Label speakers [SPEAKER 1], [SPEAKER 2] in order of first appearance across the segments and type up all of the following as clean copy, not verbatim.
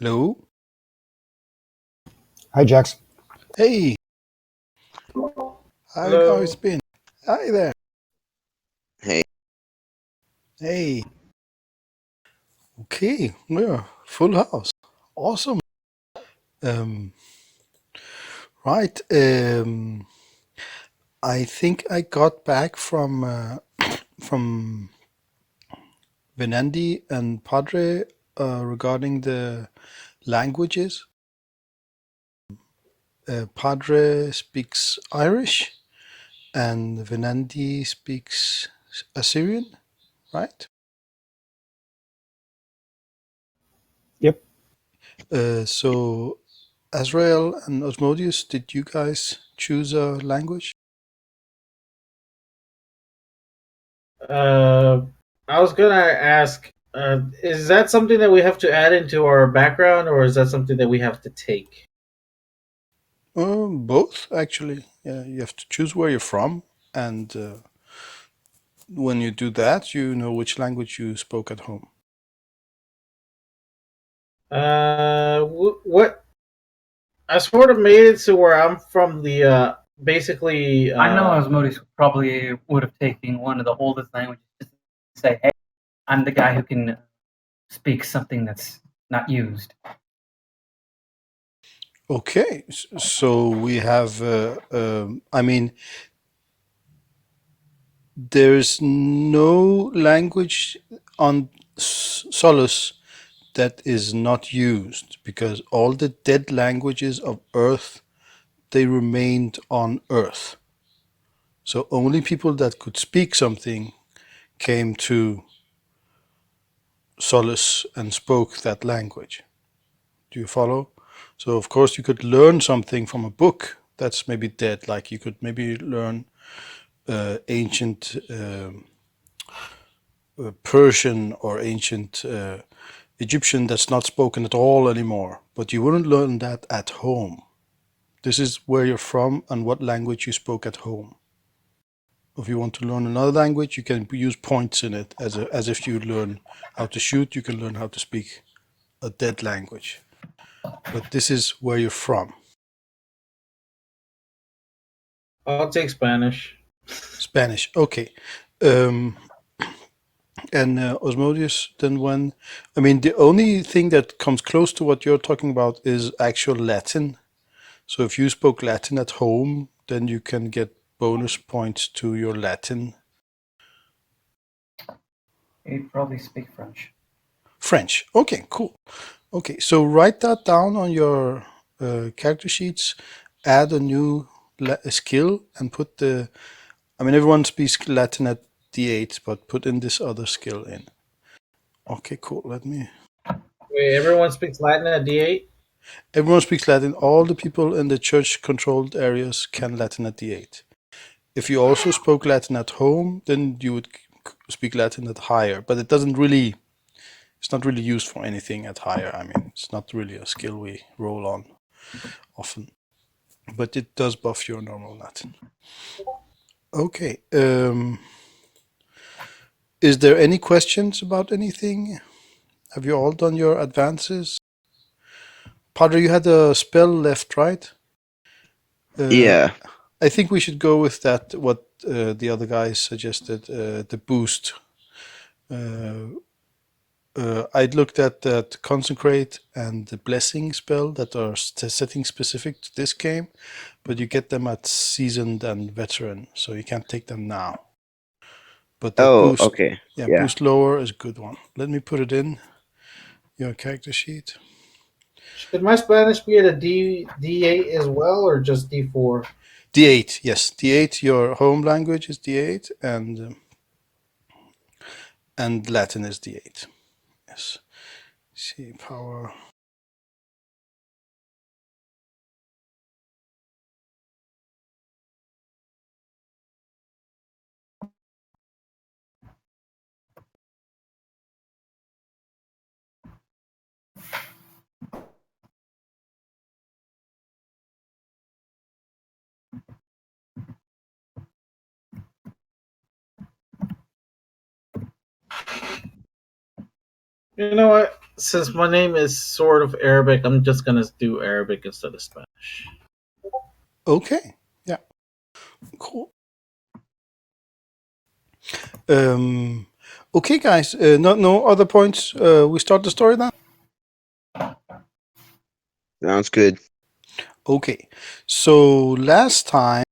[SPEAKER 1] Hello.
[SPEAKER 2] Hi, Jax.
[SPEAKER 1] Hey. How it's
[SPEAKER 3] Hello.
[SPEAKER 1] been? Hi there.
[SPEAKER 4] Hey,
[SPEAKER 1] Hey. Okay. Yeah. Full house. Awesome. Um. Right. I think I got back from Venandi and Padre regarding the languages. Padre speaks Irish and Venandi speaks Assyrian, right?
[SPEAKER 2] Yep.
[SPEAKER 1] So Azrael and Osmodius, did you guys choose a language?
[SPEAKER 3] I was gonna ask, is that something that we have to add into our background, or is that something that we have to take?
[SPEAKER 1] Both, actually. Yeah, you have to choose where you're from, and when you do that, you know which language you spoke at home.
[SPEAKER 3] What? I sort of made it to where I'm from. Basically,
[SPEAKER 5] I know Osmotis probably would have taken one of the oldest languages just to say, hey, I'm the guy who can speak something that's not used.
[SPEAKER 1] Okay, so we have, I mean, there's no language on Solus that is not used because all the dead languages of Earth, they remained on Earth. So only people that could speak something came to Solus and spoke that language. Do you follow? So of course you could learn something from a book that's maybe dead, like you could maybe learn ancient Persian or ancient Egyptian that's not spoken at all anymore, but you wouldn't learn that at home. This is where you're from and what language you spoke at home. If you want to learn another language, you can use points in it as if you learn how to shoot, you can learn how to speak a dead language. But this is where you're from.
[SPEAKER 3] I'll take Spanish.
[SPEAKER 1] Spanish, okay. And Osmodius, then when, I mean, the only thing that comes close to what you're talking about is actual Latin. So if you spoke Latin at home, then you can get bonus points to your Latin.
[SPEAKER 5] He'd probably speak French.
[SPEAKER 1] French, okay, cool. Okay, so write that down on your character sheets, add a new skill and put the, I mean, everyone speaks Latin at D8, but put in this other skill in. Okay, cool, let me...
[SPEAKER 3] Wait, everyone speaks Latin at D8?
[SPEAKER 1] Everyone speaks Latin. All the people in the church-controlled areas can Latin at D8. If you also spoke Latin at home, then you would speak Latin at higher, but it doesn't really, it's not really used for anything at higher. I mean, it's not really a skill we roll on often, but it does buff your normal Latin. Okay. Is there any questions about anything? Have you all done your advances? Padre, you had a spell left, right?
[SPEAKER 4] yeah.
[SPEAKER 1] I think we should go with that, what the other guys suggested, the boost. I'd looked at that Consecrate and the Blessing spell that are setting specific to this game, but you get them at Seasoned and Veteran, so you can't take them now. But that
[SPEAKER 4] Oh,
[SPEAKER 1] boost,
[SPEAKER 4] okay.
[SPEAKER 1] yeah,
[SPEAKER 4] Yeah.
[SPEAKER 1] boost lower is a good one. Let me put it in your character sheet.
[SPEAKER 3] Should my Spanish be at a D8 as well, or just D4?
[SPEAKER 1] D8, yes, D8. Your home language is D8, and Latin is D8. Yes. See power.
[SPEAKER 3] You know what? since my name is sort of Arabic, I'm just gonna do Arabic instead of Spanish.
[SPEAKER 1] Okay. Yeah. Cool. Okay, guys. No other points. We start the story then.
[SPEAKER 4] Sounds good.
[SPEAKER 1] Okay. So last time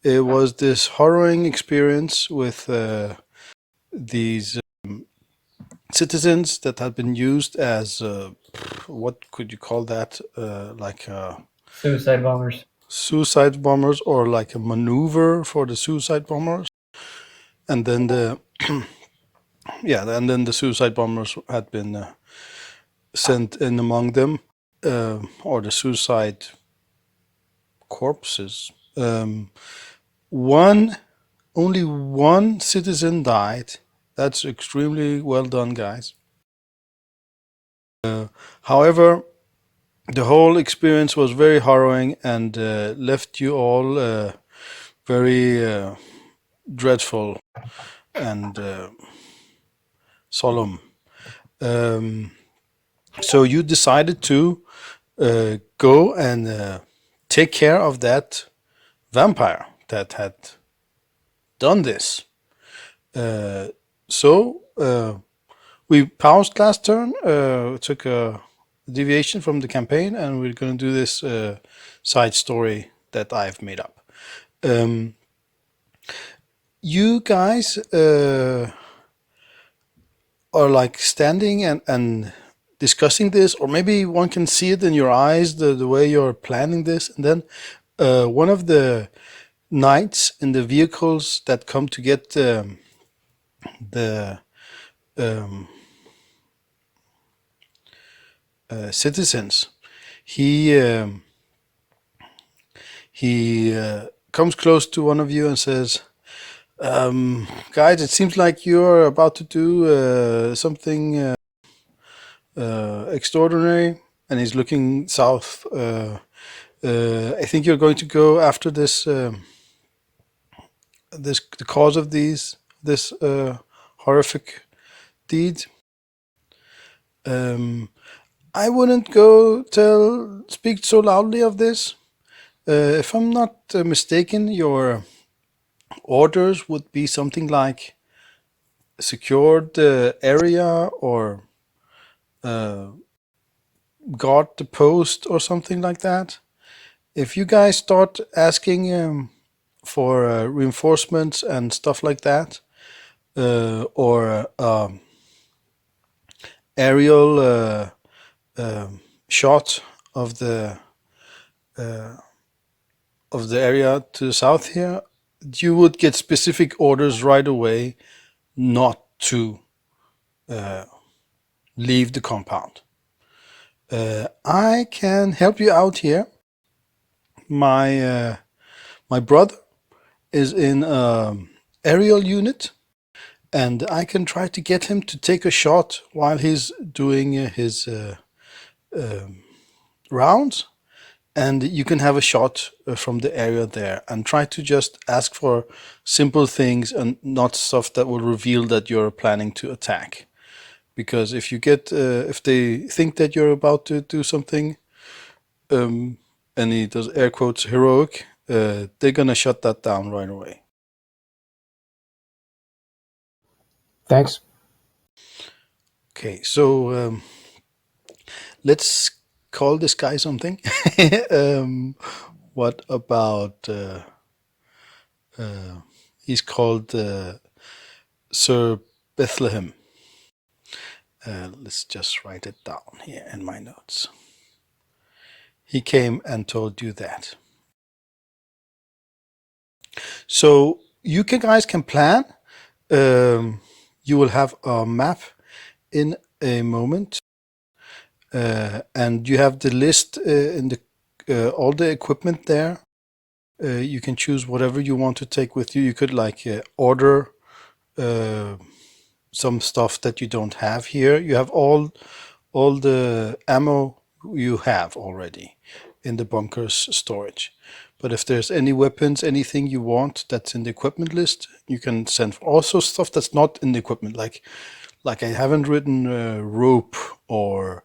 [SPEAKER 1] it was this harrowing experience with these citizens that had been used as what could you call that? Like
[SPEAKER 5] Suicide bombers.
[SPEAKER 1] suicide bombers, or like a maneuver for the suicide bombers. And then the and then the suicide bombers had been sent in among them, or the suicide corpses. Only one citizen died. That's extremely well done, guys. However, the whole experience was very harrowing and left you all very dreadful and solemn. So you decided to go and take care of that vampire that had done this. So we paused last turn, took a deviation from the campaign, and we're going to do this side story that I've made up. You guys are like standing and discussing this, or maybe one can see it in your eyes, the way you're planning this, and then one of the knights in the vehicles that come to get the citizens, he comes close to one of you and says, guys, it seems like you're about to do something extraordinary. And he's looking south. I think you're going to go after this the cause of this horrific deed. I wouldn't go speak so loudly of this. If I'm not mistaken, your orders would be something like secure the area or guard the post or something like that. If you guys start asking for reinforcements and stuff like that, or aerial shot of the area to the south here, you would get specific orders right away not to leave the compound. I can help you out here. My brother is in aerial unit, and I can try to get him to take a shot while he's doing his rounds, and you can have a shot from the area there and try to just ask for simple things and not stuff that will reveal that you're planning to attack. Because if you get if they think that you're about to do something, and he does air quotes heroic, they're gonna shut that down right away.
[SPEAKER 2] Thanks.
[SPEAKER 1] Okay, so let's call this guy something. What about he's called Sir Bethlehem. Let's just write it down here in my notes. He came and told you that. So you guys can plan. You will have a map in a moment, and you have the list in the all the equipment there. You can choose whatever you want to take with you. You could order some stuff that you don't have here. You have all the ammo you have already in the bunker's storage. But if there's any weapons, anything you want that's in the equipment list, you can send. Also stuff that's not in the equipment, like Like I haven't written rope or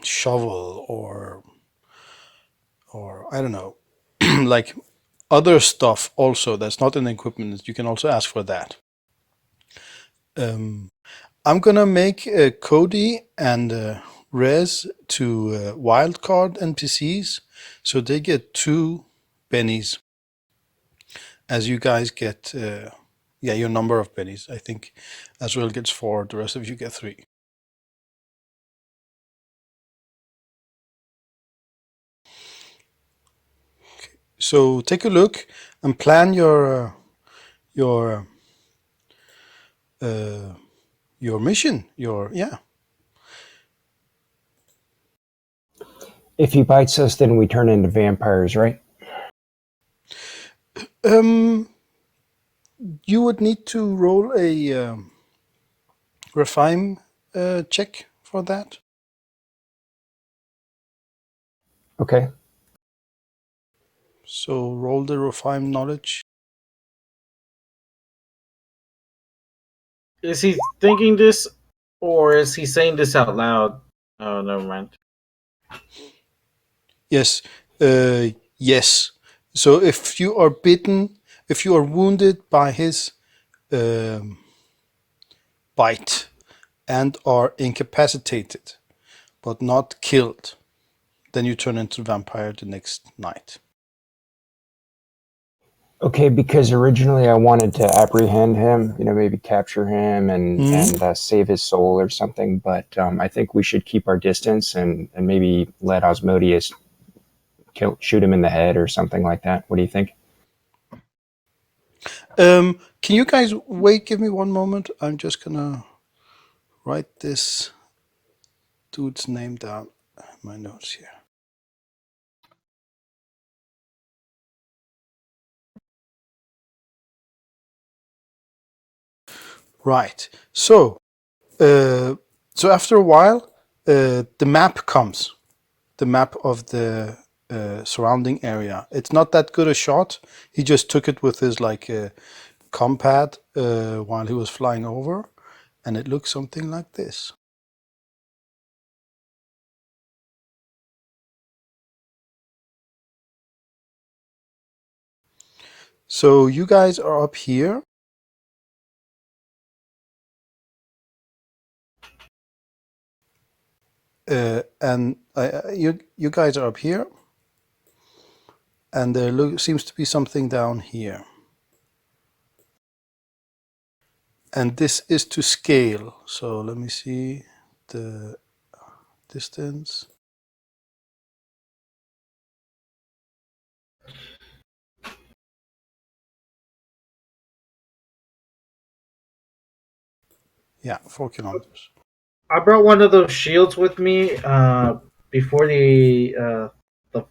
[SPEAKER 1] shovel or I don't know, like other stuff also that's not in equipment. You can also ask for that. I'm gonna make Cody and Rez to wildcard NPCs, so they get 2 bennies. As you guys get, your number of bennies. I think Azrael gets 4, the rest of you get 3. So take a look and plan your mission.
[SPEAKER 2] If he bites us, then we turn into vampires, right?
[SPEAKER 1] You would need to roll a refine check for that.
[SPEAKER 2] Okay.
[SPEAKER 1] So roll the refine knowledge.
[SPEAKER 3] Is he thinking this, or is he saying this out loud? Oh, never mind.
[SPEAKER 1] Yes. Yes. So if you are bitten, if you are wounded by his bite and are incapacitated but not killed, then you turn into vampire the next night.
[SPEAKER 2] Okay, because originally I wanted to apprehend him, maybe capture him and save his soul or something, but I think we should keep our distance and maybe let Osmodius shoot him in the head or something like that. What do you think?
[SPEAKER 1] Can you guys wait? Give me one moment. I'm just gonna write this dude's name down in my notes here. Right. So after a while, the map comes. The map of the surrounding area. It's not that good a shot. He just took it with his compad while he was flying over, and it looks something like this. So you guys are up here. And you guys are up here, and there seems to be something down here. And this is to scale. So let me see the distance. Yeah, 4 kilometers.
[SPEAKER 3] I brought one of those shields with me before the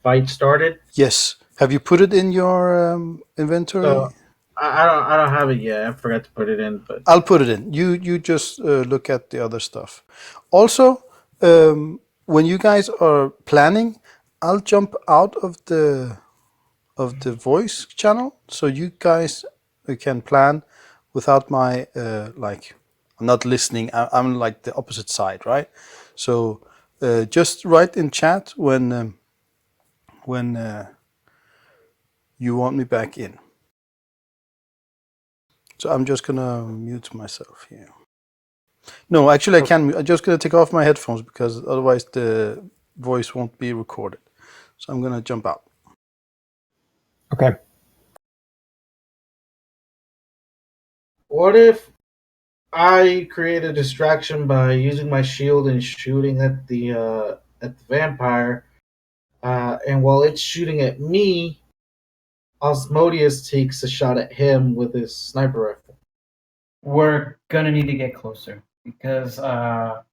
[SPEAKER 3] fight started.
[SPEAKER 1] Yes. Have you put it in your inventory?
[SPEAKER 3] So I don't have it yet. I forgot to put it in, but
[SPEAKER 1] I'll put it in. You just look at the other stuff. Also, when you guys are planning, I'll jump out of the voice channel, so you guys can plan without my I'm not listening. I'm like the opposite side, right? So just write in chat when you want me back in. So I'm just gonna mute myself here. No, actually I can. I'm just gonna take off my headphones because otherwise the voice won't be recorded. So I'm gonna jump out.
[SPEAKER 2] Okay.
[SPEAKER 3] what if I create a distraction by using my shield and shooting at the vampire, and while it's shooting at me, Osmodius takes a shot at him with his sniper rifle.
[SPEAKER 5] We're gonna need to get closer because I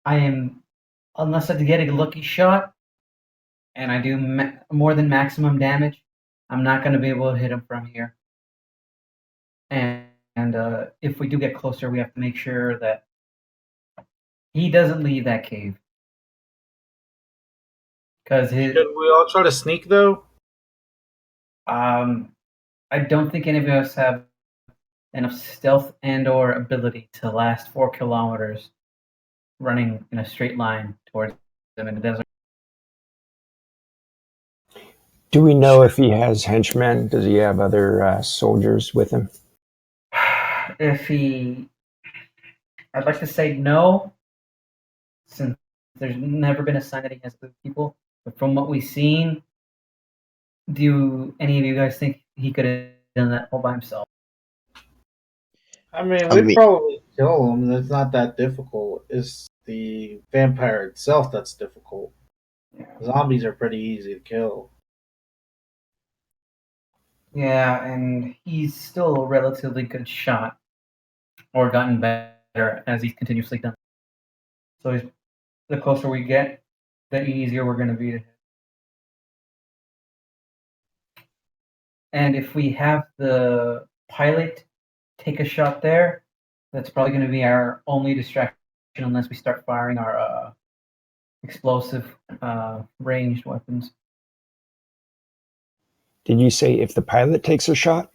[SPEAKER 5] am, unless I get a lucky shot and I do more than maximum damage, I'm not gonna be able to hit him from here. And if we do get closer, we have to make sure that he doesn't leave that cave. Because
[SPEAKER 3] Should we all try to sneak though?
[SPEAKER 5] I don't think any of us have enough stealth and/or ability to last 4 kilometers running in a straight line towards them in the desert.
[SPEAKER 2] Do we know if he has henchmen? Does he have other soldiers with him?
[SPEAKER 5] I'd like to say no, since there's never been a sign that he has other people. But from what we've seen, do any of you guys think he could have done that all by himself?
[SPEAKER 3] I mean,
[SPEAKER 4] I
[SPEAKER 3] we'd
[SPEAKER 4] mean,
[SPEAKER 3] probably kill him. It's not that difficult. It's the vampire itself that's difficult.
[SPEAKER 5] Yeah.
[SPEAKER 3] Zombies are pretty easy to kill.
[SPEAKER 5] Yeah, and he's still a relatively good shot, or gotten better as he's continuously done. So the closer we get, the easier we're going to be to hit. And if we have the pilot take a shot there, that's probably going to be our only distraction unless we start firing our explosive ranged weapons.
[SPEAKER 2] Did you say if the pilot takes a shot?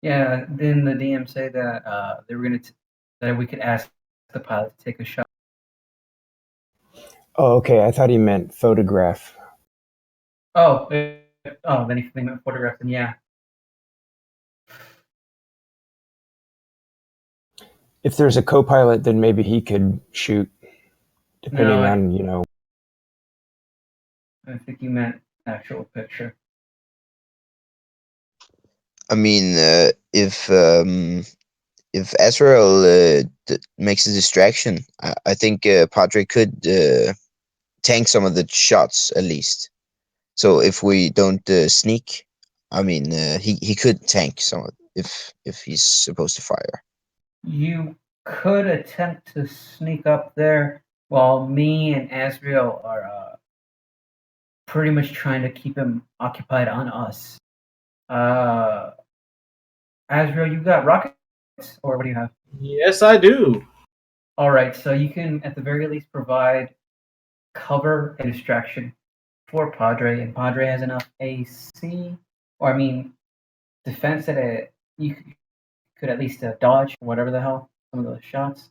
[SPEAKER 5] Yeah, then the DM say that they were going to that we could ask the pilot to take a shot.
[SPEAKER 2] Oh, okay. I thought he meant photograph.
[SPEAKER 5] Oh, then if they meant photograph, then yeah.
[SPEAKER 2] If there's a co-pilot, then maybe he could shoot, depending
[SPEAKER 5] No,
[SPEAKER 2] on, you know.
[SPEAKER 5] I think you meant actual picture.
[SPEAKER 4] I mean, if Azrael makes a distraction, I think Padre could tank some of the shots at least. So if we don't sneak, I mean, he could tank some if he's supposed to fire.
[SPEAKER 5] You could attempt to sneak up there while me and Azrael are pretty much trying to keep him occupied on us. Azrael, you got rockets, or what do you have?
[SPEAKER 3] Yes, I do.
[SPEAKER 5] All right, so you can at the very least provide cover and distraction for Padre, and Padre has enough AC, or I mean, defense that you could at least dodge whatever the hell some of those shots.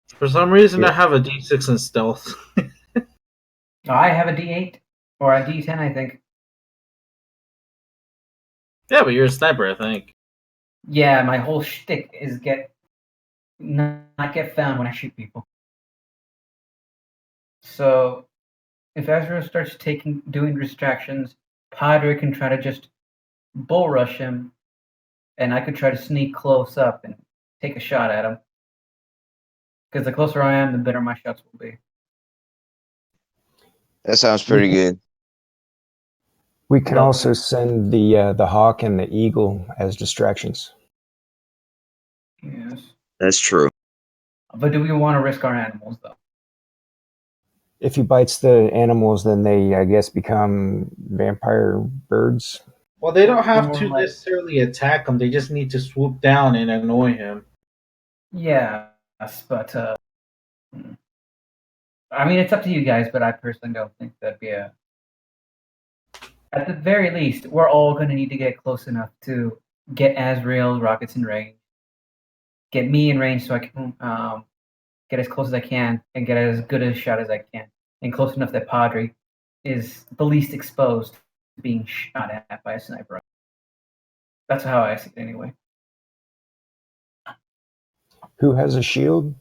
[SPEAKER 3] For some reason,
[SPEAKER 2] Yeah.
[SPEAKER 3] I have a D6 in stealth.
[SPEAKER 5] I have a D8 or a D10, I think.
[SPEAKER 3] Yeah, but you're a sniper, I think.
[SPEAKER 5] Yeah, my whole shtick is not get found when I shoot people. So if Ezra starts doing distractions, Padre can try to just bull rush him, and I could try to sneak close up and take a shot at him. Because the closer I am, the better my shots will be.
[SPEAKER 4] That sounds pretty good.
[SPEAKER 2] We can
[SPEAKER 5] But-
[SPEAKER 2] also send the hawk and the eagle as distractions.
[SPEAKER 5] Yes.
[SPEAKER 4] That's true.
[SPEAKER 5] But do we want to risk our animals, though?
[SPEAKER 2] If he bites the animals, then they, I guess, become vampire birds.
[SPEAKER 3] Well, they don't have
[SPEAKER 5] Or
[SPEAKER 3] to
[SPEAKER 5] like-
[SPEAKER 3] necessarily attack him. They just need to swoop down and annoy him.
[SPEAKER 5] Yeah, but I mean, it's up to you guys, but I personally don't think that'd be a. At the very least, we're all going to need to get close enough to get Azrael's rockets in range, get me in range so I can get as close as I can and get as good a shot as I can, and close enough that Padre is the least exposed to being shot at by a sniper. That's how I see it anyway.
[SPEAKER 2] Who has a shield?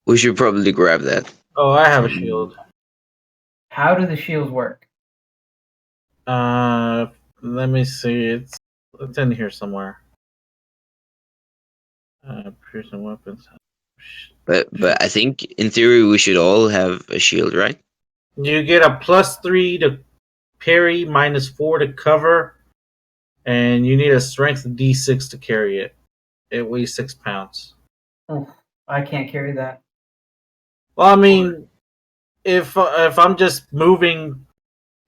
[SPEAKER 4] We should probably grab that.
[SPEAKER 3] Oh, I have a shield.
[SPEAKER 5] How do the shields work?
[SPEAKER 3] Let me see. It's in here somewhere. Piercing weapons.
[SPEAKER 4] But I think in theory we should all have a shield, right?
[SPEAKER 3] You get a +3 to parry, -4 to cover, and you need a strength of D6 to carry it. It weighs 6 pounds.
[SPEAKER 5] Oh, I can't carry that.
[SPEAKER 3] Well, I mean, if I'm just moving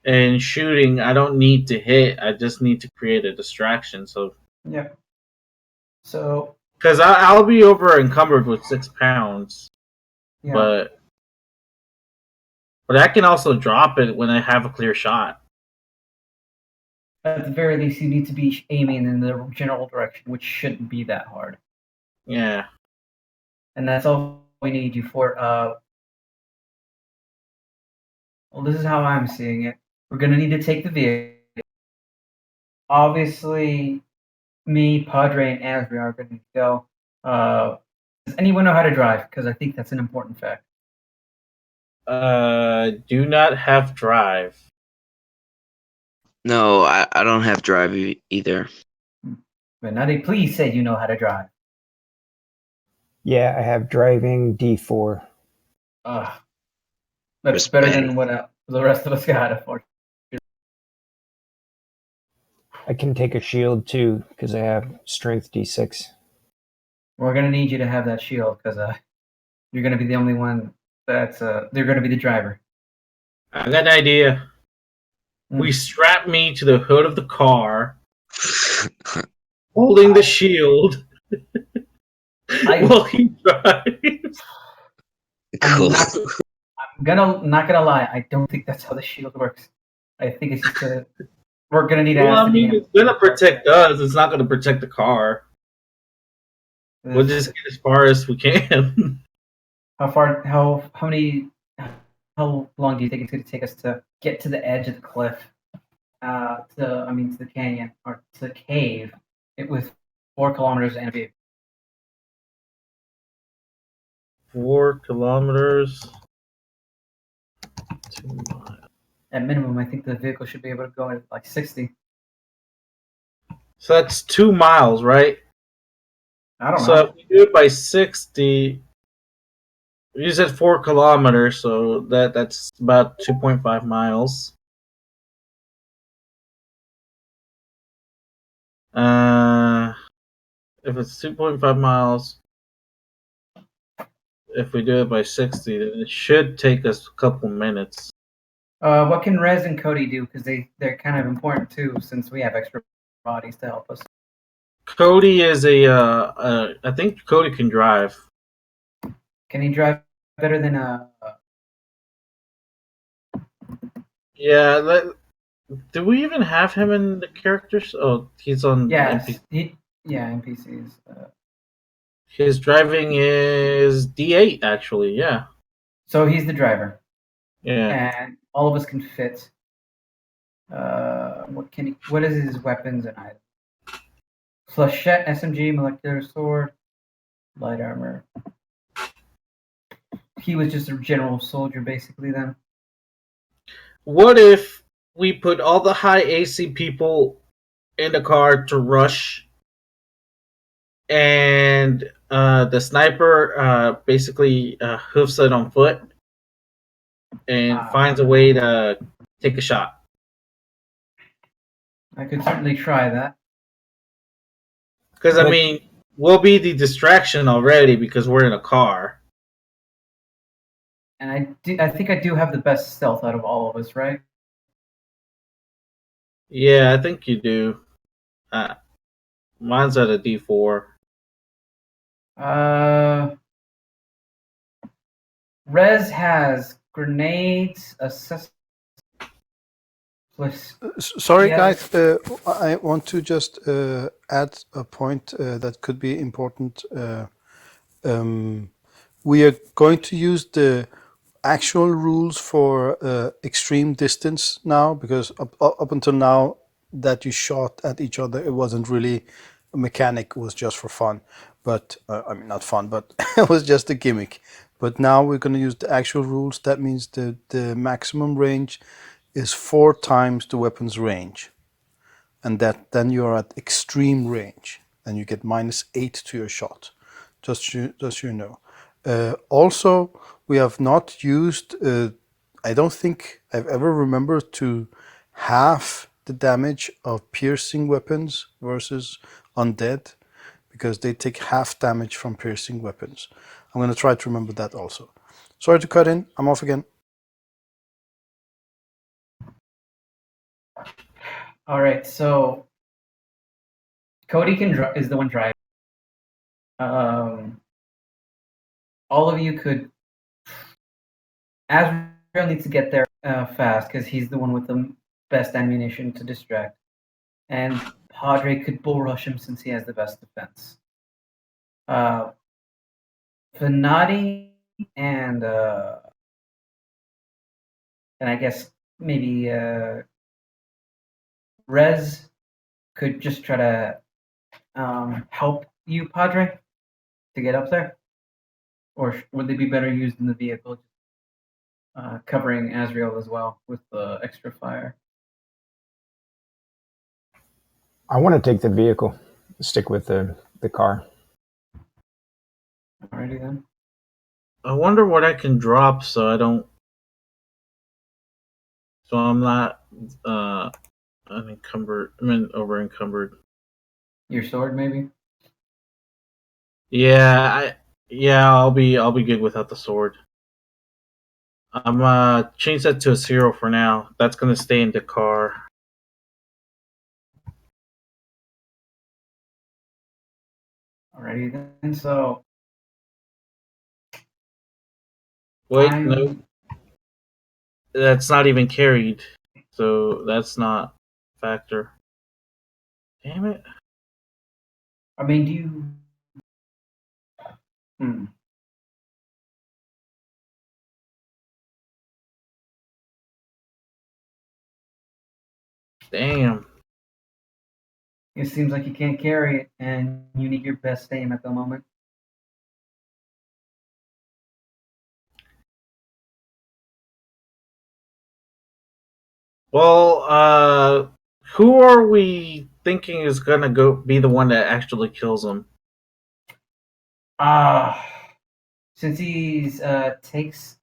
[SPEAKER 3] and shooting, I don't need to hit. I just need to create a distraction. So,
[SPEAKER 5] Yeah. So
[SPEAKER 3] because I'll be over encumbered with 6 pounds,
[SPEAKER 5] yeah.
[SPEAKER 3] but I can also drop it when I have a clear shot.
[SPEAKER 5] At the very least, you need to be aiming in the general direction, which shouldn't be that hard.
[SPEAKER 3] Yeah.
[SPEAKER 5] And that's all we need you for. Well, this is how I'm seeing it. We're going to need to take the vehicle. Obviously, me, Padre, and Azrael are going to go. Does anyone know how to drive? Because I think that's an important fact.
[SPEAKER 3] Do not have drive.
[SPEAKER 4] No, I don't have drive either.
[SPEAKER 5] Venandi, please say you know how to drive.
[SPEAKER 2] Yeah, I have driving D4.
[SPEAKER 5] That's better than what the rest of us got, unfortunately.
[SPEAKER 2] I can take a shield too because I have strength D6.
[SPEAKER 5] We're going to need you to have that shield because you're going to be the only one that's they're going to be the driver.
[SPEAKER 3] I got an idea. We strap me to the hood of the car, holding the shield while he drives.
[SPEAKER 4] Cool.
[SPEAKER 5] Not gonna lie. I don't think that's how the shield works. I think it's just we're gonna need to.
[SPEAKER 3] Well,
[SPEAKER 5] ask
[SPEAKER 3] I mean, it's gonna protect us. It's not gonna protect the car. We'll just get as far as we can.
[SPEAKER 5] How long do you think it's gonna take us to get to the edge of the cliff? To the canyon or to the cave. It was 4 kilometers and a bit.
[SPEAKER 3] 4 kilometers. 2 miles.
[SPEAKER 5] At minimum, I think the vehicle should be able to go at like 60.
[SPEAKER 3] So that's 2 miles, right?
[SPEAKER 5] I don't know.
[SPEAKER 3] So if we do it by 60, you said 4 kilometers, so that's about 2.5 miles. If it's 2.5 miles, if we do it by 60, then it should take us a couple minutes.
[SPEAKER 5] What can Rez and Cody do? Because they're kind of important too, since we have extra bodies to help us.
[SPEAKER 3] Cody is I think Cody can drive.
[SPEAKER 5] Can he drive better than
[SPEAKER 3] Yeah. Do we even have him in the characters? Oh, he's on.
[SPEAKER 5] Yes, NPCs.
[SPEAKER 3] His driving is D8, actually. Yeah.
[SPEAKER 5] So he's the driver.
[SPEAKER 3] Yeah.
[SPEAKER 5] And all of us can fit. What is his weapons and items? Flechette, SMG, molecular sword, light armor. He was just a general soldier, basically. Then.
[SPEAKER 3] What if we put all the high AC people in the car to rush, and the sniper basically hoofs it on foot and finds a way to take a shot?
[SPEAKER 5] I could certainly try that.
[SPEAKER 3] Because, I mean, we'll be the distraction already because we're in a car.
[SPEAKER 5] And I think I do have the best stealth out of all of us, right?
[SPEAKER 3] Yeah, I think you do. Mine's at a D4.
[SPEAKER 5] Rez has grenades,
[SPEAKER 1] Sorry, guys. I want to just add a point that could be important. We are going to use the actual rules for extreme distance now, because up until now that you shot at each other, it wasn't really a mechanic, it was just for fun. But I mean, not fun, but it was just a gimmick. But now we're going to use the actual rules. That means the maximum range is 4 times the weapon's range, and that then you're at extreme range, and you get -8 to your shot. Just so you know. Also, we have not used. I don't think I've ever remembered to half the damage of piercing weapons versus undead, because they take half damage from piercing weapons. I'm going to try to remember that also. Sorry to cut in. I'm off again.
[SPEAKER 5] All right, so Cody is the one driving. All of you could. Azrael needs to get there fast because he's the one with the best ammunition to distract. and Padre could bull rush him since he has the best defense. Venandi and I guess maybe Rez could just try to help you, Padre, to get up there, or would they be better used in the vehicle, covering Azrael as well with the extra fire?
[SPEAKER 2] I want to take the vehicle, stick with the car.
[SPEAKER 5] Alrighty then.
[SPEAKER 3] I wonder what I can drop so I'm not unencumbered. Over encumbered.
[SPEAKER 5] Your sword, maybe.
[SPEAKER 3] Yeah, I'll be good without the sword. I'm change that to a 0 for now. That's gonna stay in the car.
[SPEAKER 5] Alrighty then. So
[SPEAKER 3] Wait, no, that's not even carried, so that's not a factor. Damn it!
[SPEAKER 5] I mean, do you?
[SPEAKER 3] Damn.
[SPEAKER 5] It seems like you can't carry it, and you need your best aim at the moment.
[SPEAKER 3] Well, who are we thinking is gonna be the one that actually kills him?
[SPEAKER 5] Since he takes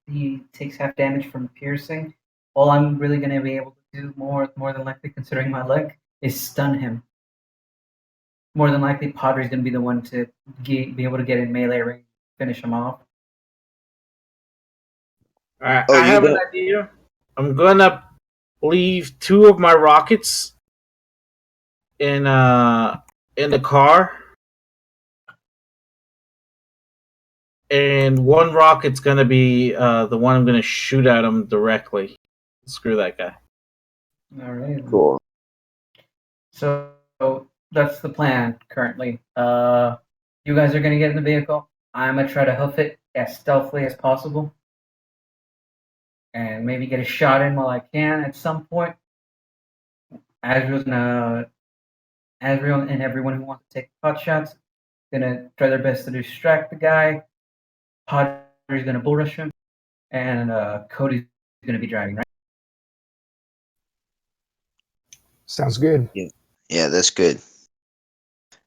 [SPEAKER 5] half damage from piercing, all I'm really gonna be able to do more than likely, considering my leg, is stun him. More than likely, Padre's gonna be the one to be able to get in melee range, finish him off.
[SPEAKER 3] I have an idea. I'm gonna leave 2 of my rockets in the car, and 1 rocket's gonna be the one I'm gonna shoot at him directly. Screw that guy.
[SPEAKER 5] All right.
[SPEAKER 4] Cool.
[SPEAKER 5] So that's the plan currently. You guys are gonna get in the vehicle. I'm gonna try to hoof it as stealthily as possible, and maybe get a shot in while I can at some point. Azrael and everyone who wants to take pot shots gonna try their best to distract the guy. Potter's gonna bull rush him, and Cody's gonna be driving, right?
[SPEAKER 2] Sounds good.
[SPEAKER 4] Yeah, that's good.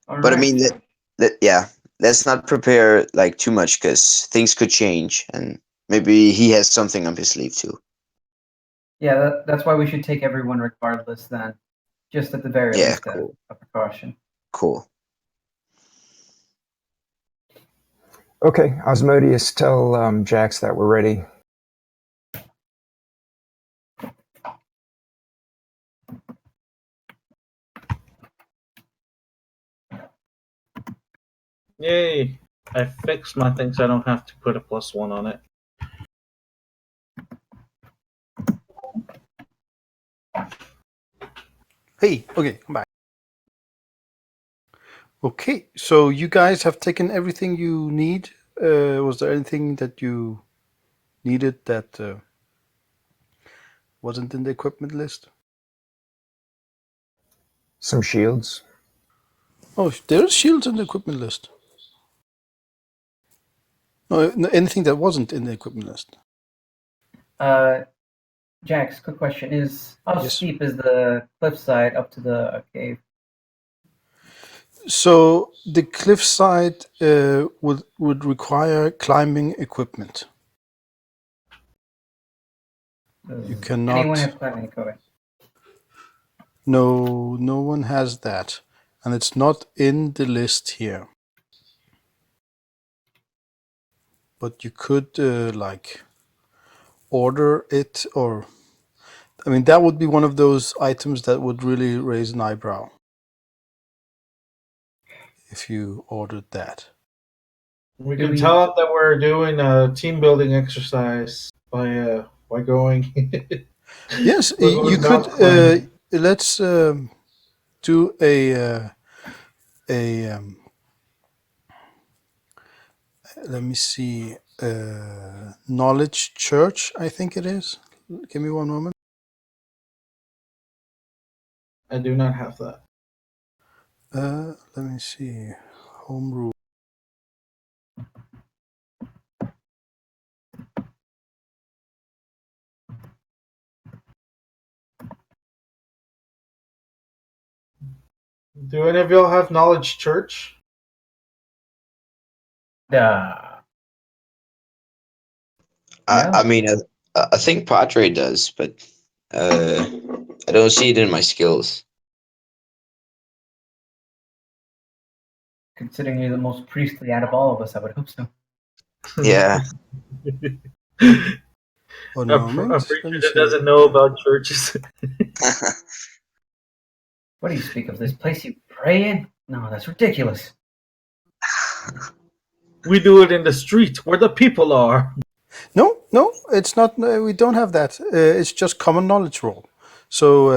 [SPEAKER 5] All
[SPEAKER 4] But I
[SPEAKER 5] right.
[SPEAKER 4] mean, let's not prepare like too much because things could change, and maybe he has something up his sleeve too.
[SPEAKER 5] Yeah, that's why we should take everyone regardless then, just at the very least,
[SPEAKER 4] cool.
[SPEAKER 5] a precaution.
[SPEAKER 4] Cool.
[SPEAKER 2] Okay, Osmodius, tell Jax that we're ready.
[SPEAKER 3] Yay! I fixed my thing so I don't have to put a +1 on it.
[SPEAKER 1] Hey, okay, I'm back. Okay, so you guys have taken everything you need. Was there anything that you needed that wasn't in the equipment list?
[SPEAKER 2] Some shields.
[SPEAKER 1] Oh, there's shields in the equipment list. No, anything that wasn't in the equipment list.
[SPEAKER 5] Jax, quick question: how
[SPEAKER 1] Yes.
[SPEAKER 5] steep is the cliffside up to the cave?
[SPEAKER 1] So the cliffside would require climbing equipment. You cannot.
[SPEAKER 5] Anyone have climbing equipment?
[SPEAKER 1] No, no one has that, and it's not in the list here. But you could like order it, or I mean, that would be one of those items that would really raise an eyebrow if you ordered that.
[SPEAKER 3] We can tell them that we're doing a team building exercise by going.
[SPEAKER 1] Yes,
[SPEAKER 3] We're
[SPEAKER 1] you
[SPEAKER 3] not
[SPEAKER 1] could.
[SPEAKER 3] climbing.
[SPEAKER 1] Let's do let me see, knowledge church, I think it is. Give me one moment.
[SPEAKER 3] I do not have that.
[SPEAKER 1] Let me see. Home rule.
[SPEAKER 3] Do any of y'all have knowledge church?
[SPEAKER 5] No.
[SPEAKER 4] I mean, I think Padre does, but I don't see it in my skills.
[SPEAKER 5] Considering you're the most priestly out of all of us, I would hope so.
[SPEAKER 4] Yeah.
[SPEAKER 1] One
[SPEAKER 3] A
[SPEAKER 1] moment. Let
[SPEAKER 3] preacher
[SPEAKER 1] me
[SPEAKER 3] that
[SPEAKER 1] see.
[SPEAKER 3] doesn't know about churches.
[SPEAKER 5] What do you speak of? This place you pray in? No, that's ridiculous.
[SPEAKER 3] We do it in the street where the people are.
[SPEAKER 1] No, it's not. We don't have that. It's just common knowledge roll. So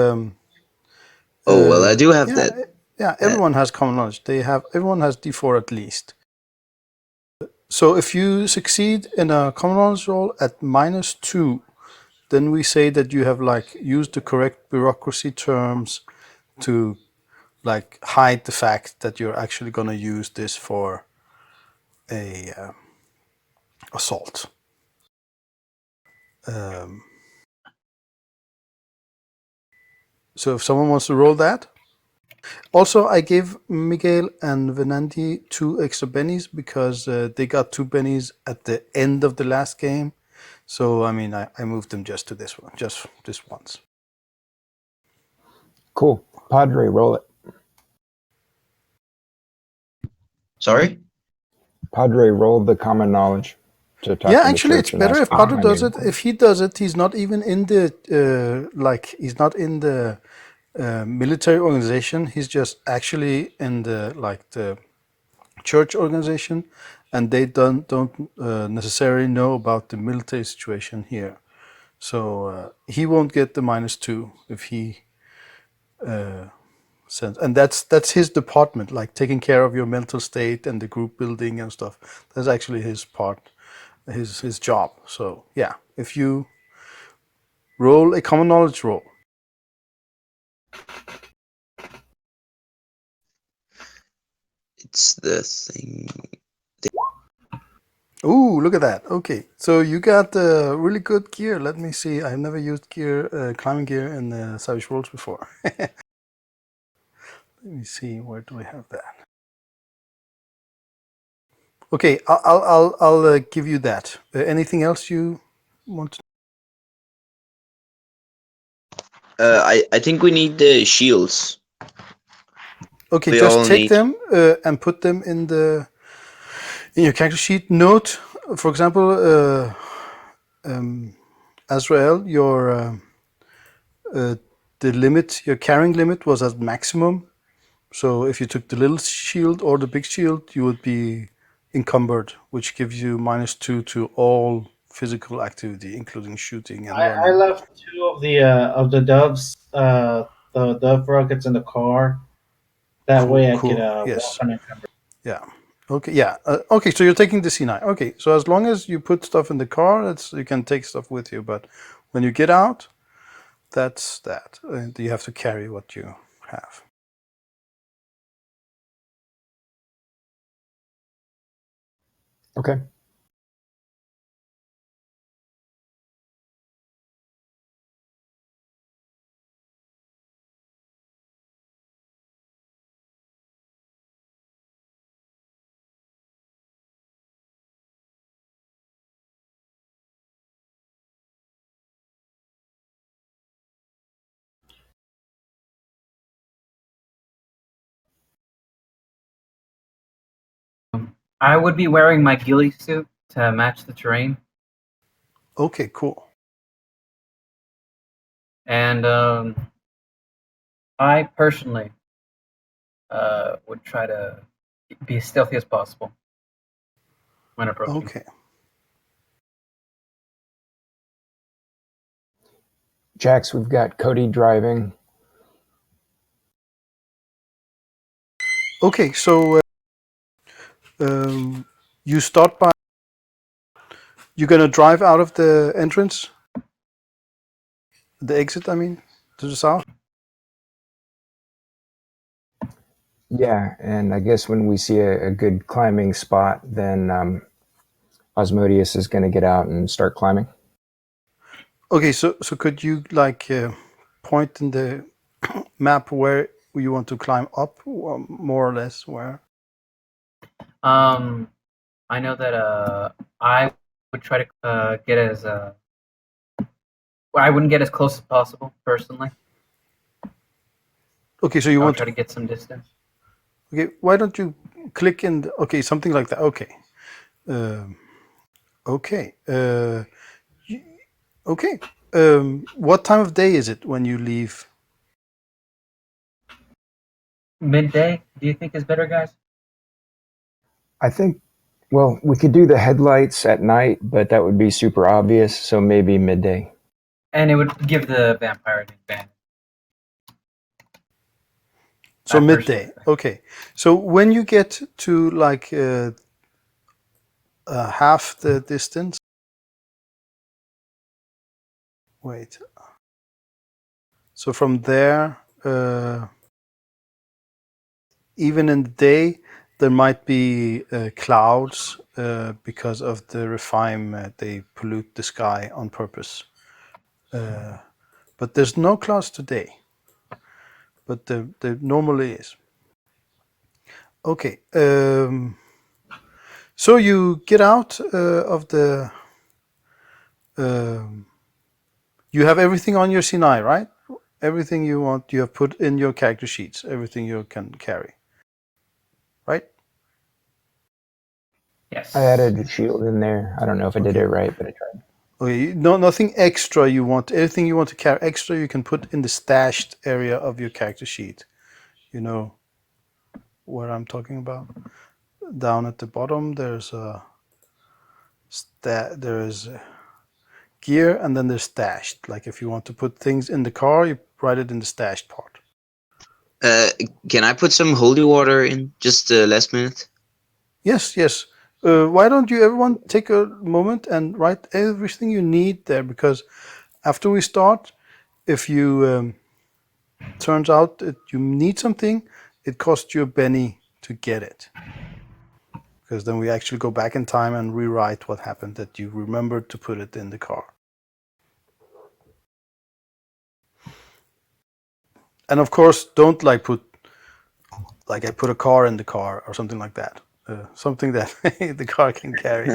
[SPEAKER 4] Oh well, I do have
[SPEAKER 1] yeah,
[SPEAKER 4] that.
[SPEAKER 1] everyone has common knowledge. Everyone has D4 at least. So if you succeed in a common knowledge roll at -2, then we say that you have like used the correct bureaucracy terms to like hide the fact that you're actually going to use this for a assault. So if someone wants to roll that. Also, I gave Miguel and Venandi 2 extra bennies because they got 2 bennies at the end of the last game. So, I mean, I moved them just to this one, just this once.
[SPEAKER 2] Cool. Padre, roll it.
[SPEAKER 4] Sorry?
[SPEAKER 2] Padre, roll the common knowledge to talk
[SPEAKER 1] Yeah,
[SPEAKER 2] to the
[SPEAKER 1] actually,
[SPEAKER 2] church
[SPEAKER 1] it's
[SPEAKER 2] and
[SPEAKER 1] better
[SPEAKER 2] ask
[SPEAKER 1] if
[SPEAKER 2] for
[SPEAKER 1] Padre does
[SPEAKER 2] timing.
[SPEAKER 1] it. If he does it, he's not even in the he's not in the military organization. He's just actually in the church organization, and they don't necessarily know about the military situation here. So he won't get the -2 if he sends, and that's his department, like taking care of your mental state and the group building and stuff. That's actually his part, his job. So yeah, if you roll a common knowledge roll.
[SPEAKER 4] It's the thing.
[SPEAKER 1] Ooh, look at that. Okay, so you got really good gear. Let me see. I've never used gear, climbing gear in Savage Worlds before. Let me see. Where do I have that? Okay, I'll give you that. Anything else you want to?
[SPEAKER 4] I think we need the shields.
[SPEAKER 1] Okay,
[SPEAKER 4] We
[SPEAKER 1] just
[SPEAKER 4] all
[SPEAKER 1] take
[SPEAKER 4] need.
[SPEAKER 1] them and put them in your character sheet. Note, for example, Azrael, the limit, your carrying limit was at maximum. So if you took the little shield or the big shield, you would be encumbered, which gives you -2 to all physical activity, including shooting and
[SPEAKER 3] I
[SPEAKER 1] running.
[SPEAKER 3] left 2 of the doves, the dove rockets in the car. That way I could
[SPEAKER 1] Cool.
[SPEAKER 3] walk
[SPEAKER 1] Yes.
[SPEAKER 3] unencumbered.
[SPEAKER 1] Yeah. Okay. Yeah. Okay. So you're taking the C9. Okay. So as long as you put stuff in the car, you can take stuff with you. But when you get out, that's that. And you have to carry what you have.
[SPEAKER 2] Okay.
[SPEAKER 5] I would be wearing my ghillie suit to match the terrain,
[SPEAKER 1] Okay. Cool.
[SPEAKER 5] and I personally would try to be as stealthy as possible when approaching.
[SPEAKER 1] Okay.
[SPEAKER 2] Jax, we've got Cody driving.
[SPEAKER 1] Okay, so you start by. You're gonna drive out of the entrance, the exit. I mean, to the south.
[SPEAKER 2] Yeah, and I guess when we see a good climbing spot, then Osmodius is going to get out and start climbing.
[SPEAKER 1] Okay, so could you like point in the map where you want to climb up, more or less where?
[SPEAKER 5] I know that I would try to get as I wouldn't get as close as possible personally.
[SPEAKER 1] Okay, so you
[SPEAKER 5] I would
[SPEAKER 1] want
[SPEAKER 5] try
[SPEAKER 1] to.
[SPEAKER 5] to get some distance.
[SPEAKER 1] Okay, why don't you click in? Okay, something like that. Okay, okay, okay. What time of day is it when you leave?
[SPEAKER 5] Midday, do you think is better, guys?
[SPEAKER 2] I think, well, we could do the headlights at night, but that would be super obvious, so maybe midday.
[SPEAKER 5] And it would give the vampire an advantage.
[SPEAKER 1] So
[SPEAKER 5] I personally
[SPEAKER 1] midday.
[SPEAKER 5] think.
[SPEAKER 1] Okay, so when you get to like half the distance. Wait. So from there, even in the day, there might be clouds because of the refinement. They pollute the sky on purpose. But there's no clouds today. But there normally is. Okay. So you get out of the. You have everything on your Sinai, right? Everything you want, you have put in your character sheets. Everything you can carry, right?
[SPEAKER 5] Yes.
[SPEAKER 2] I added a shield in there. I don't know if I did
[SPEAKER 1] Okay.
[SPEAKER 2] it right, but I tried.
[SPEAKER 1] Okay, no, nothing extra you want. Everything you want to carry extra, you can put in the stashed area of your character sheet. You know what I'm talking about? Down at the bottom, there's a gear, and then there's stashed. Like if you want to put things in the car, you write it in the stashed part.
[SPEAKER 4] Uh, can I put some holy water in just last minute?
[SPEAKER 1] Yes, yes. Why don't you everyone take a moment and write everything you need there? Because after we start, if you turns out that you need something, it costs you a penny to get it. Because then we actually go back in time and rewrite what happened, that you remembered to put it in the car. And of course, don't like put, like I put a car in the car or something like that. Something that the car can carry.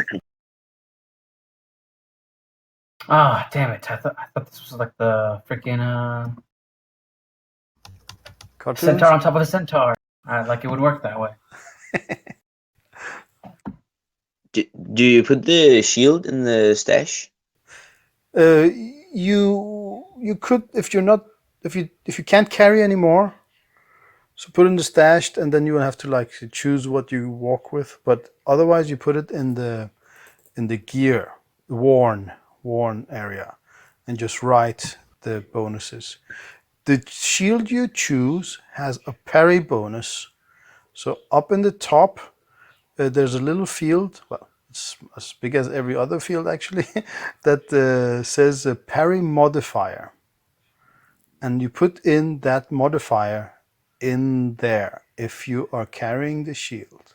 [SPEAKER 5] Ah, damn it! I thought this was like the freaking
[SPEAKER 1] Cartoons?
[SPEAKER 5] centaur on top of a centaur. Like it would work that way.
[SPEAKER 4] Do you put the shield in the stash?
[SPEAKER 1] You could, if you're not, if you can't carry anymore, so put in the stashed, and then you will have to like choose what you walk with. But otherwise, you put it in the gear worn area, and just write the bonuses. The shield you choose has a parry bonus. So up in the top, there's a little field. Well, it's as big as every other field actually. That says parry modifier, and you put in that modifier in there if you are carrying the shield.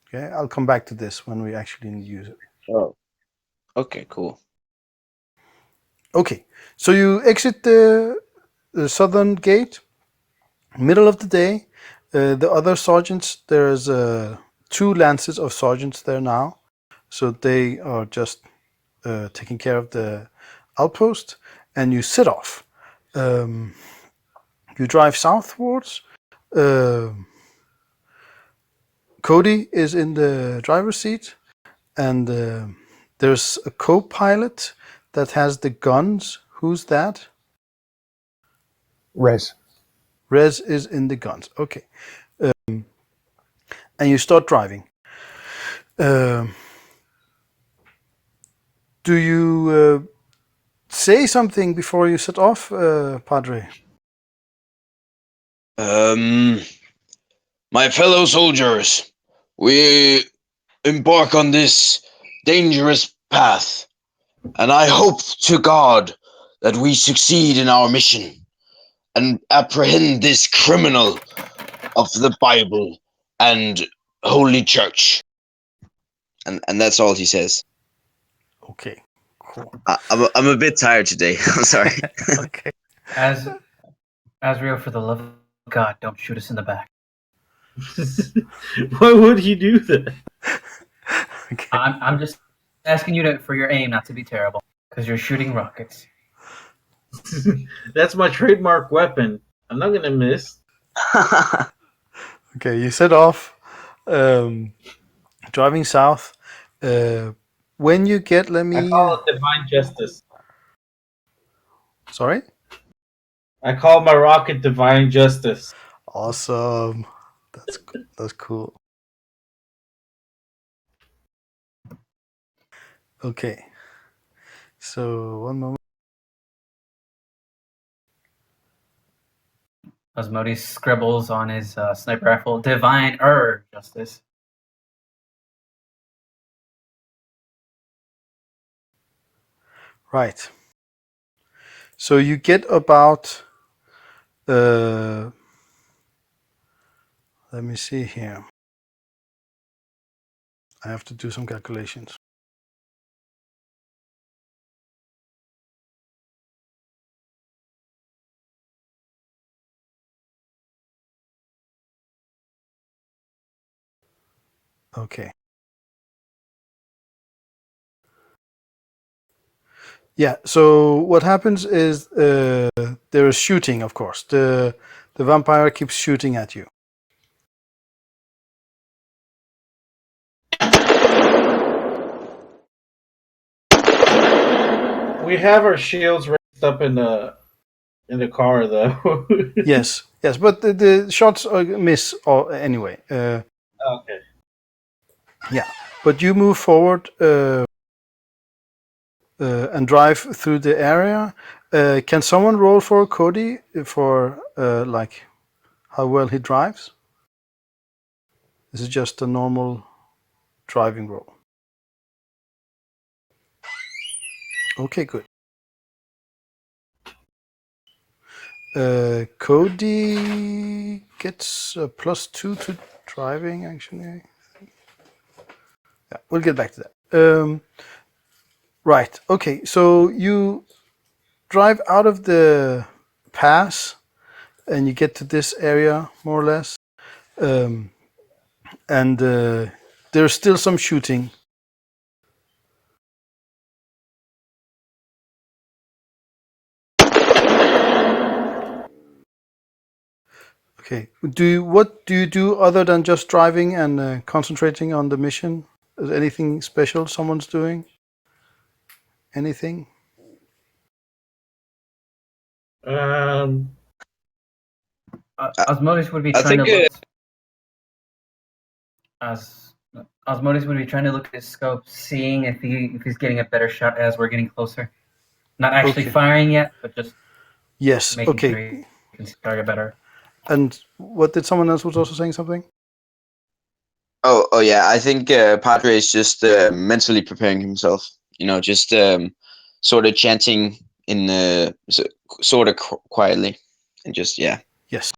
[SPEAKER 1] Okay, I'll come back to this when we actually use it.
[SPEAKER 4] Oh, okay, cool.
[SPEAKER 1] Okay, so you exit the southern gate, middle of the day. The other sergeants, there's two lances of sergeants there now, so they are just taking care of the outpost, and you set off. You drive southwards. Cody is in the driver's seat, and there's a co-pilot that has the guns. Who's that?
[SPEAKER 2] Res.
[SPEAKER 1] Rez is in the guns. Okay. And you start driving. Do you say something before you set off, Padre?
[SPEAKER 4] Um,
[SPEAKER 6] My fellow soldiers, we embark on this dangerous path, and I hope to God that we succeed in our mission and apprehend this criminal of the Bible and Holy Church. And that's all he says.
[SPEAKER 1] Okay, cool.
[SPEAKER 4] I'm a bit tired today. I'm sorry.
[SPEAKER 1] Okay.
[SPEAKER 5] As Azrael, for the love of God, don't shoot us in the back.
[SPEAKER 3] Why would he do that?
[SPEAKER 1] Okay.
[SPEAKER 5] I'm just asking you for your aim not to be terrible, because you're shooting rockets.
[SPEAKER 3] That's my trademark weapon. I'm not gonna miss.
[SPEAKER 1] Okay, you set off, driving south. When you get, let
[SPEAKER 3] I
[SPEAKER 1] me.
[SPEAKER 3] call it divine justice.
[SPEAKER 1] Sorry.
[SPEAKER 3] I call my rocket divine justice.
[SPEAKER 1] Awesome. That's cool. Okay. So 1 moment.
[SPEAKER 5] Asmodeus scribbles on his sniper rifle, divine justice.
[SPEAKER 1] Right. So you get about. Let me see here. I have to do some calculations. Okay. Yeah. So what happens is there is shooting. Of course, the vampire keeps shooting at you.
[SPEAKER 3] We have our shields raised up in the car, though.
[SPEAKER 1] Yes. Yes. But the shots miss anyway.
[SPEAKER 3] Okay.
[SPEAKER 1] Yeah. But you move forward and drive through the area. Can someone roll for Cody for like how well he drives? This is just a normal driving roll. Okay, good. Cody gets a +2 to driving, actually. Yeah, we'll get back to that. Right, okay, so you drive out of the pass and you get to this area, more or less. And there's still some shooting. Okay. What do you do other than just driving and concentrating on the mission? Is anything special someone's doing? Anything?
[SPEAKER 3] Um,
[SPEAKER 5] Osmosis would be
[SPEAKER 4] I
[SPEAKER 5] trying
[SPEAKER 4] think
[SPEAKER 5] to look. As Osmosis would be trying to look at his scope, seeing if he's getting a better shot as we're getting closer. Not actually
[SPEAKER 1] Okay.
[SPEAKER 5] firing yet, but just
[SPEAKER 1] Yes.
[SPEAKER 5] making
[SPEAKER 1] Okay.
[SPEAKER 5] sure he can see target better.
[SPEAKER 1] And what did someone else was also saying something?
[SPEAKER 4] Oh yeah. I think Padre is just mentally preparing himself. You know, just sort of chanting in sort of quietly, and just yeah.
[SPEAKER 1] Yes.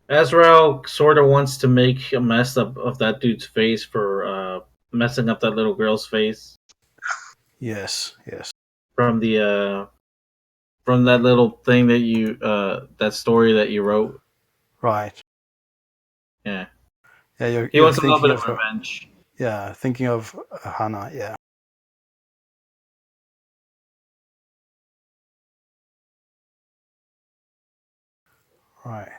[SPEAKER 3] Azrael sort of wants to make a mess of that dude's face for messing up that little girl's face
[SPEAKER 1] Yes. Yes.
[SPEAKER 3] from from that little thing that that story that you wrote.
[SPEAKER 1] Right.
[SPEAKER 3] Yeah,
[SPEAKER 1] Yeah.
[SPEAKER 3] he
[SPEAKER 1] You're
[SPEAKER 3] wants a little
[SPEAKER 1] thinking
[SPEAKER 3] bit
[SPEAKER 1] of
[SPEAKER 3] of
[SPEAKER 1] her.
[SPEAKER 3] revenge.
[SPEAKER 1] Yeah. Thinking of Hanna. Yeah. Right.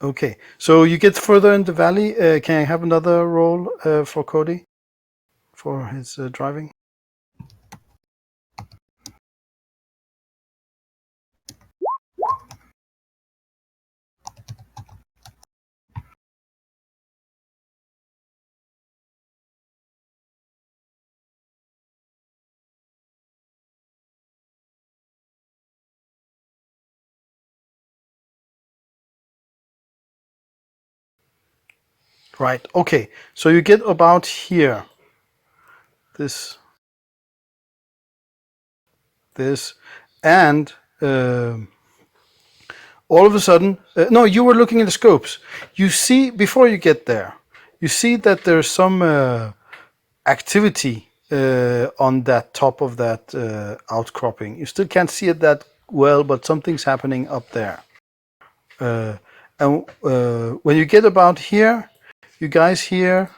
[SPEAKER 1] Okay. So you get further in the valley. Can I have another roll for Cody for his driving? Right. Okay. So you get about here. This, and all of a sudden, no, you were looking at the scopes. You see, before you get there, you see that there's some activity on that top of that outcropping. You still can't see it that well, but something's happening up there. And when you get about here, you guys hear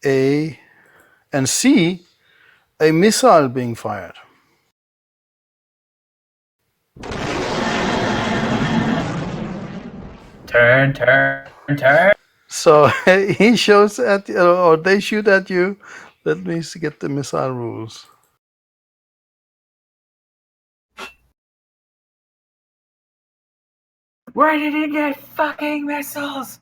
[SPEAKER 1] and see a missile being fired.
[SPEAKER 5] Turn.
[SPEAKER 1] So he shows at or they shoot at you. Let me get the missile rules.
[SPEAKER 5] Where did he get fucking missiles?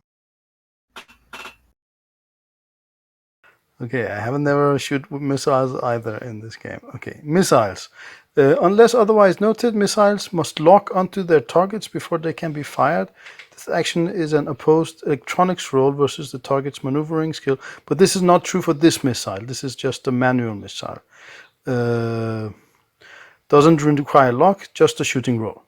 [SPEAKER 1] Okay, I haven't never shoot with missiles either in this game. Okay, missiles. Unless otherwise noted, missiles must lock onto their targets before they can be fired. This action is an opposed electronics roll versus the target's maneuvering skill, but this is not true for this missile. This is just a manual missile. Doesn't require lock, just a shooting roll.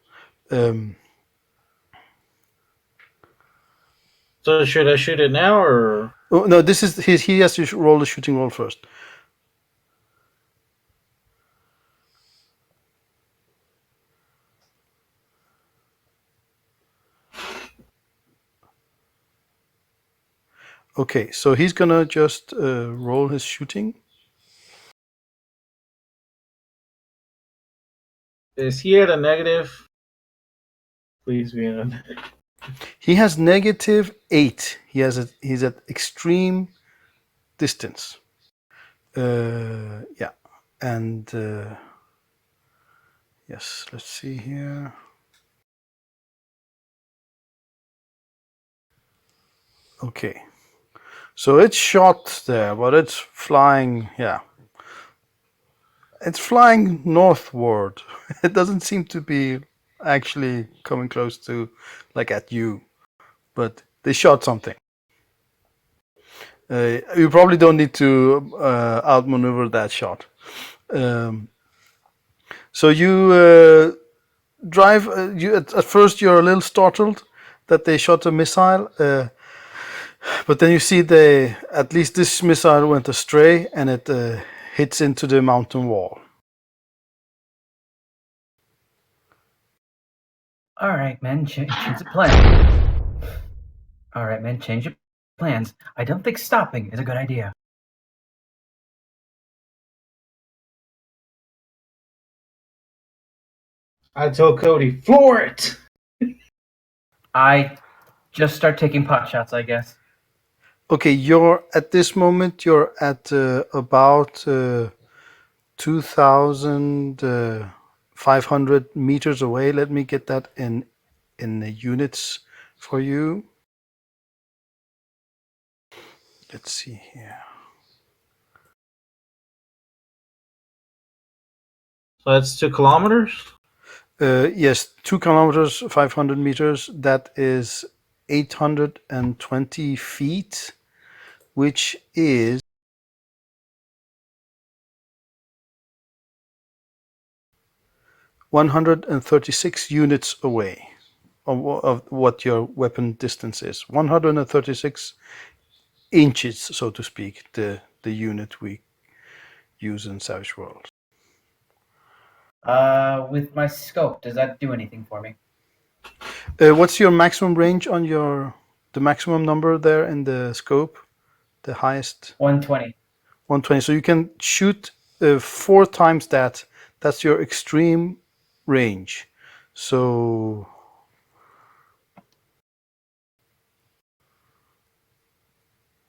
[SPEAKER 3] So should I shoot it now, or?
[SPEAKER 1] Oh, no, this is he has to roll the shooting roll first. Okay, so he's gonna just roll his shooting.
[SPEAKER 3] Is he at a negative? Please be at a negative.
[SPEAKER 1] He has -8. He's at extreme distance. Yeah, and yes. Let's see here. Okay, so it's shot there, but it's flying. Yeah, it's flying northward. It doesn't seem to be actually coming close to, like, at you, but they shot something. You probably don't need to outmaneuver that shot. So you drive. You at first you're a little startled that they shot a missile, but then you see at least this missile went astray and it hits into the mountain wall.
[SPEAKER 5] All right, men, change the plan. All right, men, change your plans. I don't think stopping is a good idea.
[SPEAKER 3] I told Cody, floor it.
[SPEAKER 5] I just start taking pot shots, I guess.
[SPEAKER 1] Okay, you're at this moment you're at about 2,500 meters away. Let me get that in the units for you. Let's see here.
[SPEAKER 3] So that's 2 kilometers?
[SPEAKER 1] Yes, 2 kilometers, 500 meters. That is 820 feet, which is 136 units away of what your weapon distance is. 136 inches, so to speak, the unit we use in Savage Worlds.
[SPEAKER 5] With my scope, does that do anything for me?
[SPEAKER 1] What's your maximum range on the maximum number there in the scope? The highest?
[SPEAKER 5] 120.
[SPEAKER 1] 120. So you can shoot 4 times that. That's your extreme range. So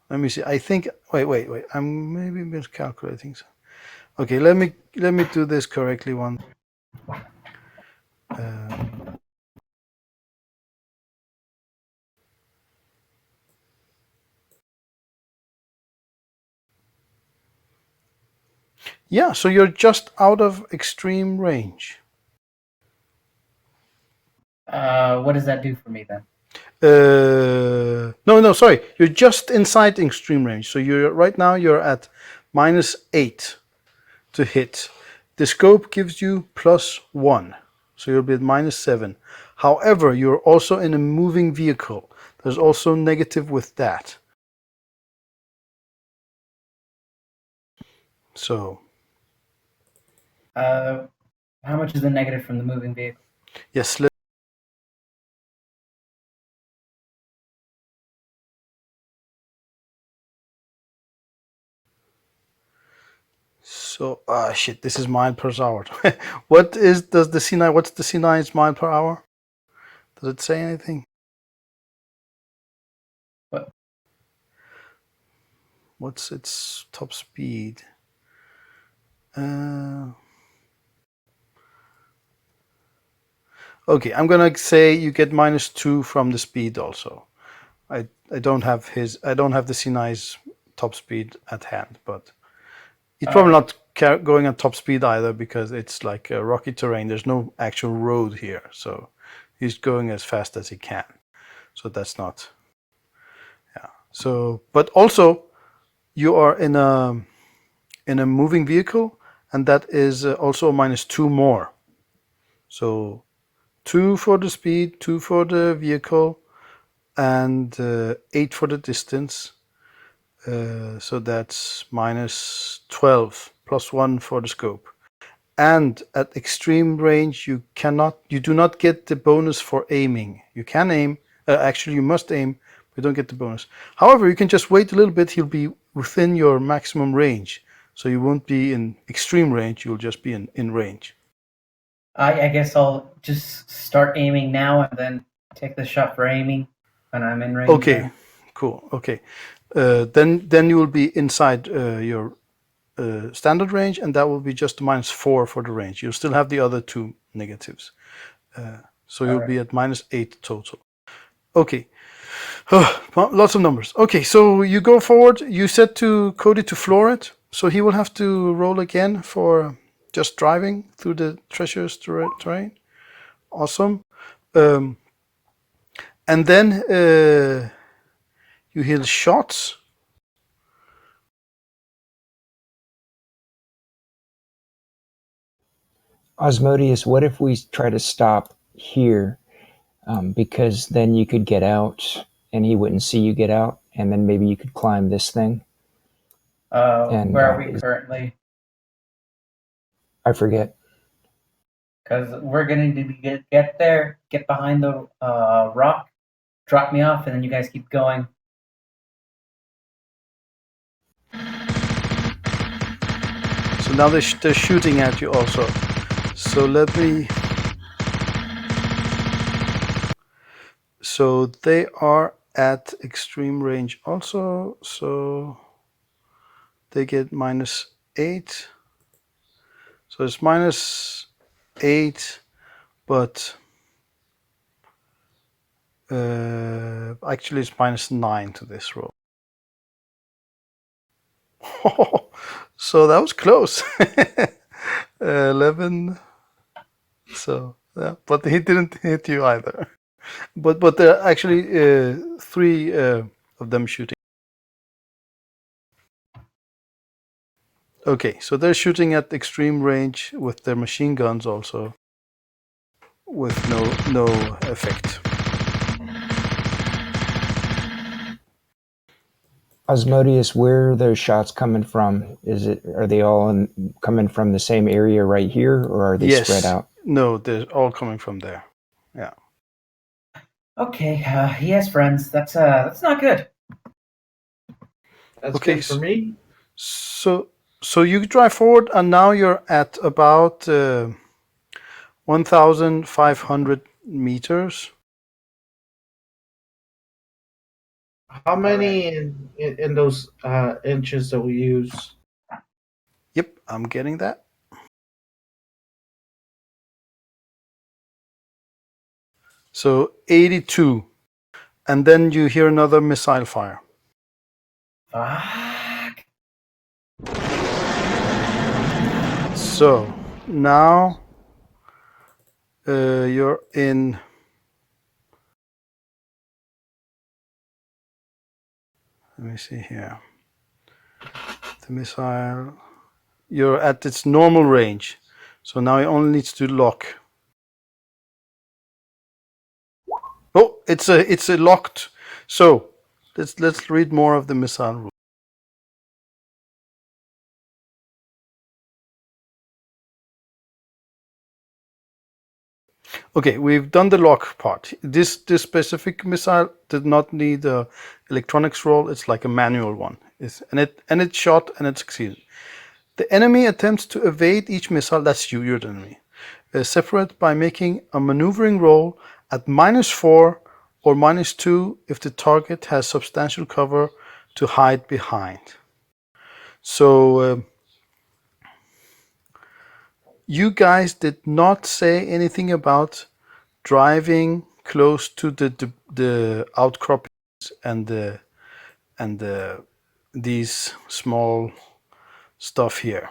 [SPEAKER 1] let me see. I think. Wait. I'm maybe miscalculating. Okay, let me do this correctly one. Yeah, so you're just out of extreme range.
[SPEAKER 5] What does that do for me then?
[SPEAKER 1] No, No, sorry. You're just inside extreme range. So right now you're at -8 to hit. The scope gives you +1. So you'll be at -7. However, you're also in a moving vehicle. There's also negative with that. So.
[SPEAKER 5] How much is the negative from the moving vehicle?
[SPEAKER 1] Yes. So, shit, this is mile per hour. What's the C9's mile per hour? Does it say anything?
[SPEAKER 5] What?
[SPEAKER 1] What's its top speed? Okay, I'm gonna say you get -2 from the speed also. I don't have the C9's top speed at hand, but he's probably not going at top speed either because it's like rocky terrain. There's no actual road here, so he's going as fast as he can. So that's not. Yeah. So, but also, you are in a moving vehicle, and that is also -2 more. So 2 for the speed, 2 for the vehicle, and 8 for the distance. So that's -12 +1 for the scope. And at extreme range, you do not get the bonus for aiming. You can aim. Actually, you must aim, but you don't get the bonus. However, you can just wait a little bit. He'll be within your maximum range. So you won't be in extreme range. You'll just be in range.
[SPEAKER 5] I guess I'll just start aiming now and then take the shot for aiming when I'm in range.
[SPEAKER 1] Okay,
[SPEAKER 5] then.
[SPEAKER 1] cool. Okay, then you will be inside your standard range, and that will be just -4 for the range. You'll still have the other 2 negatives. So you'll be at -8 total. Okay. Lots of numbers. Okay, so you go forward. You said to Cody to floor it, so he will have to roll again for just driving through the treacherous terrain. Awesome. And then you hear shots.
[SPEAKER 2] Osmodius, what if we try to stop here? Because then you could get out and he wouldn't see you get out, and then maybe you could climb this thing.
[SPEAKER 5] Where are we currently?
[SPEAKER 2] I forget.
[SPEAKER 5] Because we're going to get there, get behind the rock, drop me off, and then you guys keep going.
[SPEAKER 1] So now they're shooting at you also. So let me. So they are at extreme range also. So they get -8. So it's -8, but actually it's -9 to this roll. So that was close. 11. So yeah, but he didn't hit you either. But there are actually 3 of them shooting. Okay, so they're shooting at extreme range with their machine guns also, with no effect.
[SPEAKER 2] Osmodius, where are those shots coming from? Are they all coming from the same area right here, or are they spread out?
[SPEAKER 1] No, they're all coming from there. Yeah.
[SPEAKER 5] Okay, he has friends. That's not good.
[SPEAKER 3] That's
[SPEAKER 1] Okay,
[SPEAKER 3] good for me.
[SPEAKER 1] So you drive forward, and now you're at about 1,500 meters.
[SPEAKER 3] How many in those inches that we use?
[SPEAKER 1] Yep, I'm getting that. So 82, and then you hear another missile fire.
[SPEAKER 5] Fuck.
[SPEAKER 1] So now you're in Let me see here. The missile. You're at its normal range. So now it only needs to lock. Oh, it's a locked. So let's read more of the missile rule. Okay, we've done the lock part. This specific missile did not need a electronics roll. It's like a manual one. And it shot and it succeeded. The enemy attempts to evade each missile. That's you. You're the enemy. Separate by making a maneuvering roll at -4 or -2 if the target has substantial cover to hide behind. So you guys did not say anything about driving close to the outcroppings and these small stuff here.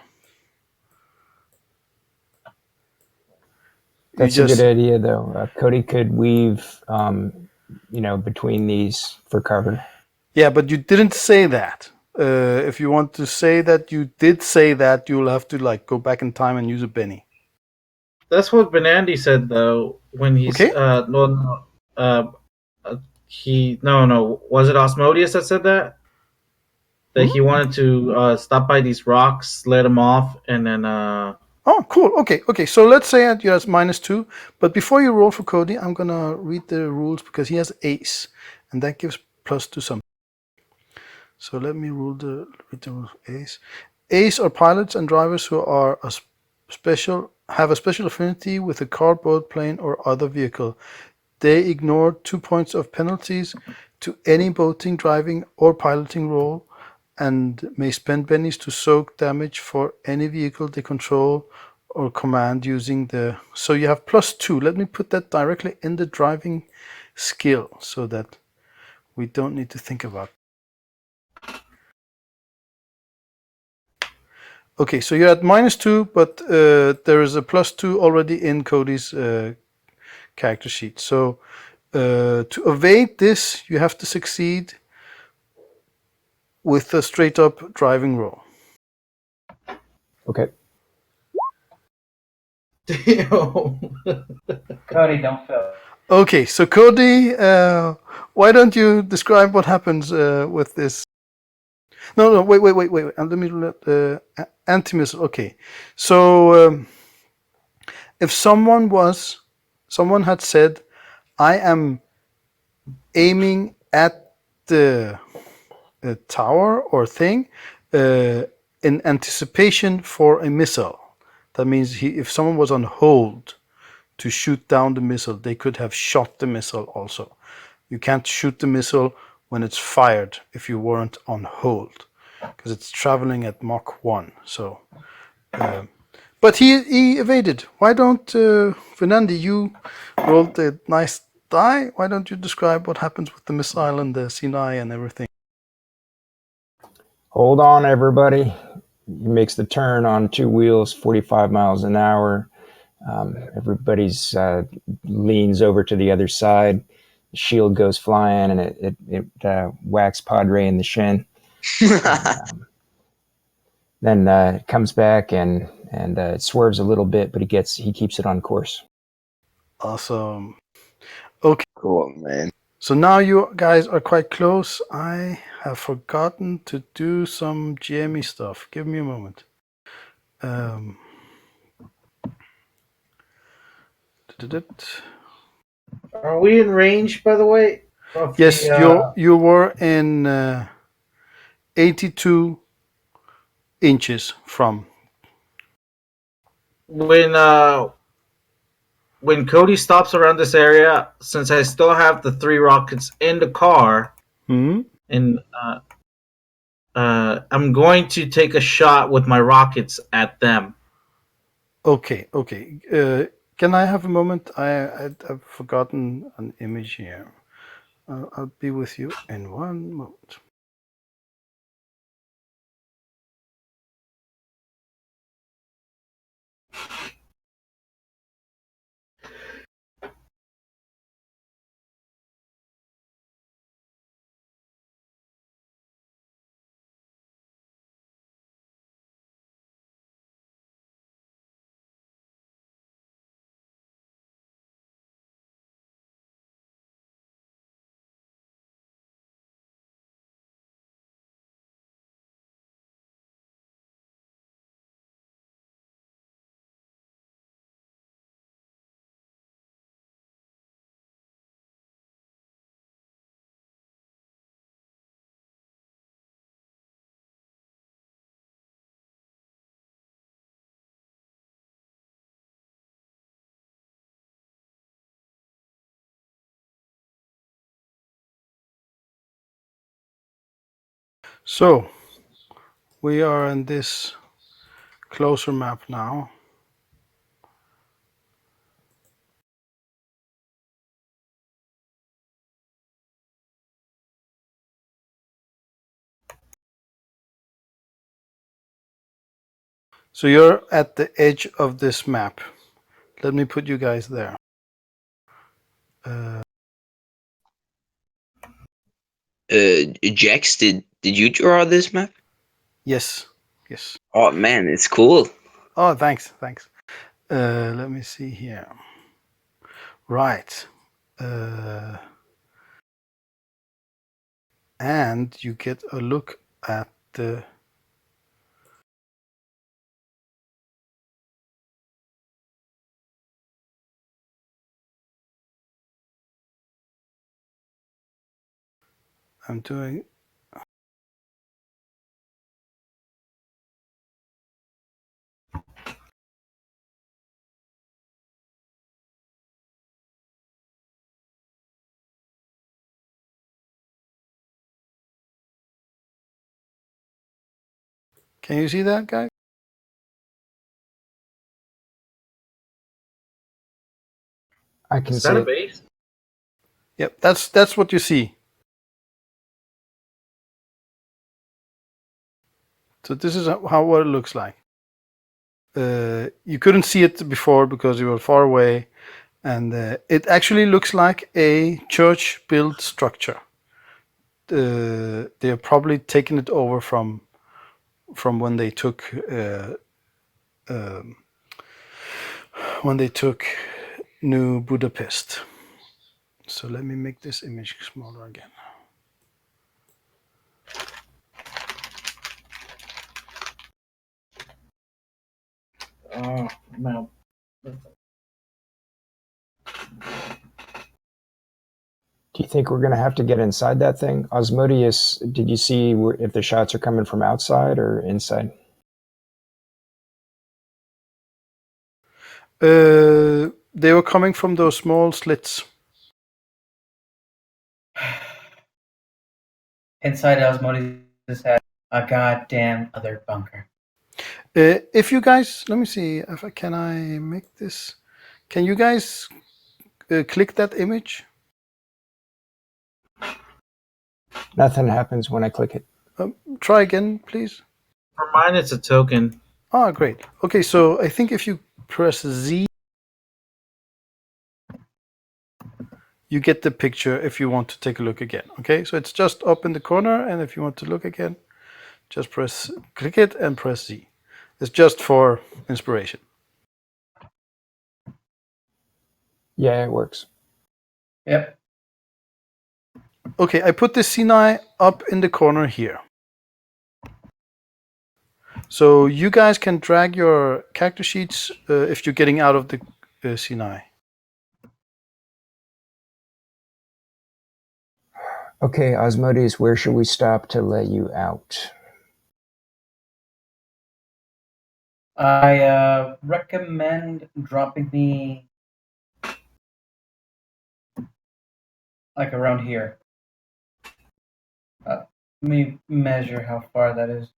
[SPEAKER 2] That's a good idea, though. Cody could weave, between these for cover.
[SPEAKER 1] Yeah, but you didn't say that. If you want to say that you did say that, you'll have to like go back in time and use a Benny.
[SPEAKER 3] That's what Venandi said though when he's
[SPEAKER 1] Okay.
[SPEAKER 3] no, was it Osmodius that said that? That he wanted to stop by these rocks, let him off, and then
[SPEAKER 1] Oh, cool. Okay. So let's say that you're at -2. But before you roll for Cody, I'm gonna read the rules because he has ace, and that gives +2 something. So let me read the rules. Ace. Ace are pilots and drivers who are have a special affinity with a car, boat, plane, or other vehicle. They ignore 2 points of penalties to any boating, driving, or piloting roll, and may spend bennies to soak damage for any vehicle they control or command using the. So you have +2. Let me put that directly in the driving skill so that we don't need to think about. Okay, so you're at -2, but there is a +2 already in Cody's character sheet. So to evade this, you have to succeed with a straight up driving roll.
[SPEAKER 2] Okay.
[SPEAKER 5] Cody, don't fail.
[SPEAKER 1] Okay, so Cody, why don't you describe what happens with this? No, wait. Let me let anti-missile. Okay, so if someone had said, "I am aiming at the tower or thing in anticipation for a missile," that means if someone was on hold to shoot down the missile, they could have shot the missile also. You can't shoot the missile when it's fired if you weren't on hold, because it's traveling at Mach 1. So, but he evaded. Why don't Venandi, you rolled a nice die? Why don't you describe what happens with the missile and the Sinai and everything?
[SPEAKER 2] Hold on, everybody. He makes the turn on 2 wheels, 45 miles an hour. Everybody's leans over to the other side. The shield goes flying, and it whacks Padre in the shin. Then it comes back and it swerves a little bit, but he keeps it on course.
[SPEAKER 1] Awesome. Okay.
[SPEAKER 4] Cool, man.
[SPEAKER 1] So now you guys are quite close. I have forgotten to do some GME stuff. Give me a moment.
[SPEAKER 3] are we in range, by the way?
[SPEAKER 1] Yes, you were in 82 inches from.
[SPEAKER 3] When Cody stops around this area, since I still have the 3 rockets in the car, and I'm going to take a shot with my rockets at them.
[SPEAKER 1] Okay. Can I have a moment? I've forgotten an image here. I'll be with you in one moment. So we are in this closer map now. So you're at the edge of this map. Let me put you guys there.
[SPEAKER 7] Jax, did you draw this map?
[SPEAKER 1] Yes, yes.
[SPEAKER 7] Oh man, it's cool.
[SPEAKER 1] Oh, thanks. Let me see here. Right. And you get a look at the I'm doing Can you see that, guy?
[SPEAKER 2] I can
[SPEAKER 3] Is
[SPEAKER 2] see
[SPEAKER 3] that a
[SPEAKER 2] it.
[SPEAKER 3] base?
[SPEAKER 1] Yep, that's what you see. So this is what it looks like. You couldn't see it before because you were far away, and it actually looks like a church-built structure. They're probably taking it over from when they took um, New Budapest. So let me make this image smaller again.
[SPEAKER 3] Oh, no.
[SPEAKER 2] Do you think we're going to have to get inside that thing? Osmodeus, did you see if the shots are coming from outside or inside?
[SPEAKER 1] They were coming from those small slits.
[SPEAKER 5] Inside Osmosis had a goddamn other bunker.
[SPEAKER 1] If you guys, let me see if can I make this. Can you guys click that image?
[SPEAKER 2] Nothing happens when I click it.
[SPEAKER 1] Try again, please.
[SPEAKER 3] For mine, it's a token.
[SPEAKER 1] Ah, great. Okay, so I think if you press Z, you get the picture if you want to take a look again. Okay, so it's just up in the corner, and if you want to look again, just click it and press Z. It's just for inspiration.
[SPEAKER 2] Yeah, it works.
[SPEAKER 5] Yep.
[SPEAKER 1] Okay, I put the Sinai up in the corner here. So you guys can drag your character sheets if you're getting out of the Sinai.
[SPEAKER 2] Okay, Osmodeus, where should we stop to let you out?
[SPEAKER 5] I recommend dropping me like around here. Let me measure how far that is.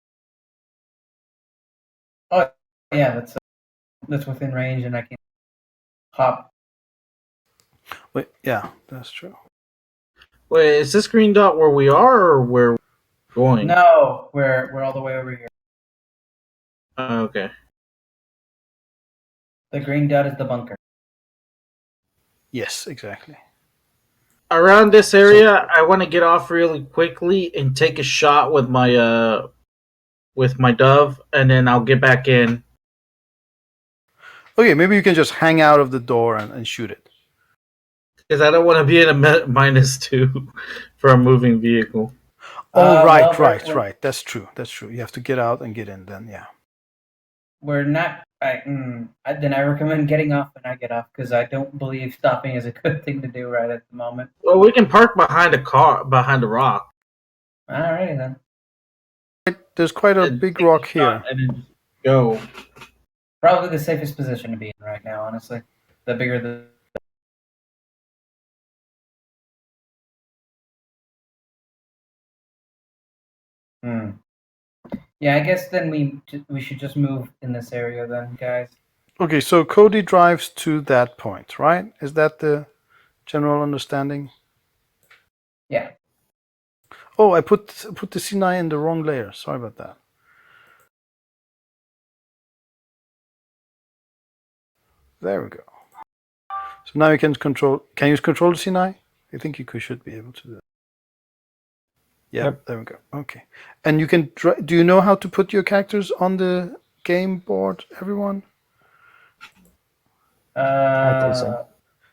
[SPEAKER 5] Oh, yeah, that's within range, and I can hop.
[SPEAKER 1] Wait, yeah, that's true.
[SPEAKER 3] Wait, is this green dot where we are or where we're going?
[SPEAKER 5] No, we're all the way over here.
[SPEAKER 3] Okay.
[SPEAKER 5] The green dot is the bunker.
[SPEAKER 1] Yes, exactly.
[SPEAKER 3] Around this area, I want to get off really quickly and take a shot with my dove, and then I'll get back in.
[SPEAKER 1] Okay, maybe you can just hang out of the door and shoot it.
[SPEAKER 3] Because I don't want to be in a -2 for a moving vehicle.
[SPEAKER 1] Oh, right.
[SPEAKER 5] Well,
[SPEAKER 1] That's true. You have to get out and get in then, yeah.
[SPEAKER 5] we're not. Then I recommend getting off when I get off, because I don't believe stopping is a good thing to do right at the moment.
[SPEAKER 3] Well, we can park behind a rock.
[SPEAKER 5] Alrighty then.
[SPEAKER 1] There's quite a
[SPEAKER 3] and
[SPEAKER 1] big
[SPEAKER 3] take
[SPEAKER 1] rock
[SPEAKER 3] a shot
[SPEAKER 1] here.
[SPEAKER 3] and then go.
[SPEAKER 5] Probably the safest position to be in right now, honestly. The bigger the Hmm. Yeah, I guess then we should just move in this area then, guys.
[SPEAKER 1] Okay, so Cody drives to that point, right? Is that the general understanding?
[SPEAKER 5] Yeah.
[SPEAKER 1] Oh, I put the C9 in the wrong layer. Sorry about that. There we go. So now you can control. Can you control the C9? I think you should be able to do that. Yep. There we go. Okay. And you can. Do you know how to put your characters on the game board, everyone?
[SPEAKER 2] I think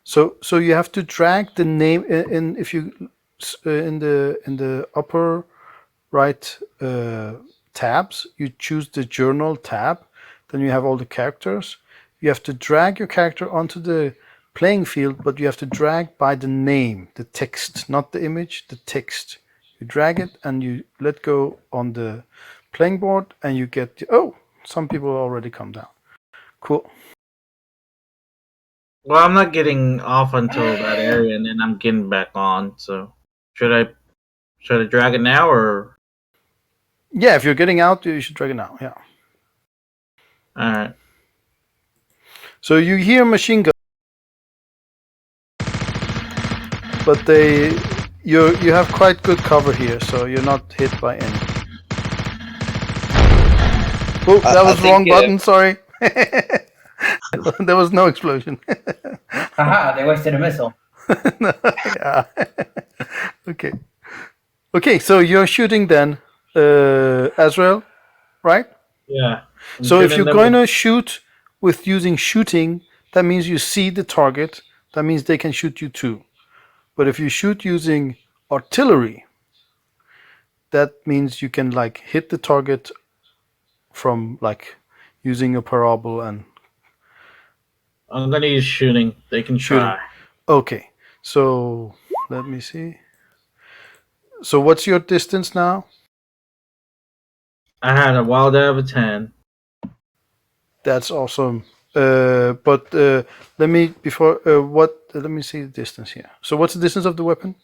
[SPEAKER 2] so.
[SPEAKER 1] So you have to drag the name in if you in the upper right tabs. You choose the journal tab. Then you have all the characters. You have to drag your character onto the playing field, but you have to drag by the name, the text, not the image, the text. You drag it and you let go on the playing board, and you get. Oh, some people already come down. Cool.
[SPEAKER 3] Well, I'm not getting off until that area, and then I'm getting back on. So, should I drag it now or?
[SPEAKER 1] Yeah, if you're getting out, you should drag it now. Yeah.
[SPEAKER 3] All right.
[SPEAKER 1] So you hear machine gun, but you have quite good cover here, so you're not hit by any. Oh, that was the wrong button. Sorry. There was no explosion.
[SPEAKER 5] Haha, they wasted a missile.
[SPEAKER 1] Yeah. Okay. Okay, so you're shooting then, Azrael, right?
[SPEAKER 3] Yeah.
[SPEAKER 1] So if you're going to shoot with using shooting, that means you see the target. That means they can shoot you too. But if you shoot using artillery, that means you can like hit the target from like using a parabol and
[SPEAKER 3] I'm gonna use shooting. They can
[SPEAKER 1] shooting.
[SPEAKER 3] try.
[SPEAKER 1] Okay, so let me see. So what's your distance now?
[SPEAKER 3] I had a wild out of a 10.
[SPEAKER 1] That's awesome. But let me before let me see the distance here. So what's the distance of the weapon?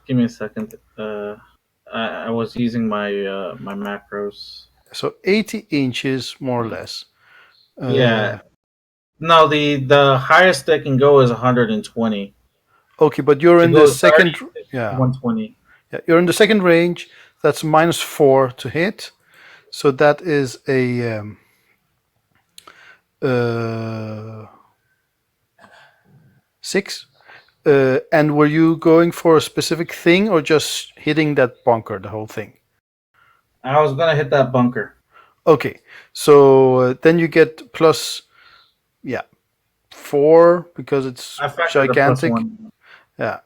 [SPEAKER 3] Give me a second. I was using my my macros.
[SPEAKER 1] So 80 inches more or less.
[SPEAKER 3] Yeah. No, the highest they can go is 120.
[SPEAKER 1] Okay, but you're in the second. Yeah.
[SPEAKER 3] 120.
[SPEAKER 1] Yeah, you're in the second range. That's -4 to hit. So that is a 6. And were you going for a specific thing or just hitting that bunker, the whole thing?
[SPEAKER 3] I was gonna hit that bunker.
[SPEAKER 1] Okay, so then you get plus, 4 because it's gigantic. Yeah.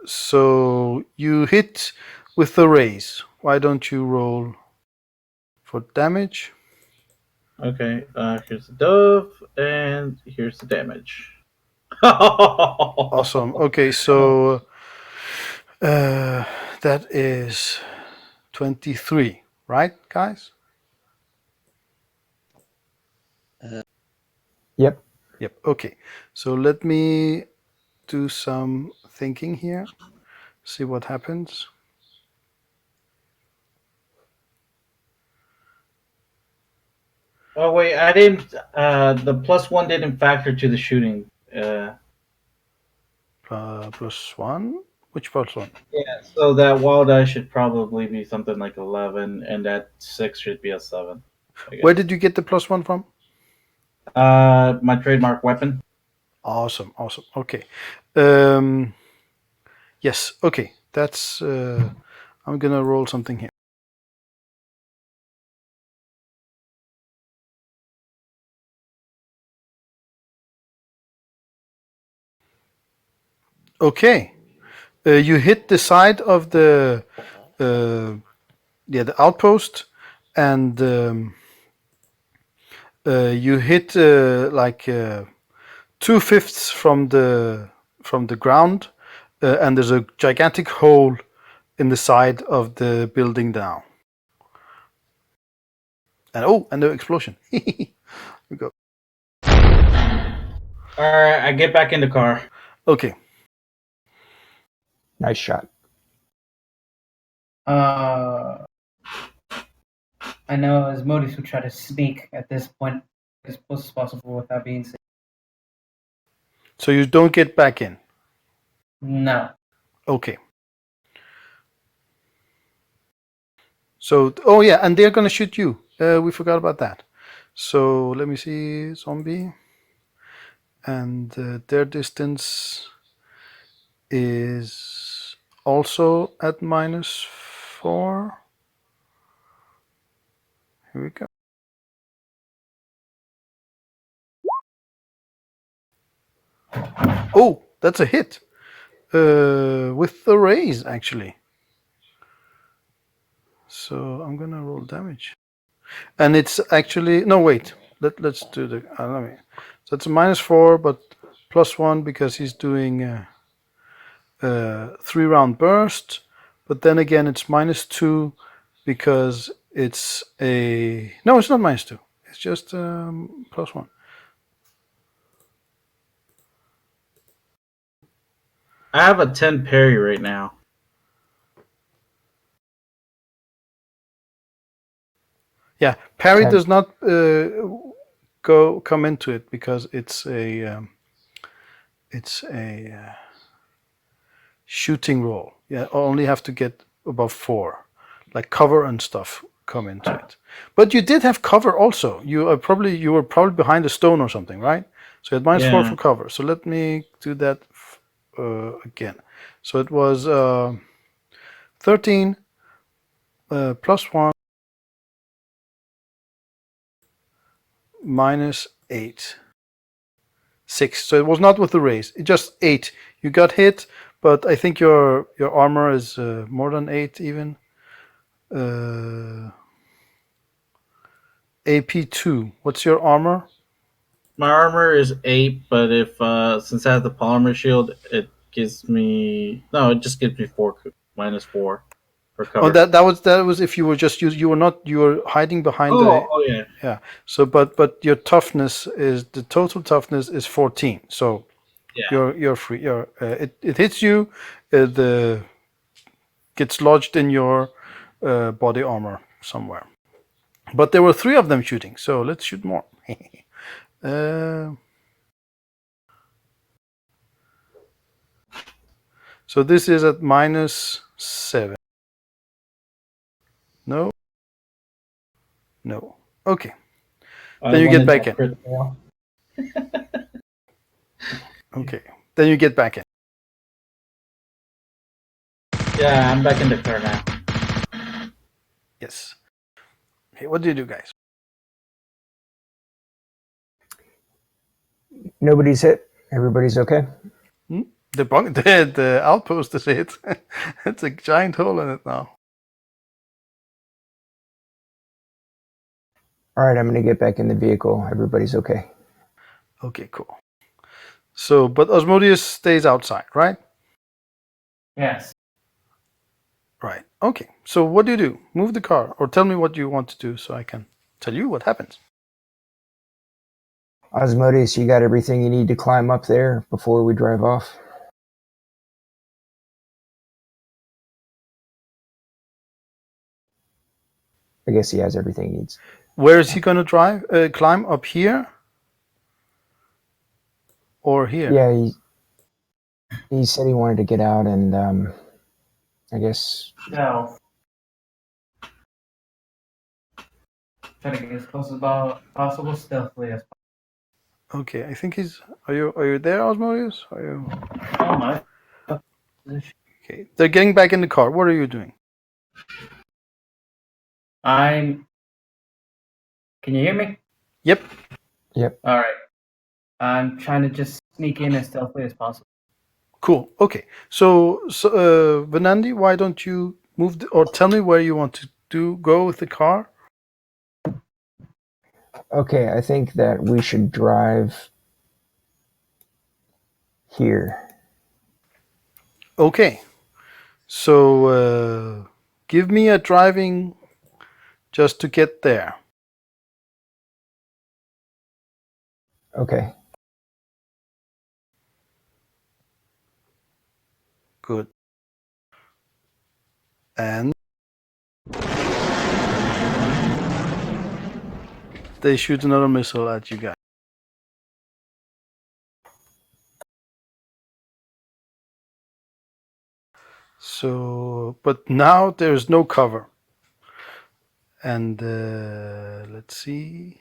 [SPEAKER 1] So you hit with the raise. Why don't you roll for damage?
[SPEAKER 3] Okay. Here's the dove, and here's the damage.
[SPEAKER 1] Awesome. Okay, so that is 23, right, guys?
[SPEAKER 2] Yep.
[SPEAKER 1] Yep. Okay. So let me do some thinking here. See what happens.
[SPEAKER 3] Oh wait, I didn't. The +1 didn't factor to the shooting.
[SPEAKER 1] +1. Which +1?
[SPEAKER 3] Yeah. So that wild die should probably be something like 11, and that 6 should be a 7.
[SPEAKER 1] Where did you get the +1 from?
[SPEAKER 3] My trademark weapon.
[SPEAKER 1] Awesome. Awesome. Okay. Yes. Okay. That's. I'm gonna roll something here. Okay. You hit the side of the the outpost, and you hit like 2/5 from the ground, and there's a gigantic hole in the side of the building now. And the explosion. We go.
[SPEAKER 3] All right, I get back in the car.
[SPEAKER 1] Okay.
[SPEAKER 2] Nice shot.
[SPEAKER 5] I know Asmodeus would try to sneak at this point as close as possible without being seen.
[SPEAKER 1] So you don't get back in.
[SPEAKER 5] No.
[SPEAKER 1] Okay. So, oh yeah, and they're gonna shoot you. We forgot about that. So let me see, zombie, and their distance is also at -4. Here we go. Oh, that's a hit. With the raise, actually. So I'm gonna roll damage. And it's actually, no, wait. Let's do the, let me. So it's a -4, but +1 because he's doing a 3-round burst. But then again, it's -2 because it's a, no, it's not -2. It's just +1.
[SPEAKER 3] I have a 10 parry right now.
[SPEAKER 1] Yeah, parry
[SPEAKER 2] 10.
[SPEAKER 1] does not come into it because it's a shooting roll. Yeah, only have to get above 4, like cover and stuff come into it. But you did have cover also. You were probably behind a stone or something, right? So you had -4
[SPEAKER 3] Yeah.
[SPEAKER 1] for cover. So let me do that again. So it was 13 +1 -8. 6. So it was not with the raise. It just 8. You got hit, but I think your armor is more than 8 even. AP2. What's your armor?
[SPEAKER 3] My armor is 8, but if since I have the polymer shield, it gives me it just gives me 4 -4 for
[SPEAKER 1] Oh,
[SPEAKER 3] cover.
[SPEAKER 1] that was if you were just you were hiding behind the,
[SPEAKER 3] Yeah.
[SPEAKER 1] yeah. So but your toughness is, the total toughness is 14. So
[SPEAKER 3] Yeah.
[SPEAKER 1] you're free. It hits you, the gets lodged in your body armor somewhere. But there were 3 of them shooting, so let's shoot more. So this is at -7. No. No. Okay. Then you get back in. Okay. Then you get back in.
[SPEAKER 3] Yeah, I'm back in the car now.
[SPEAKER 1] Yes. Okay, what do you do, guys?
[SPEAKER 2] Nobody's hit. Everybody's okay.
[SPEAKER 1] The outpost is hit. It's a giant hole in it now.
[SPEAKER 2] All right, I'm going to get back in the vehicle. Everybody's okay.
[SPEAKER 1] Okay, cool. So, but Osmodius stays outside, right?
[SPEAKER 5] Yes.
[SPEAKER 1] Right. Okay. So what do? Move the car, or tell me what you want to do so I can tell you what happens.
[SPEAKER 2] Osmodeus, you got everything you need to climb up there before we drive off? I guess he has everything he needs.
[SPEAKER 1] Where is he going to climb up here? Or here?
[SPEAKER 2] Yeah, he said he wanted to get out and I guess.
[SPEAKER 5] Stealth. Try to get as close as possible stealthily as possible.
[SPEAKER 1] Okay, I think he's. Are you there, Osmodius? Are you?
[SPEAKER 5] Oh my.
[SPEAKER 1] Okay, they're getting back in the car. What are you doing?
[SPEAKER 5] Can you hear me?
[SPEAKER 1] Yep.
[SPEAKER 5] All right. I'm trying to just sneak in as stealthily as possible.
[SPEAKER 1] Cool. Okay. So Venandi, why don't you move or tell me where you want to go with the car?
[SPEAKER 2] Okay, I think that we should drive here.
[SPEAKER 1] Okay. So give me a driving just to get there.
[SPEAKER 2] Okay.
[SPEAKER 1] Good. And they shoot another missile at you guys. So, but now there's no cover. And let's see.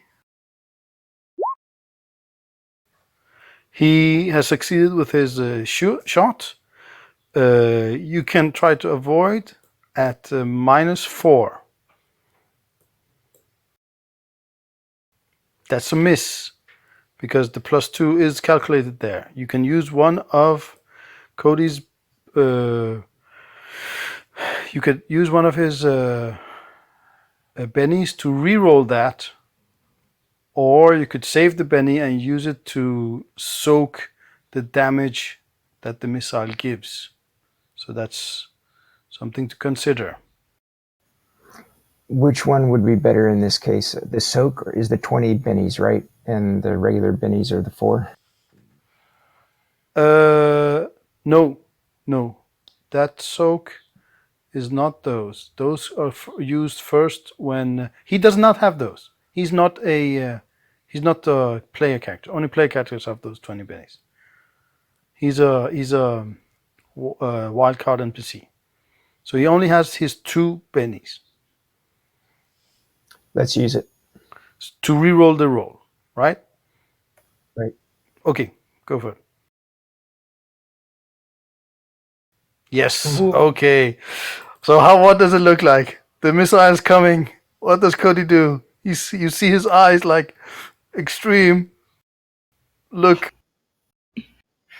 [SPEAKER 1] He has succeeded with his shot. You can try to avoid at -4. That's a miss because the +2 is calculated there. You can use one of Cody's. You could use one of his bennies to reroll that, or you could save the benny and use it to soak the damage that the missile gives. So that's something to consider.
[SPEAKER 2] Which one would be better in this case? The soak is the 20 bennies, right? And the regular bennies are the 4?
[SPEAKER 1] No. That soak is not those. Those are used first when he does not have those. He's not a player character. Only player characters have those 20 bennies. He's a wildcard NPC, so he only has his 2 bennies.
[SPEAKER 2] Let's use it.
[SPEAKER 1] To reroll the roll, right?
[SPEAKER 2] Right.
[SPEAKER 1] Okay, go for it. Yes. Okay. So what does it look like? The missile is coming. What does Cody do? You see his eyes like extreme. Look.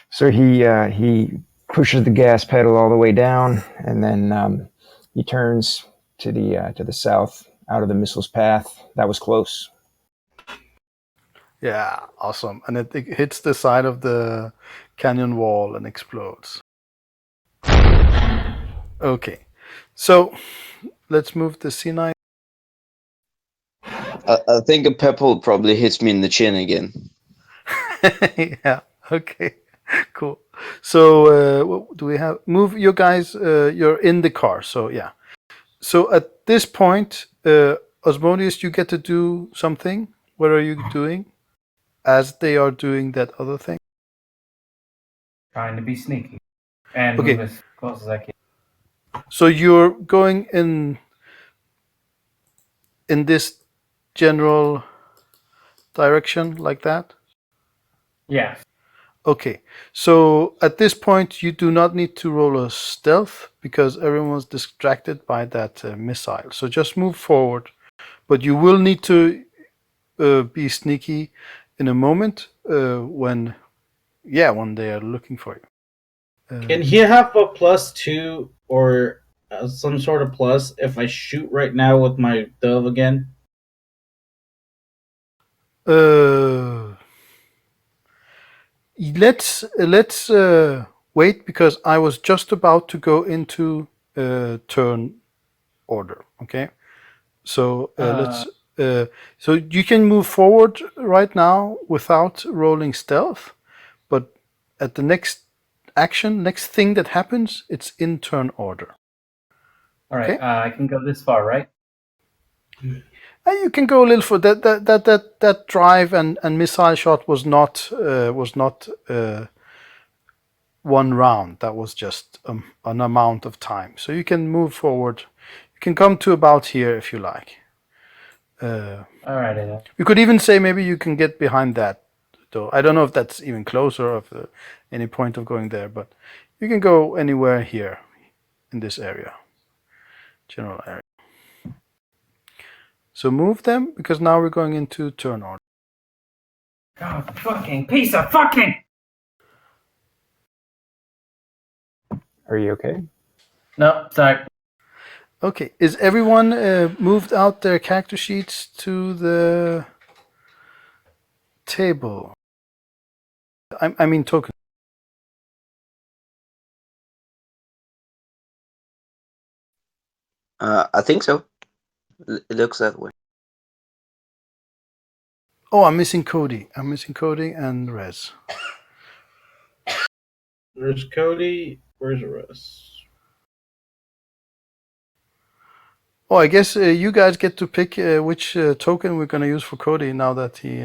[SPEAKER 2] So he pushes the gas pedal all the way down, and then he turns to the south, out of the missile's path. That was close.
[SPEAKER 1] Yeah, awesome. And it hits the side of the canyon wall and explodes. Okay, so let's move the C9.
[SPEAKER 6] I think a pebble probably hits me in the chin again.
[SPEAKER 1] Yeah, okay, cool. So what do we have? Move you guys, you're in the car, so yeah. So at this point, Osmodius, you get to do something. What are you doing as they are doing that other thing?
[SPEAKER 5] Trying to be sneaky and
[SPEAKER 1] Okay.
[SPEAKER 5] move as close as I can.
[SPEAKER 1] So you're going in this general direction like that?
[SPEAKER 5] Yes.
[SPEAKER 1] Okay, so at this point you do not need to roll a stealth because everyone's distracted by that missile. So just move forward, but you will need to be sneaky in a moment when they are looking for you.
[SPEAKER 3] Can he have a +2 or some sort of plus if I shoot right now with my dove again?
[SPEAKER 1] Let's wait because I was just about to go into turn order. Okay, so let's. So you can move forward right now without rolling stealth, but at the next thing that happens, it's in turn order.
[SPEAKER 5] All right.
[SPEAKER 1] Okay.
[SPEAKER 5] I can go this far, right?
[SPEAKER 1] You can go a little for that drive and missile shot was not one round. That was just an amount of time. So you can move forward. You can come to about here if you like.
[SPEAKER 5] All right.
[SPEAKER 1] You could even say maybe you can get behind that, though. I don't know if that's even closer or if any point of going there, but you can go anywhere here in this area, general area. So move them because now we're going into turn order.
[SPEAKER 5] God, fucking piece of fucking.
[SPEAKER 2] Are you okay?
[SPEAKER 5] No, sorry.
[SPEAKER 1] Okay, is everyone moved out their character sheets to the table? I mean token.
[SPEAKER 7] I think so. It looks that way.
[SPEAKER 1] Oh, I'm missing Cody. And Rez.
[SPEAKER 3] There's Cody. Where's the rest?
[SPEAKER 1] Oh, I guess you guys get to pick which token we're gonna use for Cody now that he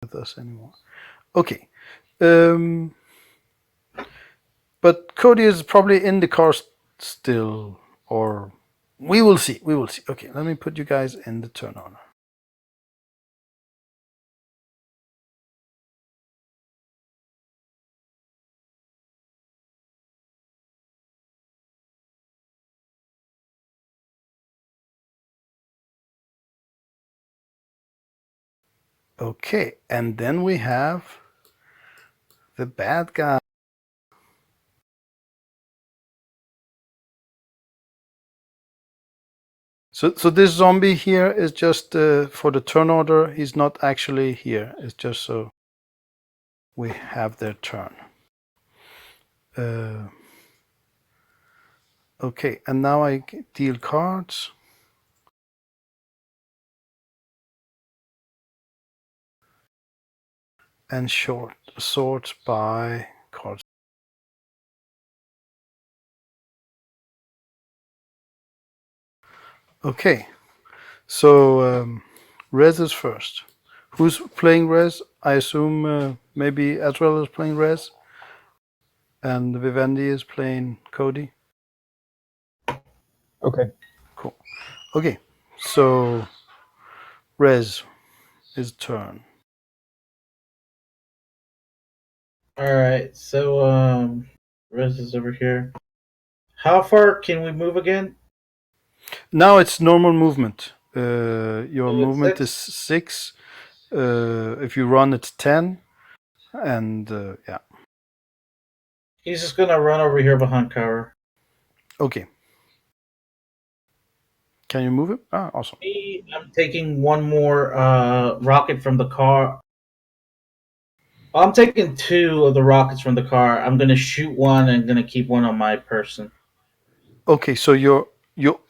[SPEAKER 1] with us anymore. Okay. But Cody is probably in the car still, or we will see. We will see. Okay, let me put you guys in the turn order. Okay, and then we have the bad guy. So this zombie here is just for the turn order. He's not actually here. It's just so we have their turn. Okay, and now I deal cards. And sort by cards. Okay, so Rez is first. Who's playing Rez? I assume maybe Azrael is playing Rez, and Vivendi is playing Cody.
[SPEAKER 2] Okay.
[SPEAKER 1] Cool. Okay, so Rez is turn.
[SPEAKER 3] All right, so Rez is over here. How far can we move again?
[SPEAKER 1] Now it's normal movement. Your
[SPEAKER 3] So it's
[SPEAKER 1] movement
[SPEAKER 3] 6?
[SPEAKER 1] is 6. If you run, it's 10. And yeah.
[SPEAKER 3] He's just gonna run over here behind cover.
[SPEAKER 1] Okay. Can you move it? Ah, awesome.
[SPEAKER 3] Me, I'm taking one more rocket from the car. I'm taking 2 of the rockets from the car. I'm gonna shoot one and gonna keep one on my person.
[SPEAKER 1] Okay, so you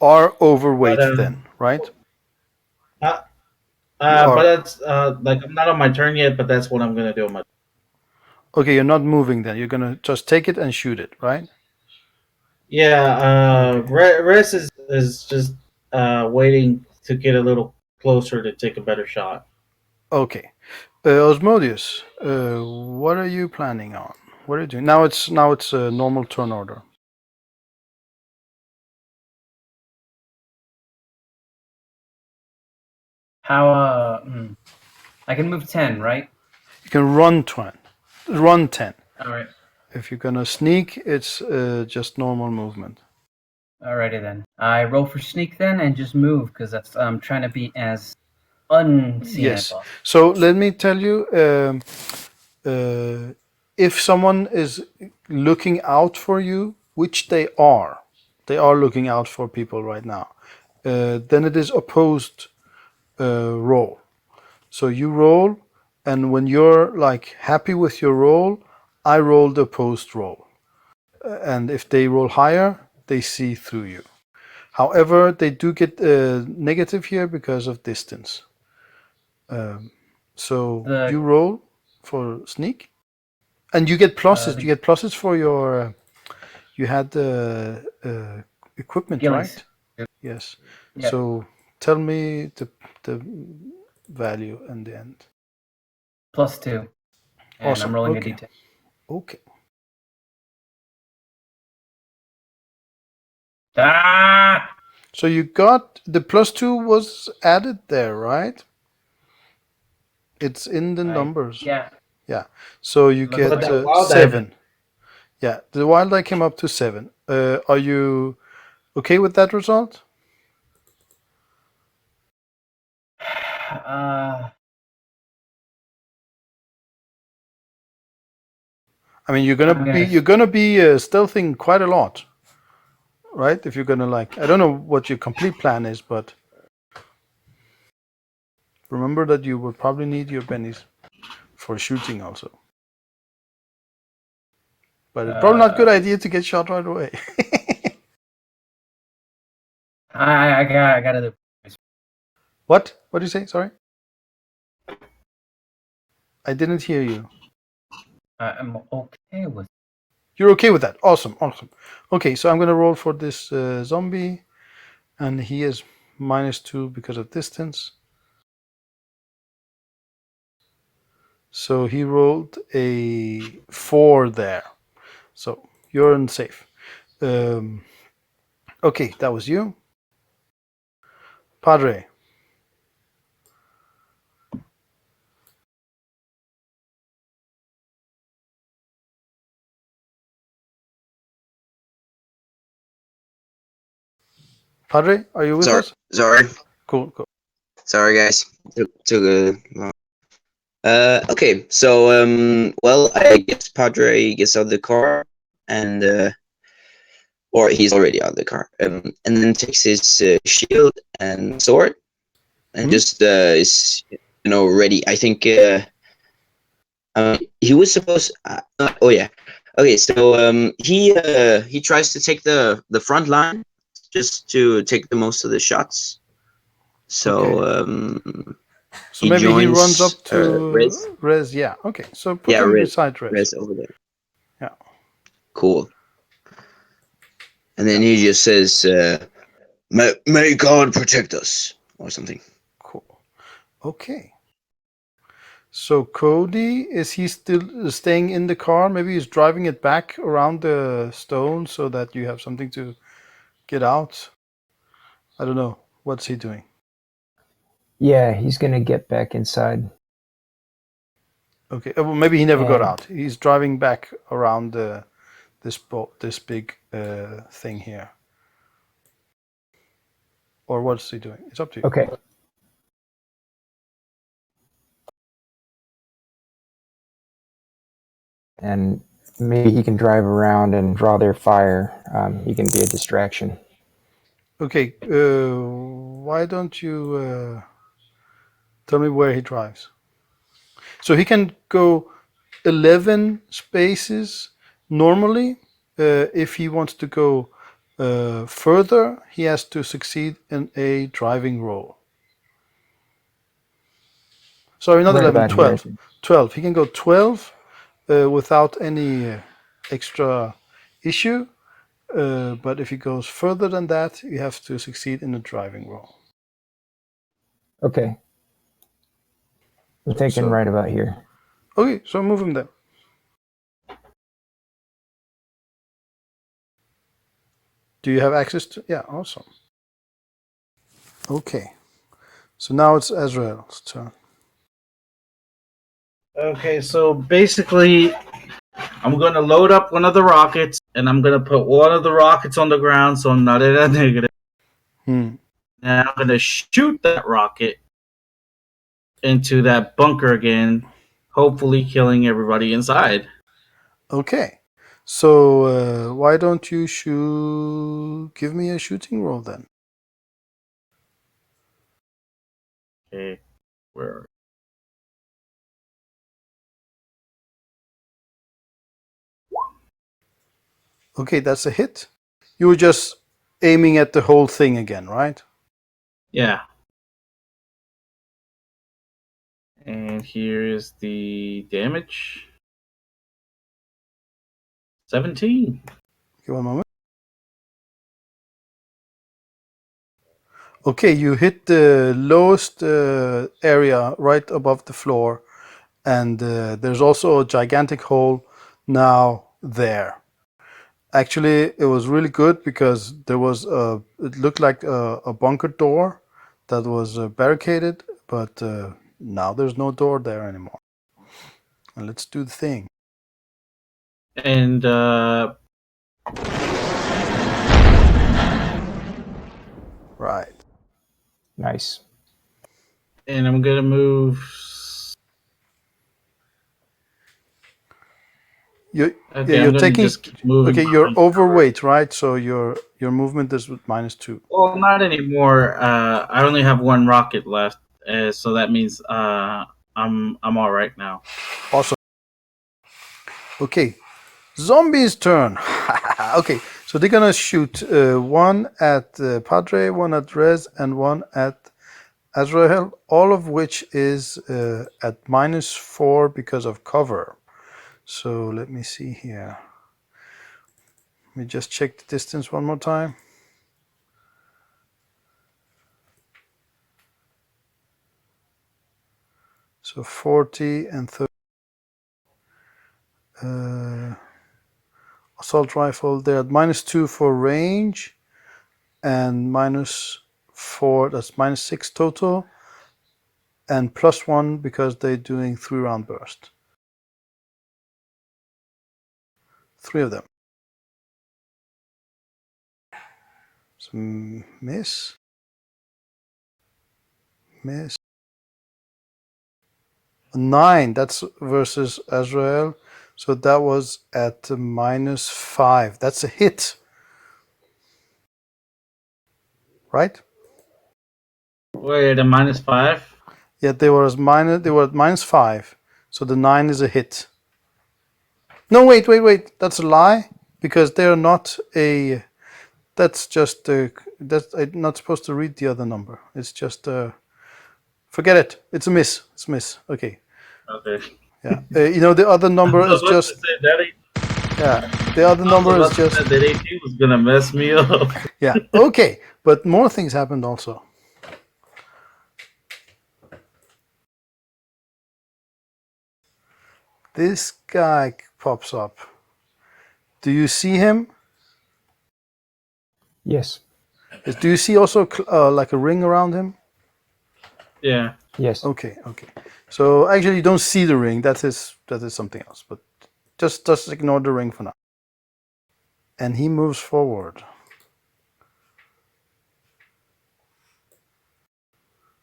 [SPEAKER 1] are overweight
[SPEAKER 3] But
[SPEAKER 1] then, right?
[SPEAKER 3] uh,
[SPEAKER 1] You
[SPEAKER 3] but
[SPEAKER 1] are.
[SPEAKER 3] that's like I'm not on my turn yet. But that's what I'm gonna do on my.
[SPEAKER 1] Okay, you're not moving then. You're gonna just take it and shoot it, right?
[SPEAKER 3] Yeah,
[SPEAKER 1] Okay.
[SPEAKER 3] Rez is just waiting to get a little closer to take a better shot.
[SPEAKER 1] Okay. Osmodius, what are you planning on? What are you doing? Now it's a normal turn order.
[SPEAKER 5] How? I can move 10, right?
[SPEAKER 1] You can run 10.
[SPEAKER 5] All right.
[SPEAKER 1] If you're gonna sneak, it's just normal movement.
[SPEAKER 5] Alrighty then. I roll for sneak then and just move because I'm trying to be as unseen as
[SPEAKER 1] Yes.
[SPEAKER 5] possible.
[SPEAKER 1] So let me tell you, if someone is looking out for you, which they are looking out for people right now, then it is opposed roll. So you roll, and when you're like happy with your roll, I roll the opposed roll. And if they roll higher, they see through you. However, they do get negative here because of distance. So you roll for sneak, and you get pluses. You get pluses for your. You had equipment,
[SPEAKER 5] Gillies.
[SPEAKER 1] right? Yes.
[SPEAKER 5] Yeah.
[SPEAKER 1] So tell me the value in the end.
[SPEAKER 5] +2. And
[SPEAKER 1] Awesome.
[SPEAKER 5] I'm rolling
[SPEAKER 1] Okay.
[SPEAKER 5] a d10.
[SPEAKER 1] Okay.
[SPEAKER 5] Ah!
[SPEAKER 1] So you got the +2 was added there, right? It's in the numbers.
[SPEAKER 5] Yeah.
[SPEAKER 1] Yeah. So you
[SPEAKER 5] Looks
[SPEAKER 1] get
[SPEAKER 5] like
[SPEAKER 3] that wild
[SPEAKER 1] 7. Yeah, the wild die came up to 7. Are you okay with that result? I mean, you're gonna be stealthing quite a lot, right? If you're gonna like, I don't know what your complete plan is, but remember that you will probably need your bennies for shooting also. But it's probably not a good idea to get shot right away.
[SPEAKER 5] I got it.
[SPEAKER 1] What? What did you say? Sorry, I didn't hear you.
[SPEAKER 5] I'm okay with it.
[SPEAKER 1] You're okay with that? Awesome, awesome. Okay, so I'm gonna roll for this zombie, and he is -2 because of distance. So he rolled a 4 there. So you're in safe. Okay, that was you. Padre. Padre, are you with us?
[SPEAKER 7] Sorry.
[SPEAKER 1] Cool, cool.
[SPEAKER 7] Sorry, guys. Took a long. Okay, so well, I guess Padre gets out of the car, and or he's already out of the car, and then takes his shield and sword, and just is ready. I think he was supposed. Oh yeah. Okay, so he tries to take the front line just to take the most of the shots. So
[SPEAKER 1] So maybe he runs up to
[SPEAKER 7] Rez.
[SPEAKER 1] Rez. Yeah. Okay. So put him beside Rez.
[SPEAKER 7] Rez over there.
[SPEAKER 1] Yeah.
[SPEAKER 7] Cool. And then he just says, may God protect us, or something.
[SPEAKER 1] Cool. Okay. So Cody, is he still staying in the car? Maybe he's driving it back around the stone so that you have something to get out. I don't know. What's he doing?
[SPEAKER 2] Yeah, he's gonna get back inside.
[SPEAKER 1] Okay. Well, maybe he never got out. He's driving back around this big thing here. Or what's he doing? It's up to you.
[SPEAKER 2] Okay. And maybe he can drive around and draw their fire. He can be a distraction.
[SPEAKER 1] Okay. Why don't you tell me where he drives? So he can go 11 spaces normally. If he wants to go further, he has to succeed in a driving roll. Sorry, not
[SPEAKER 2] Right
[SPEAKER 1] 11,
[SPEAKER 2] about
[SPEAKER 1] 12.
[SPEAKER 2] here.
[SPEAKER 1] 12. He can go 12 without any extra issue. But if he goes further than that, you have to succeed in a driving roll.
[SPEAKER 2] Okay. I'm thinking right about here.
[SPEAKER 1] Okay, so move him there. Do you have access to? Yeah, awesome. Okay, so now it's Azrael's turn.
[SPEAKER 3] Okay, so basically, I'm going to load up one of the rockets, and I'm going to put one of the rockets on the ground so I'm not at a negative. And I'm going to shoot that rocket into that bunker again, hopefully killing everybody inside.
[SPEAKER 1] Okay, so why don't you give me a shooting roll then?
[SPEAKER 3] Okay, where?
[SPEAKER 1] Okay, that's a hit. You were just aiming at the whole thing again, right?
[SPEAKER 3] Yeah. And here is the damage. 17.
[SPEAKER 1] Okay, one moment. Okay, you hit the lowest area right above the floor, and there's also a gigantic hole now there. Actually, it was really good because there was it looked like a bunker door that was barricaded, but now there's no door there anymore. And let's do the thing.
[SPEAKER 3] And
[SPEAKER 1] Right.
[SPEAKER 2] Nice.
[SPEAKER 3] And I'm gonna move.
[SPEAKER 1] You're
[SPEAKER 3] I'm gonna
[SPEAKER 1] taking.
[SPEAKER 3] just keep moving.
[SPEAKER 1] Okay, you're overweight, right? So your movement is with -2.
[SPEAKER 3] Well, not anymore. I only have one rocket left, so that means I'm all right now.
[SPEAKER 1] Awesome. Okay, zombies' turn. Okay, so they're gonna shoot one at Padre, one at Rez, and one at Azrael, all of which is at -4 because of cover. So let me see here. Let me just check the distance one more time. So 40 and 30. Assault rifle, they're at -2 for range and -4, that's -6 total, and +1 because they're doing 3-round burst. 3 of them. So miss. Miss. 9, that's versus Azrael. So that was at -5. That's a hit. Right?
[SPEAKER 3] Wait, a -5?
[SPEAKER 1] Yeah, they were at -5. So the 9 is a hit. No, wait. That's a lie because they're not a. That's just that's I'm not supposed to read the other number. It's just forget it. It's a miss. It's a miss. Okay.
[SPEAKER 3] Okay.
[SPEAKER 1] Yeah. The other number is just. Yeah. The other number is just.
[SPEAKER 3] That 18 was gonna mess me up.
[SPEAKER 1] Yeah. Okay. But more things happened also. This guy pops up. Do you see him?
[SPEAKER 2] Yes.
[SPEAKER 1] Do you see also like a ring around him?
[SPEAKER 3] Yeah.
[SPEAKER 2] Yes.
[SPEAKER 1] Okay. So actually, you don't see the ring. That is something else. But just ignore the ring for now. And he moves forward.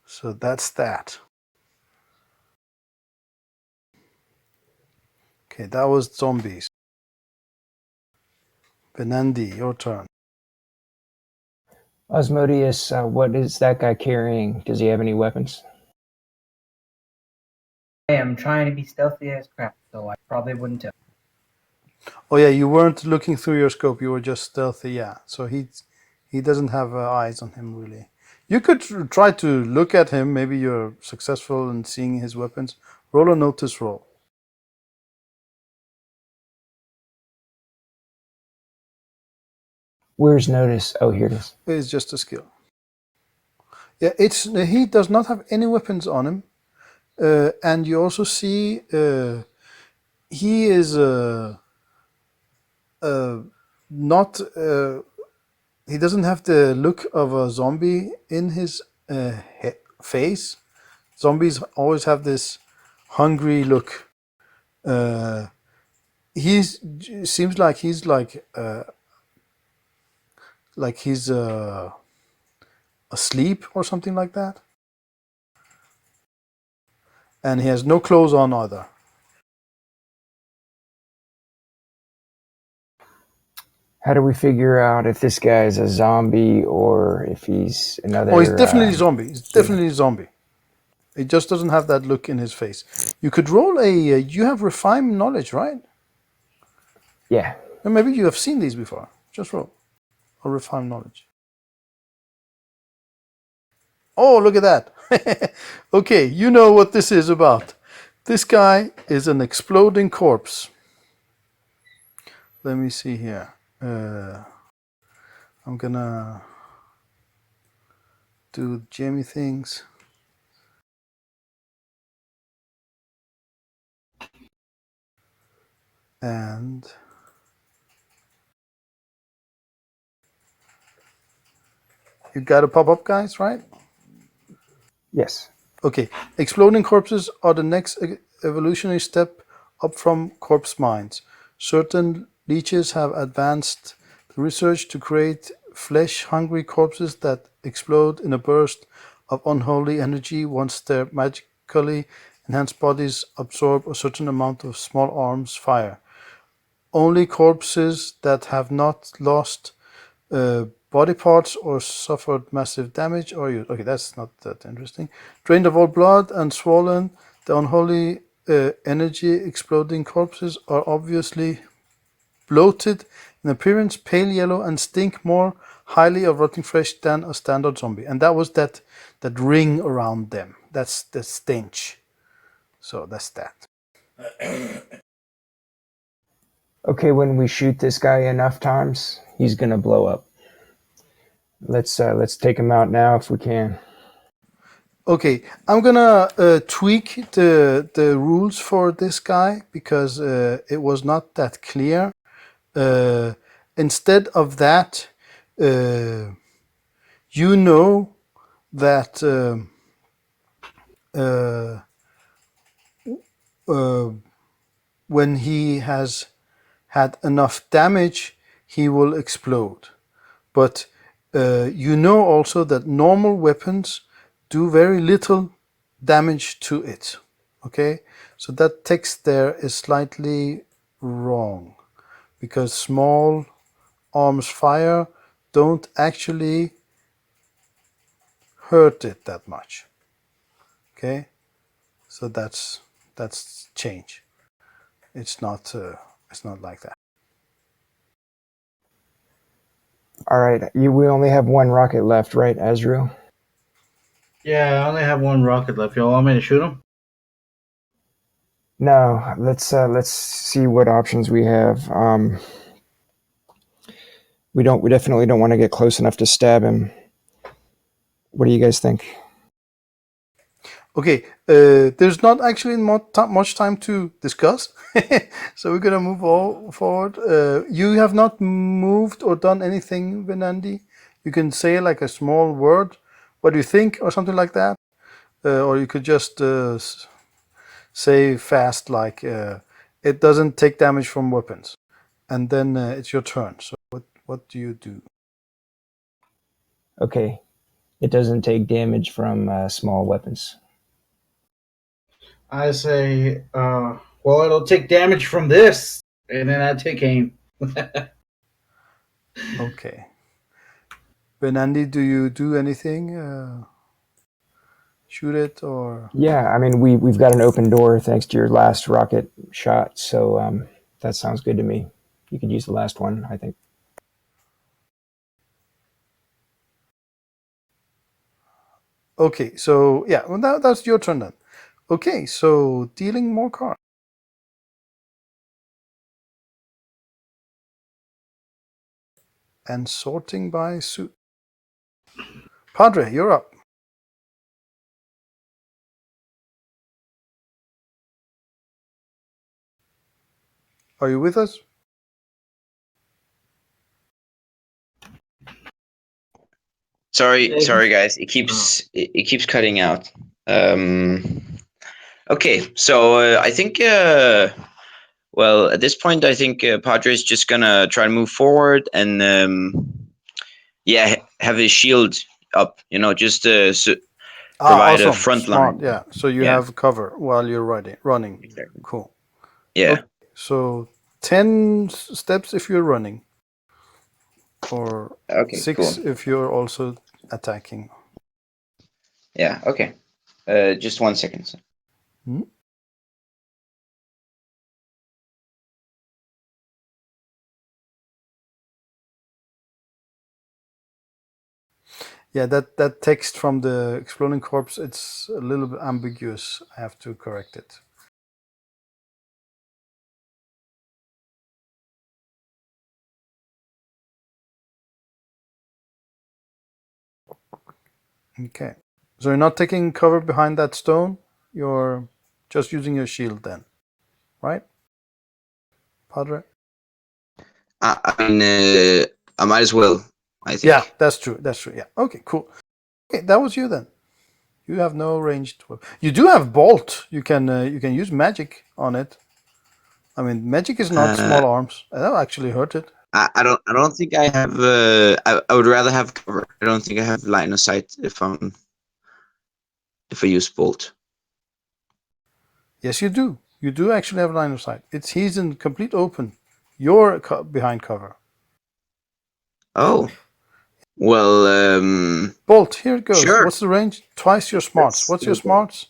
[SPEAKER 1] So that's that. Okay, that was zombies. Venandi, your turn.
[SPEAKER 2] Osmodeus, what is that guy carrying? Does he have any weapons?
[SPEAKER 5] I am trying to be stealthy as crap, so I probably wouldn't tell.
[SPEAKER 1] Oh yeah, you weren't looking through your scope. You were just stealthy. Yeah, so he doesn't have eyes on him really. You could try to look at him. Maybe you're successful in seeing his weapons. Roll a notice roll.
[SPEAKER 2] Where's notice? Oh, here it is.
[SPEAKER 1] It's just a skill. Yeah, he does not have any weapons on him, and you also see he is not. He doesn't have the look of a zombie in his face. Zombies always have this hungry look. Seems like he's asleep or something like that, and he has no clothes on either.
[SPEAKER 2] How do we figure out if this guy is a zombie or if he's another?
[SPEAKER 1] Oh, he's definitely zombie. He's definitely a zombie. He just doesn't have that look in his face. You could roll you have refined knowledge, right?
[SPEAKER 2] Yeah.
[SPEAKER 1] Or maybe you have seen these before. Just roll a refined knowledge. Oh, look at that. Okay, you know what this is about. This guy is an exploding corpse. Let me see here. I'm gonna do Jamie things. And you got a pop-up, guys, right?
[SPEAKER 2] Yes.
[SPEAKER 1] Okay. Exploding corpses are the next evolutionary step up from corpse mines. Certain leeches have advanced the research to create flesh-hungry corpses that explode in a burst of unholy energy once their magically enhanced bodies absorb a certain amount of small arms fire. Only corpses that have not lost body parts or suffered massive damage are used. Okay, that's not that interesting. Drained of all blood and swollen, the unholy energy exploding corpses are obviously bloated in appearance, pale yellow, and stink more highly of rotting flesh than a standard zombie. And that was that ring around them. That's the stench. So that's that.
[SPEAKER 2] Okay, when we shoot this guy enough times, he's gonna blow up. Let's take him out now if we can.
[SPEAKER 1] Okay, I'm gonna tweak the rules for this guy because it was not that clear. Instead of that, you know that when he has had enough damage, he will explode. But you know also that normal weapons do very little damage to it. Okay, so that text there is slightly wrong because small arms fire don't actually hurt it that much. Okay, so that's change. It's not like that.
[SPEAKER 2] All right, we only have one rocket left, right, Azrael?
[SPEAKER 3] Yeah, I only have one rocket left. Y'all want me to shoot him?
[SPEAKER 2] No, let's see what options we have. We definitely don't want to get close enough to stab him. What do you guys think?
[SPEAKER 1] Okay, there's not actually much time to discuss, so we're gonna move all forward. You have not moved or done anything, Venandi. You can say like a small word, what do you think, or something like that, or you could just say fast like it doesn't take damage from weapons, and then it's your turn. So what do you do?
[SPEAKER 2] Okay, it doesn't take damage from small weapons.
[SPEAKER 3] I say, well, it'll take damage from this, and then I take aim.
[SPEAKER 1] Okay, Venandi, do you do anything? Shoot it or?
[SPEAKER 2] Yeah, I mean we've got an open door thanks to your last rocket shot, so that sounds good to me. You could use the last one, I think.
[SPEAKER 1] Okay, so yeah, well, that's your turn then. Okay, so dealing more cards. And sorting by suit. Padre, you're up. Are you with us?
[SPEAKER 7] Sorry,
[SPEAKER 3] Yeah,
[SPEAKER 7] sorry, guys. It keeps cutting out. Okay, so I think well, at this point, I think Padre's just gonna try to move forward and yeah, have his shield up. You know, just provide a
[SPEAKER 1] Awesome.
[SPEAKER 7] front
[SPEAKER 1] Smart.
[SPEAKER 7] line.
[SPEAKER 1] Yeah. So you
[SPEAKER 7] Yeah,
[SPEAKER 1] have cover while you're running.
[SPEAKER 7] exactly.
[SPEAKER 1] Cool.
[SPEAKER 7] Yeah.
[SPEAKER 1] Okay, so 10 steps if you're running, or
[SPEAKER 7] Okay.
[SPEAKER 1] 6
[SPEAKER 7] Cool.
[SPEAKER 1] if you're also attacking.
[SPEAKER 7] Yeah. Okay. Just 1 second.
[SPEAKER 1] Hmm? Yeah, that text from the exploding corpse, it's a little bit ambiguous. I have to correct it. Okay. So you're not taking cover behind that stone? You're just using your shield then, right? Padre?
[SPEAKER 7] I mean, I might as well. I
[SPEAKER 1] Yeah,
[SPEAKER 7] think.
[SPEAKER 1] that's true. That's true. Yeah. Okay, cool. Okay, that was you then. You have no ranged weapon. You do have bolt. You can use magic on it. I mean, magic is not
[SPEAKER 7] Uh,
[SPEAKER 1] small arms. That'll actually hurt it.
[SPEAKER 7] I don't think I have. I would rather have cover. I don't think I have line of sight if I use bolt.
[SPEAKER 1] Yes, you do. You do actually have line of sight. He's in complete open. You're behind cover.
[SPEAKER 7] Oh well.
[SPEAKER 1] Bolt. Here it goes.
[SPEAKER 7] Sure.
[SPEAKER 1] What's the range? Twice your smarts.
[SPEAKER 7] Let's
[SPEAKER 1] What's your
[SPEAKER 7] go.
[SPEAKER 1] smarts?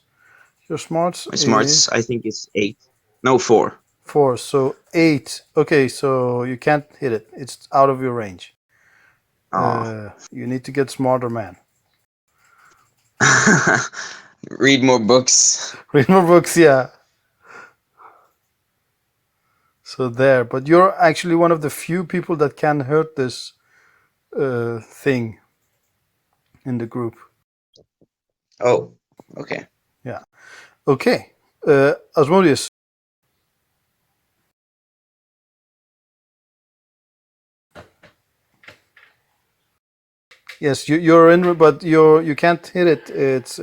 [SPEAKER 1] Your smarts
[SPEAKER 7] My smarts,
[SPEAKER 1] is
[SPEAKER 7] I think it's 8. No, 4.
[SPEAKER 1] 4. So 8. Okay, so you can't hit it. It's out of your range.
[SPEAKER 7] Oh.
[SPEAKER 1] You need to get smarter, man.
[SPEAKER 7] Read more books.
[SPEAKER 1] Read more books. Yeah. So there, but you're actually one of the few people that can hurt this thing in the group.
[SPEAKER 7] Oh, okay.
[SPEAKER 1] Yeah. Okay. Asmodeus. Yes, you're in, but you can't hit it. It's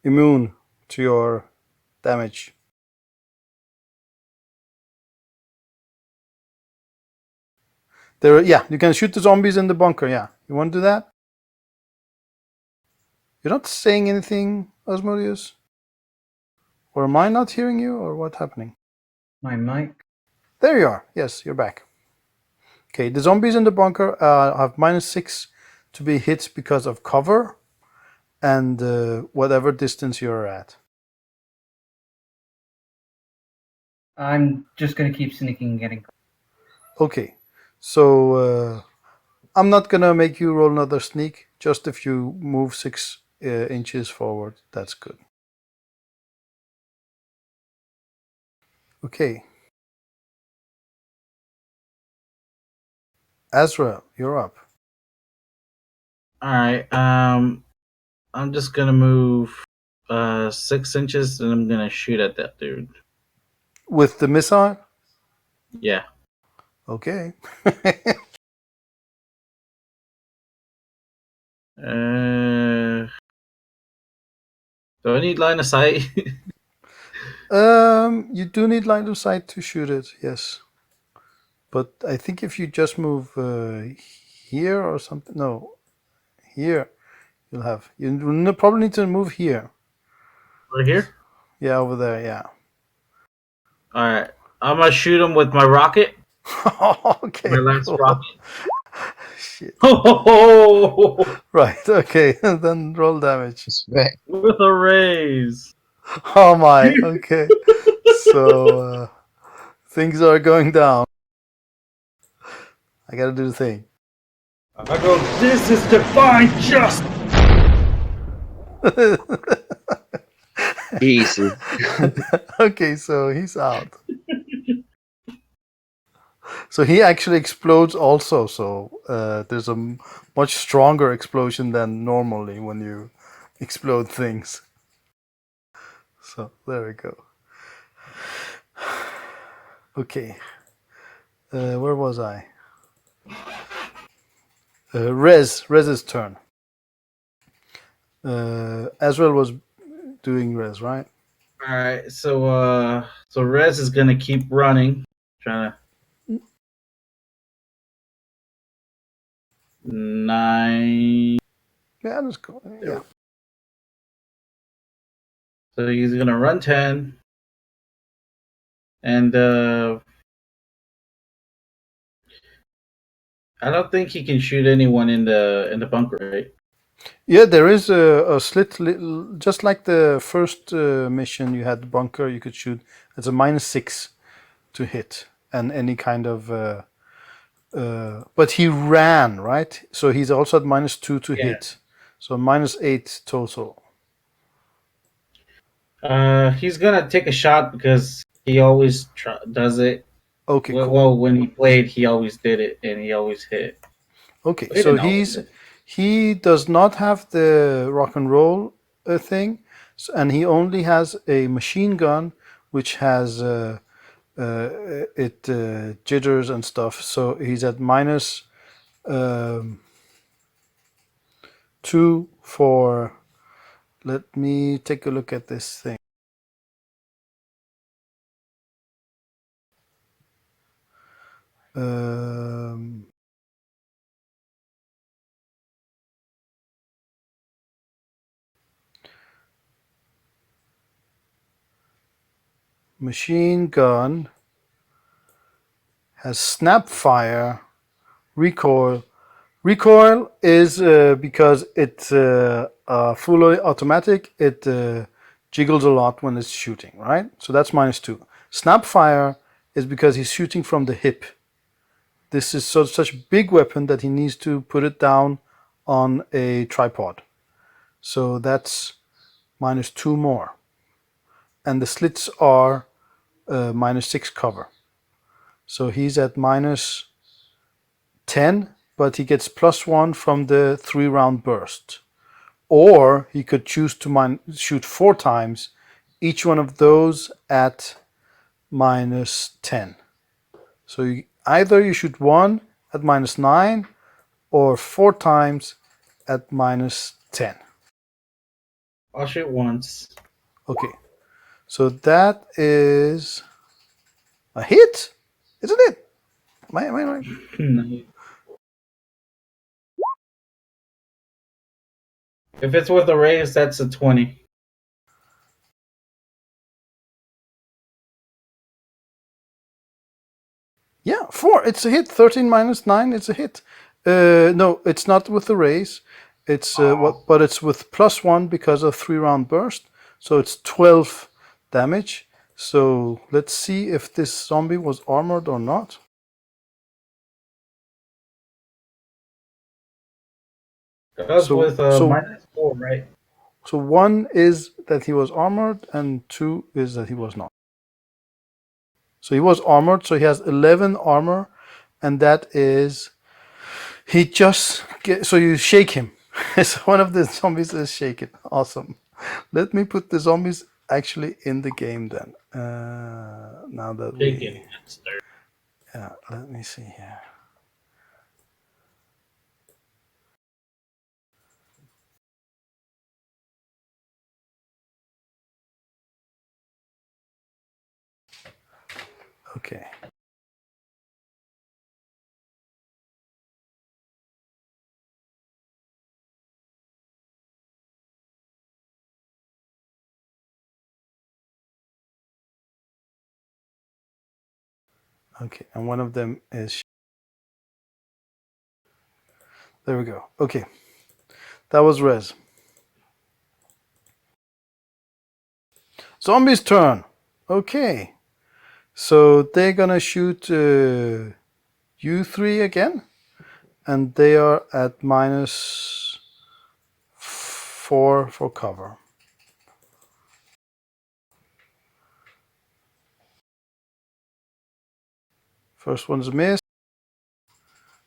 [SPEAKER 1] immune to your damage. Yeah, you can shoot the zombies in the bunker. Yeah, you want to do that? You're not saying anything, Asmodeus? Or am I not hearing you, or what's happening?
[SPEAKER 5] My mic.
[SPEAKER 1] There you are. Yes, you're back. Okay, the zombies in the bunker have -6 to be hit because of cover and whatever distance you're at.
[SPEAKER 5] I'm just gonna keep sneaking and getting.
[SPEAKER 1] Okay, so I'm not gonna make you roll another sneak. Just if you move 6 inches forward, that's good. Okay. Azrael, you're up.
[SPEAKER 3] Alright, I'm just gonna move 6 inches and I'm gonna shoot at that dude.
[SPEAKER 1] With the missile?
[SPEAKER 3] Yeah.
[SPEAKER 1] Okay.
[SPEAKER 3] Do I need line of sight?
[SPEAKER 1] You do need line of sight to shoot it, yes. But I think if you just move here or something, no, here you'll have. You probably need to move here.
[SPEAKER 3] Right here?
[SPEAKER 1] Yeah, over there. Yeah.
[SPEAKER 3] Alright. I'm gonna shoot him with my rocket.
[SPEAKER 1] Okay.
[SPEAKER 3] My last
[SPEAKER 1] Cool.
[SPEAKER 3] rocket.
[SPEAKER 1] Shit.
[SPEAKER 3] Ho!
[SPEAKER 1] Right. Okay. Then roll damage.
[SPEAKER 4] Right.
[SPEAKER 3] With a raise.
[SPEAKER 1] Oh my. Okay. So things are going down. I gotta do the thing.
[SPEAKER 3] I go, this is divine justice!
[SPEAKER 7] Jesus.
[SPEAKER 1] Okay, so he's out. So he actually explodes also. So there's a much stronger explosion than normally when you explode things. So there we go. Okay. Where was I? Rez's turn. Azrael was doing Rez, right?
[SPEAKER 3] Alright, so Rez is gonna keep running. Trying to 9.
[SPEAKER 1] Yeah, let's go. Yeah.
[SPEAKER 3] So he's gonna run 10. And I don't think he can shoot anyone in the bunker, right?
[SPEAKER 1] Yeah, there is a slit, just like the first mission. You had the bunker. You could shoot. It's a -6 to hit, and any kind of. But he ran, right? So he's also at -2 to hit. So -8 total.
[SPEAKER 3] He's gonna take a shot because he always does it.
[SPEAKER 1] Okay, cool.
[SPEAKER 3] Well, when he played, he always did it and he always hit.
[SPEAKER 1] Okay,
[SPEAKER 3] Wait,
[SPEAKER 1] so
[SPEAKER 3] no,
[SPEAKER 1] he does not have the rock and roll thing, and he only has a machine gun, which has it jitters and stuff. So he's at -2 for. Let me take a look at this thing. Machine gun has snap fire, recoil. Recoil is because it's fully automatic. It jiggles a lot when it's shooting, right? So that's -2. Snap fire is because he's shooting from the hip. This is such a big weapon that he needs to put it down on a tripod. So that's -2 more. And the slits are -6 cover. So he's at minus 10, but he gets +1 from the 3-round burst. Or he could choose to shoot 4 times, each one of those at minus 10. So either you shoot 1 at minus 9 or 4 times at minus 10.
[SPEAKER 3] I'll shoot once.
[SPEAKER 1] Okay, so that is a hit, isn't it? Am I right?
[SPEAKER 3] If it's with a raise, that's a 20.
[SPEAKER 1] Yeah, 4. It's a hit. 13 minus 9. It's a hit. No, it's not with the raise. It's but it's with +1 because of 3-round burst. So it's 12 damage. So let's see if this zombie was armored or not.
[SPEAKER 3] That's with -4, right?
[SPEAKER 1] So 1 is that he was armored, and 2 is that he was not. So he was armored, so he has 11 armor, and that is so you shake him. So one of the zombies is shaken. Awesome. Let me put the zombies actually in the game then. Now that let me see here. Okay. Okay, and one of them is. There we go. Okay, that was Rez. Zombies' turn. Okay, so they're gonna shoot you 3 again, and they are at -4 for cover. First one's a miss.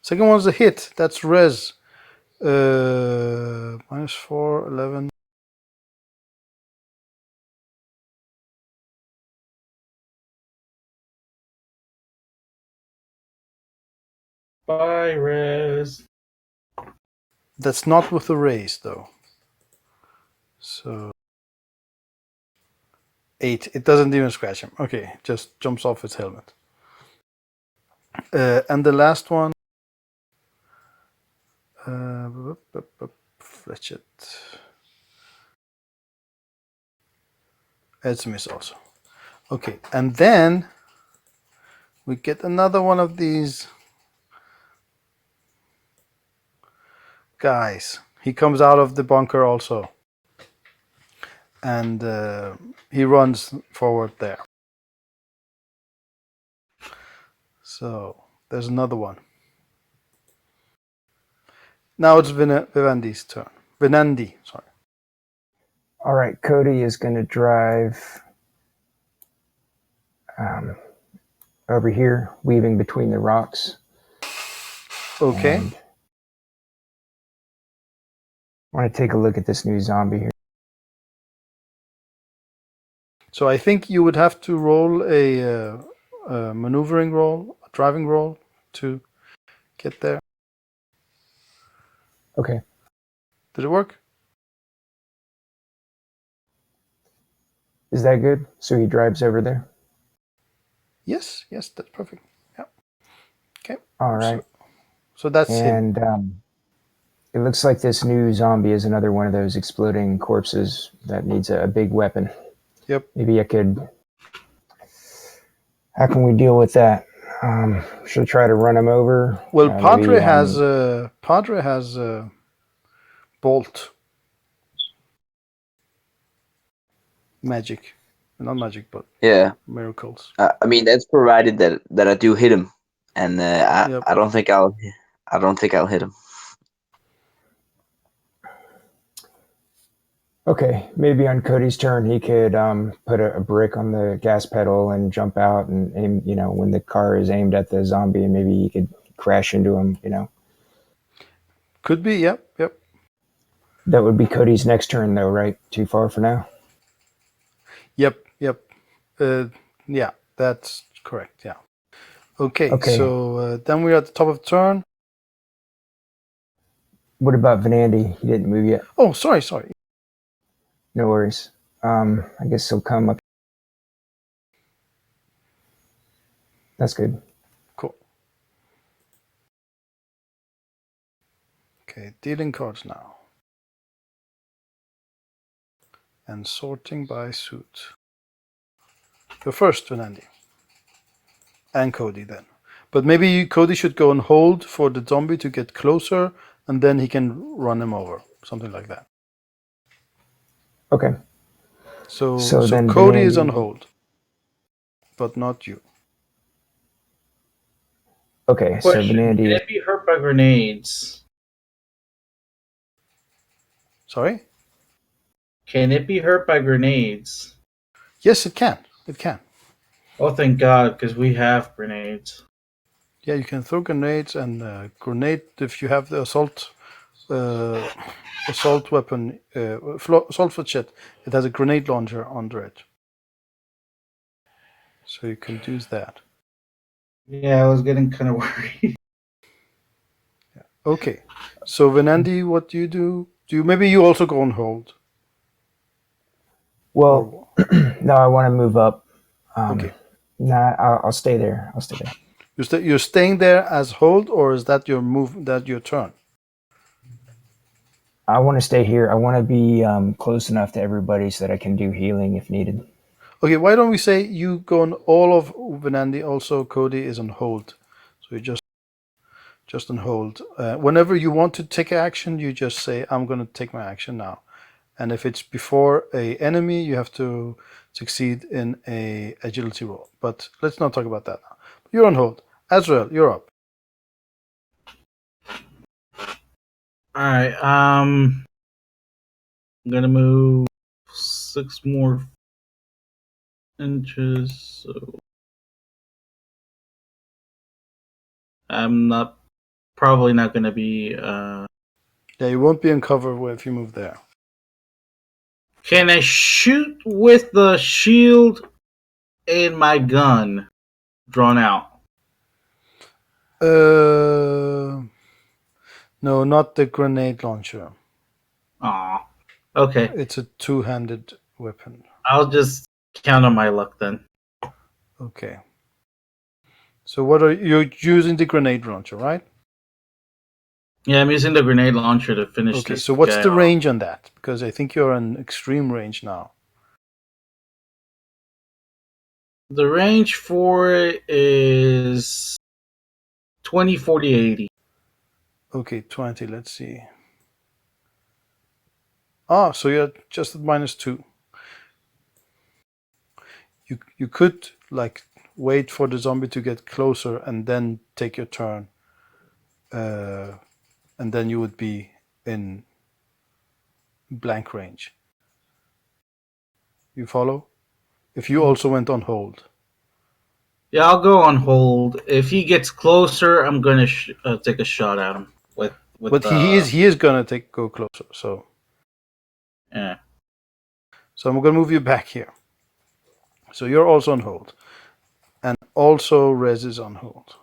[SPEAKER 1] Second one's a hit. That's Rez. -4, 11.
[SPEAKER 3] Bye, Rez.
[SPEAKER 1] That's not with the raise though. So 8. It doesn't even scratch him. Okay, just jumps off his helmet. And the last one. Fletchet. It's a miss also. Okay, and then we get another one of these guys. He comes out of the bunker also. And he runs forward there. So there's another one. Now it's Venandi's turn. Venandi, sorry.
[SPEAKER 2] All right, Cody is going to drive over here, weaving between the rocks.
[SPEAKER 1] Okay.
[SPEAKER 2] And I want to take a look at this new zombie here.
[SPEAKER 1] So I think you would have to roll a maneuvering roll, a driving roll to get there.
[SPEAKER 2] Okay.
[SPEAKER 1] Did it work?
[SPEAKER 2] Is that good? So he drives over there?
[SPEAKER 1] Yes, that's perfect. Yeah. Okay.
[SPEAKER 2] All right.
[SPEAKER 1] So that's him.
[SPEAKER 2] And it looks like this new zombie is another one of those exploding corpses that needs a big weapon.
[SPEAKER 1] Yep.
[SPEAKER 2] Maybe I could. How can we deal with that? Should I try to run him over?
[SPEAKER 1] Well, Padre has a bolt. Magic. Not magic, but
[SPEAKER 7] Yeah.
[SPEAKER 1] miracles.
[SPEAKER 7] I mean, that's provided that I do hit him, and I don't think I'll hit him.
[SPEAKER 2] Okay, maybe on Cody's turn he could put a brick on the gas pedal and jump out and aim. When the car is aimed at the zombie, and maybe he could crash into him.
[SPEAKER 1] Could be. Yep.
[SPEAKER 2] That would be Cody's next turn, though, right? Too far for now.
[SPEAKER 1] Yep. Yeah, that's correct. Yeah. Okay. So then we're at the top of the turn.
[SPEAKER 2] What about Venandi? He didn't move yet.
[SPEAKER 1] Oh, sorry.
[SPEAKER 2] No worries. I guess he'll come up. That's good.
[SPEAKER 1] Cool. Okay, dealing cards now. And sorting by suit. The first, Venandi. And Cody then. But maybe Cody should go and hold for the zombie to get closer, and then he can run him over. Something like that.
[SPEAKER 2] Okay.
[SPEAKER 1] So
[SPEAKER 2] then
[SPEAKER 1] Cody
[SPEAKER 2] Venandi
[SPEAKER 1] is on hold. But not you.
[SPEAKER 2] Okay,
[SPEAKER 3] Question:
[SPEAKER 2] so Venandi.
[SPEAKER 3] Can it be hurt by grenades?
[SPEAKER 1] Sorry?
[SPEAKER 3] Can it be hurt by grenades?
[SPEAKER 1] Yes, it can. It can.
[SPEAKER 3] Oh, thank God, because we have grenades.
[SPEAKER 1] Yeah, you can throw grenades and grenade if you have the assault weapon, assault flechette. It has a grenade launcher under it, so you can use that.
[SPEAKER 3] Yeah, I was getting kind of worried.
[SPEAKER 1] Okay, so Venandi, what do you do? Maybe you also go on hold?
[SPEAKER 2] Well, no, I want to move up.
[SPEAKER 1] Okay.
[SPEAKER 2] Nah, I'll stay there.
[SPEAKER 1] You're staying there as hold, or is that your move? That your turn?
[SPEAKER 2] I want to stay here. I want to be close enough to everybody so that I can do healing if needed.
[SPEAKER 1] Okay, why don't we say you go on all of Venandi? Also, Cody is on hold, so you just on hold. Whenever you want to take action, you just say, "I'm going to take my action now." And if it's before a enemy, you have to succeed in a agility roll. But let's not talk about that now. You're on hold. Azrael, you're up.
[SPEAKER 3] Alright, I'm gonna move 6 more inches, so I'm probably not gonna be,
[SPEAKER 1] Yeah, you won't be in cover if you move there.
[SPEAKER 3] Can I shoot with the shield and my gun drawn out?
[SPEAKER 1] No, not the grenade launcher.
[SPEAKER 3] Aw. Okay.
[SPEAKER 1] It's a two-handed weapon.
[SPEAKER 3] I'll just count on my luck then.
[SPEAKER 1] Okay. So what are you using the grenade launcher, right?
[SPEAKER 3] Yeah, I'm using the grenade launcher to finish
[SPEAKER 1] Okay,
[SPEAKER 3] this.
[SPEAKER 1] so what's
[SPEAKER 3] guy
[SPEAKER 1] the
[SPEAKER 3] off.
[SPEAKER 1] range on that? Because I think you're in extreme range now.
[SPEAKER 3] The range for it is 20, 40, 80.
[SPEAKER 1] Okay, 20, let's see. Ah, so you're just at -2. You could like wait for the zombie to get closer and then take your turn. And then you would be in blank range. You follow? If you also went on hold.
[SPEAKER 3] Yeah, I'll go on hold. If he gets closer, I'm gonna take a shot at him with.
[SPEAKER 1] But he is gonna go closer. So
[SPEAKER 3] Yeah.
[SPEAKER 1] So I'm gonna move you back here. So you're also on hold, and also Rez is on hold.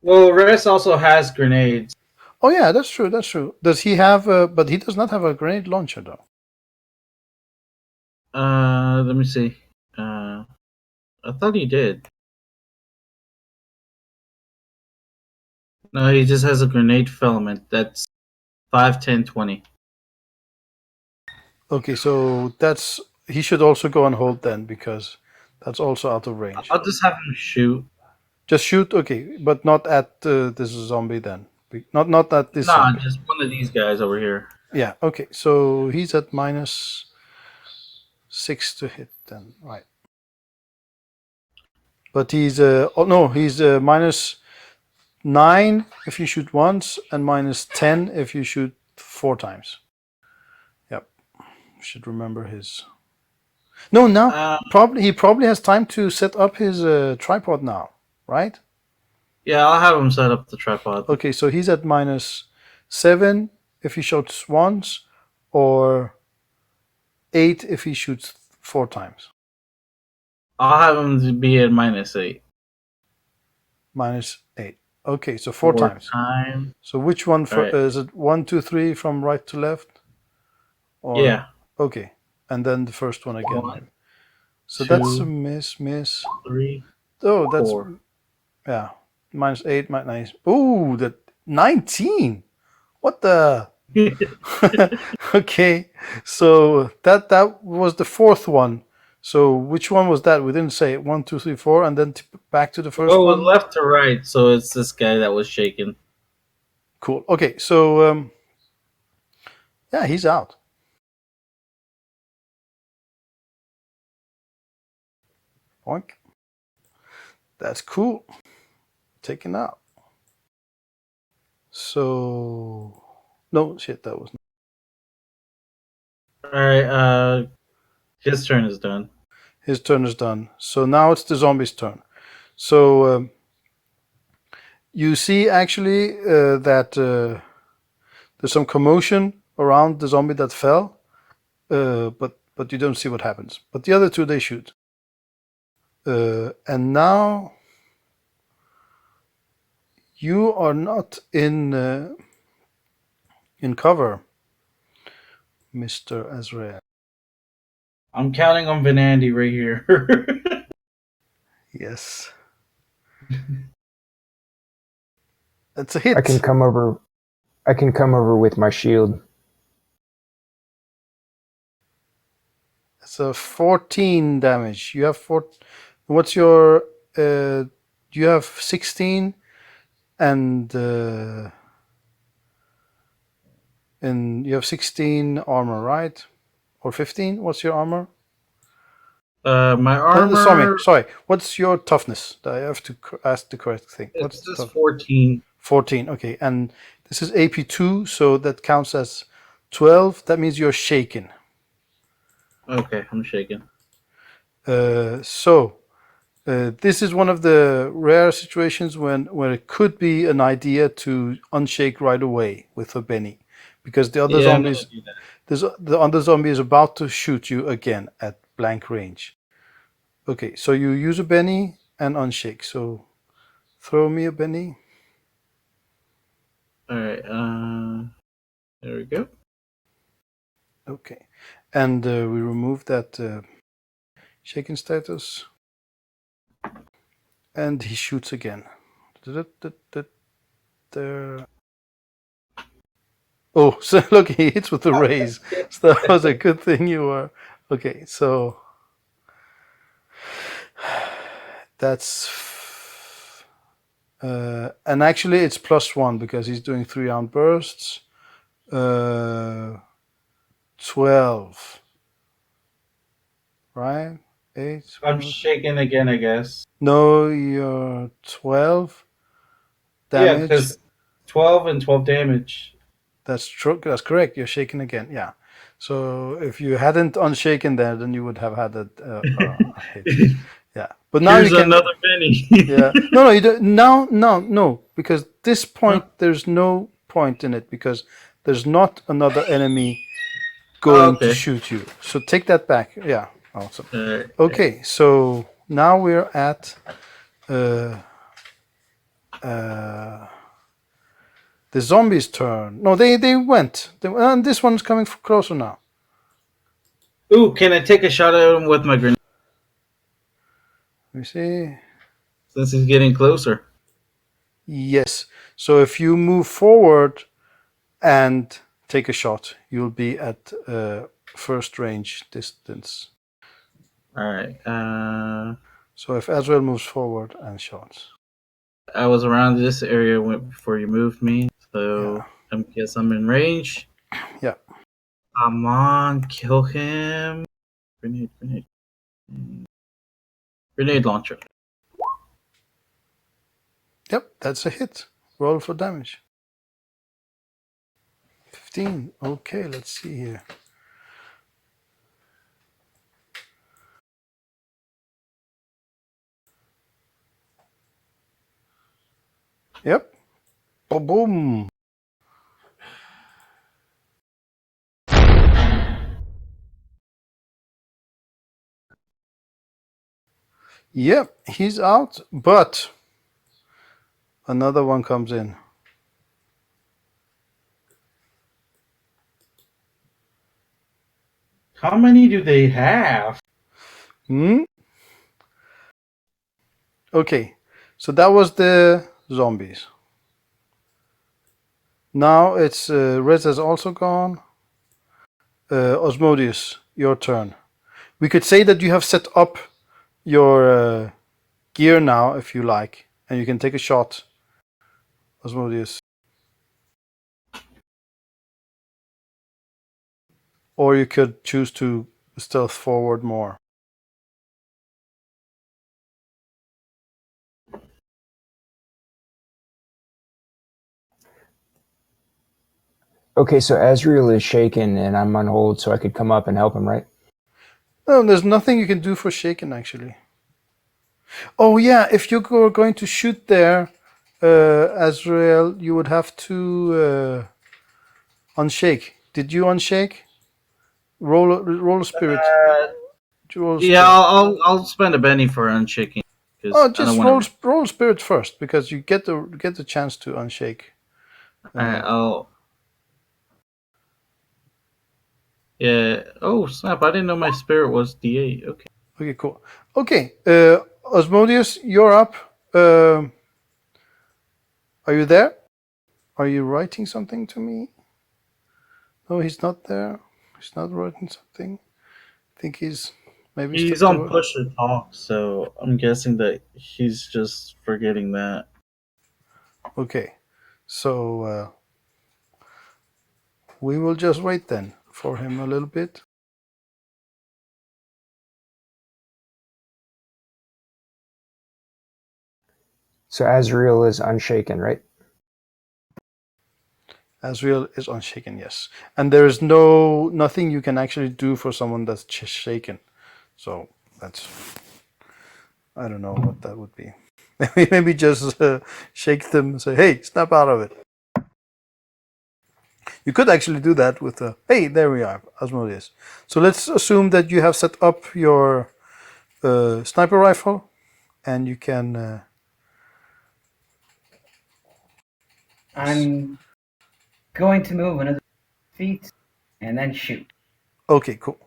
[SPEAKER 3] Well, Rez also has grenades.
[SPEAKER 1] Oh yeah, that's true. That's true. Does he have? But he does not have a grenade launcher though.
[SPEAKER 3] Let me see. I thought he did. No, he just has a grenade filament. That's 5, 10, 20.
[SPEAKER 1] Okay, so he should also go on hold then because that's also out of range.
[SPEAKER 3] I'll just have him shoot.
[SPEAKER 1] Just shoot, okay, but not at this zombie then. Not at this
[SPEAKER 3] Nah,
[SPEAKER 1] zombie.
[SPEAKER 3] just one of these guys over here.
[SPEAKER 1] Yeah, okay. So he's at -6 to hit then, right? But he's he's -9 if you shoot once and -10 if you shoot 4 times. Yep. Should remember his. No, now he probably has time to set up his tripod now, right?
[SPEAKER 3] Yeah, I'll have him set up the tripod.
[SPEAKER 1] Okay, so he's at -7 if he shoots once, or 8 if he shoots 4 times.
[SPEAKER 3] I'll have him be at -8.
[SPEAKER 1] -8. Okay, so 4 times. So which one is it? 1, 2, 3 from right to left? Or,
[SPEAKER 3] yeah.
[SPEAKER 1] Okay, and then the first one again.
[SPEAKER 3] 1,
[SPEAKER 1] so
[SPEAKER 3] 2,
[SPEAKER 1] that's a miss.
[SPEAKER 3] 3.
[SPEAKER 1] Oh, that's
[SPEAKER 3] 4.
[SPEAKER 1] Yeah. -8, -9. Ooh, that 19. What the? Okay, so that was the 4th one. So which one was that? We didn't say 1, 2, 3, 4, and then back to the first one.
[SPEAKER 3] Left to right. So it's this guy that was shaken.
[SPEAKER 1] Cool. Okay, so yeah, he's out. Oink. That's cool. Taken out. So no shit, that was.
[SPEAKER 3] All right. His turn is done.
[SPEAKER 1] His turn is done. So now it's the zombie's turn. So you see actually that there's some commotion around the zombie that fell, but you don't see what happens. But the other two, they shoot. And now you are not in cover, Mr. Azrael.
[SPEAKER 3] I'm counting on Venandi right here.
[SPEAKER 1] Yes. That's a hit.
[SPEAKER 2] I can come over with my shield.
[SPEAKER 1] It's a 14 damage. You have 4. What's your? You have 16, and you have 16 armor, right? Or 15? What's your armor?
[SPEAKER 3] My armor.
[SPEAKER 1] Sorry. What's your toughness? I have to ask the correct thing.
[SPEAKER 3] It's just 14.
[SPEAKER 1] 14. Okay, and this is AP2, so that counts as 12. That means you're shaken.
[SPEAKER 3] Okay, I'm shaken.
[SPEAKER 1] This is one of the rare situations where it could be an idea to unshake right away with a Benny, because the other zombies, the other zombie is about to shoot you again at blank range. Okay, so you use a Benny and unshake. So throw me a Benny.
[SPEAKER 3] All right. There we go.
[SPEAKER 1] Okay, and we remove that shaken status, and he shoots again. Oh, so look, he hits with the raise. So that was a good thing you were. Okay, so that's. And actually it's +1 because he's doing 3-round bursts. 12. Right? 8.
[SPEAKER 3] I'm shaken again, I guess.
[SPEAKER 1] No, you're 12 damage.
[SPEAKER 3] Yeah, because 12 and 12 damage.
[SPEAKER 1] That's true. That's correct. You're shaken again. Yeah. So if you hadn't unshaken there, then you would have had a hit. Yeah. But now
[SPEAKER 3] Here's
[SPEAKER 1] you can.
[SPEAKER 3] Another Benny.
[SPEAKER 1] Yeah. No, you don't. No. Because this point, there's no point in it because there's not another enemy going to shoot you. So take that back. Yeah. Awesome. Okay. So now we're at the zombies' turn. No, they went. And this one's coming closer now.
[SPEAKER 3] Ooh, can I take a shot at him with my grenade?
[SPEAKER 1] Let me see.
[SPEAKER 3] Since he's getting closer.
[SPEAKER 1] Yes. So if you move forward and take a shot, you'll be at first range distance.
[SPEAKER 3] All right.
[SPEAKER 1] So if Azrael moves forward and shots.
[SPEAKER 3] I was around this area before you moved me, so I guess I'm in range.
[SPEAKER 1] Yeah.
[SPEAKER 3] Come on, kill him. Grenade launcher.
[SPEAKER 1] Yep, that's a hit. Roll for damage. 15. Okay, let's see here. Yep. Boom, boom. Yep, he's out, but another one comes in.
[SPEAKER 3] How many do they have?
[SPEAKER 1] Okay, so that was the zombies. Now it's Rez has also gone. Osmodius, your turn. We could say that you have set up your gear now, if you like, and you can take a shot, Osmodius. Or you could choose to stealth forward more.
[SPEAKER 2] Okay, so Azrael is shaken and I'm on hold, so I could come up and help him, right?
[SPEAKER 1] No, there's nothing you can do for shaken, actually. Oh yeah, if you were going to shoot there, Azrael, you would have to unshake. Did you unshake? Roll a spirit. Roll a
[SPEAKER 3] Yeah,
[SPEAKER 1] spirit.
[SPEAKER 3] I'll spend a penny for unshaking because
[SPEAKER 1] Oh,
[SPEAKER 3] I don't
[SPEAKER 1] just
[SPEAKER 3] want
[SPEAKER 1] roll spirit first, because you get the chance to unshake.
[SPEAKER 3] I'll. Yeah. Oh snap! I didn't know my spirit was D8. Okay.
[SPEAKER 1] Okay, cool. Okay, Osmodius, you're up. Are you there? Are you writing something to me? No, he's not there. He's not writing something. I think he's maybe
[SPEAKER 3] He's
[SPEAKER 1] stepped
[SPEAKER 3] on
[SPEAKER 1] away.
[SPEAKER 3] push to talk, so I'm guessing that he's just forgetting that.
[SPEAKER 1] Okay, so we will just wait then for him a little bit.
[SPEAKER 2] So Azrael is unshaken, right?
[SPEAKER 1] Azrael is unshaken, yes, and there is nothing you can actually do for someone that's shaken. So that's, I don't know what that would be. Maybe just shake them and say, "Hey, snap out of it." You could actually do that with hey, there we are, Asmodeus. So let's assume that you have set up your sniper rifle, and you can.
[SPEAKER 5] I'm going to move another feet and then shoot.
[SPEAKER 1] Okay, cool.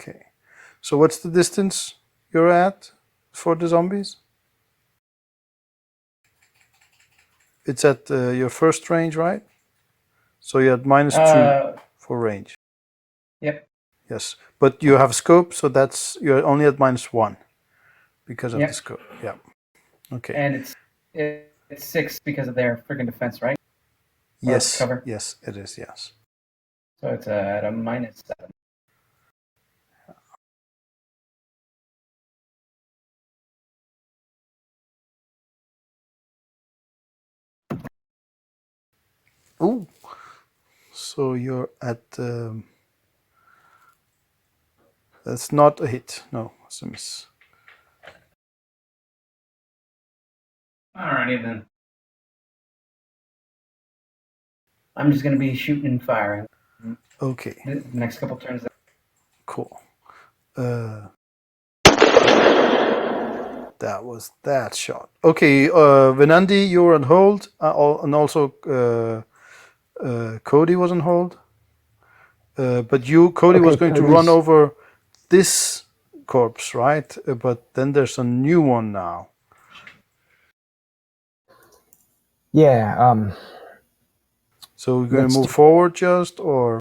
[SPEAKER 1] Okay, so what's the distance you're at for the zombies? It's at your first range, right? So you're at -2 for range.
[SPEAKER 5] Yep.
[SPEAKER 1] Yes, but you have scope, so you're only at -1 because of the
[SPEAKER 5] Yep.
[SPEAKER 1] scope. Yeah. Okay.
[SPEAKER 5] And it's 6 because of their freaking defense, right?
[SPEAKER 1] Yes.
[SPEAKER 5] Cover.
[SPEAKER 1] Yes, it is. Yes.
[SPEAKER 5] So it's at a -7.
[SPEAKER 1] Ooh. So you're at. That's not a hit. No, it's a miss.
[SPEAKER 5] Alrighty then. I'm just going to be shooting and firing.
[SPEAKER 1] Okay.
[SPEAKER 5] The next couple turns.
[SPEAKER 1] Cool. That was that shot. Okay, Venandi, you were on hold, and also Cody was on hold. But Cody was going to run over this corpse, right? But then there's a new one now.
[SPEAKER 2] Yeah.
[SPEAKER 1] So we're going to move forward just, or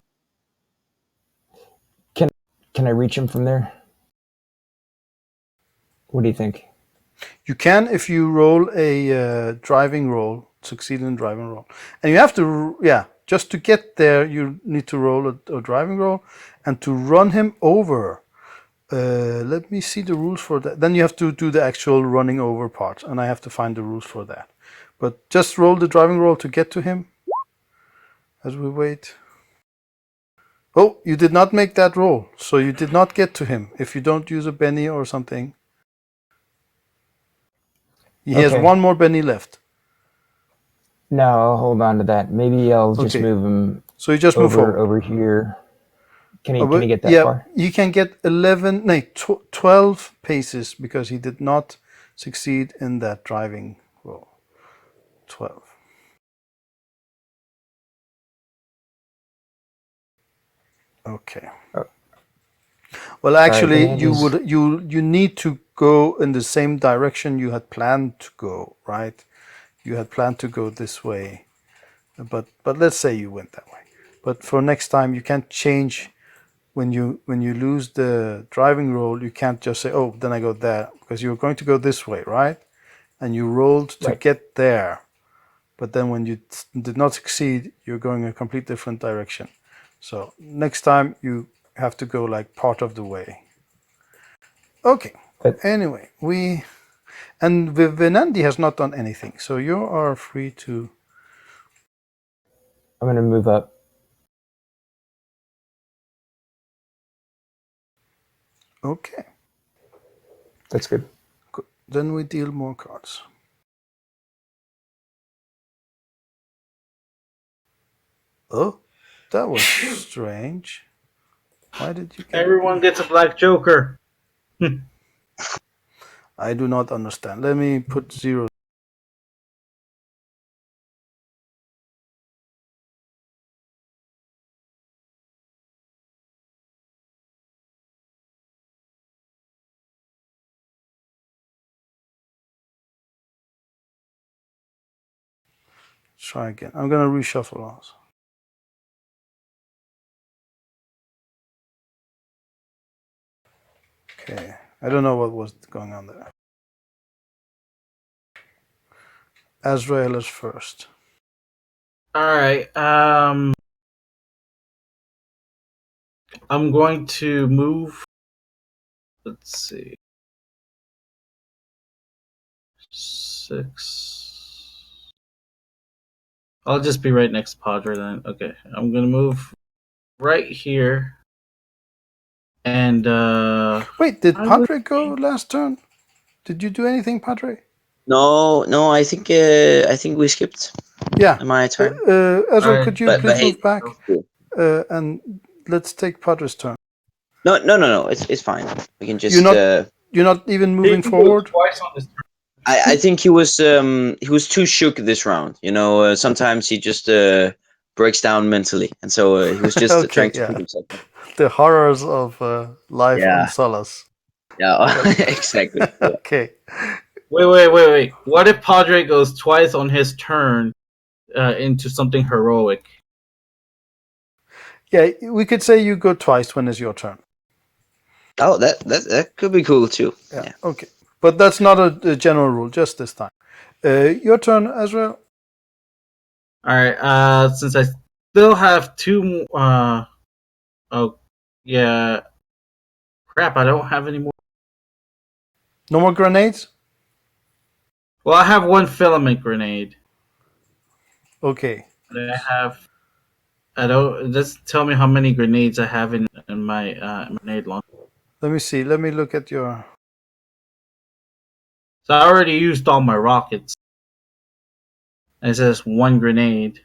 [SPEAKER 2] can I reach him from there? What do you think?
[SPEAKER 1] you can if you roll a driving roll, succeed in driving roll, and you have to, just to get there, you need to roll a driving roll, and to run him over, Let me see the rules for that. Then you have to do the actual running over part, and I have to find the rules for that. But just roll the driving roll to get to him as we wait. Oh, you did not make that roll, so you did not get to him if you don't use a Benny or something. He has
[SPEAKER 2] Okay.
[SPEAKER 1] one more Benny left.
[SPEAKER 2] No, I'll hold on to that. Maybe I'll just
[SPEAKER 1] Okay.
[SPEAKER 2] move him
[SPEAKER 1] So you just move forward.
[SPEAKER 2] over here. Can he get that
[SPEAKER 1] yeah,
[SPEAKER 2] far?
[SPEAKER 1] you can get 12 paces because he did not succeed in that driving roll. 12. Okay.
[SPEAKER 2] Oh.
[SPEAKER 1] Well, actually,
[SPEAKER 2] Right,
[SPEAKER 1] you need to go in the same direction you had planned to go, right? You had planned to go this way, but let's say you went that way. But for next time, you can't change when you lose the driving roll. You can't just say, "Oh, then I go there," because you're going to go this way, right? And you rolled to
[SPEAKER 2] Right.
[SPEAKER 1] get there, but then when you did not succeed, you're going a complete different direction. So next time you have to go like part of the way. Okay. Anyway, and Venandi has not done anything, so you are free to.
[SPEAKER 2] I'm going to move up.
[SPEAKER 1] Okay.
[SPEAKER 2] That's good.
[SPEAKER 1] Good. Then we deal more cards. Oh, that was strange. Why did you get
[SPEAKER 3] Everyone gets a black joker.
[SPEAKER 1] I do not understand. Let me put 0. Try again. I'm gonna reshuffle also. Okay. I don't know what was going on there. Azrael is first.
[SPEAKER 3] All right. I'm going to move. Let's see. 6. I'll just be right next to Padre then. Okay. I'm gonna move right here. And
[SPEAKER 1] Wait, did Padre go last turn? Did you do anything, Padre?
[SPEAKER 7] No, I think we skipped.
[SPEAKER 1] Yeah.
[SPEAKER 7] My turn.
[SPEAKER 1] Azrael,
[SPEAKER 3] Alright.
[SPEAKER 1] could you
[SPEAKER 7] But
[SPEAKER 1] please
[SPEAKER 7] hey,
[SPEAKER 1] move back? And let's take Padre's turn.
[SPEAKER 7] no. It's fine. We can just.
[SPEAKER 1] You're not even
[SPEAKER 3] he
[SPEAKER 1] moving
[SPEAKER 3] can
[SPEAKER 1] forward?
[SPEAKER 3] go twice on this turn.
[SPEAKER 7] I think he was too shook this round. You know, sometimes he just breaks down mentally, and so he was just
[SPEAKER 1] Okay,
[SPEAKER 7] trying to
[SPEAKER 1] yeah.
[SPEAKER 7] pick himself up.
[SPEAKER 1] The horrors of life on
[SPEAKER 7] Yeah.
[SPEAKER 1] Solace.
[SPEAKER 7] Yeah, exactly. Yeah.
[SPEAKER 1] Okay.
[SPEAKER 3] Wait. What if Padre goes twice on his turn into something heroic?
[SPEAKER 1] Yeah, we could say you go twice when it's your turn.
[SPEAKER 7] Oh, that could be cool too.
[SPEAKER 1] Yeah. Okay. But that's not a general rule, just this time. Your turn, Azrael.
[SPEAKER 3] Alright, since I still have 2 oh yeah. Crap, I don't have any more.
[SPEAKER 1] No more grenades?
[SPEAKER 3] Well, I have 1 filament grenade.
[SPEAKER 1] Okay.
[SPEAKER 3] I don't. Just tell me how many grenades I have in my grenade launcher.
[SPEAKER 1] Let me see. Let me look at your.
[SPEAKER 3] So I already used all my rockets. And it says 1 grenade.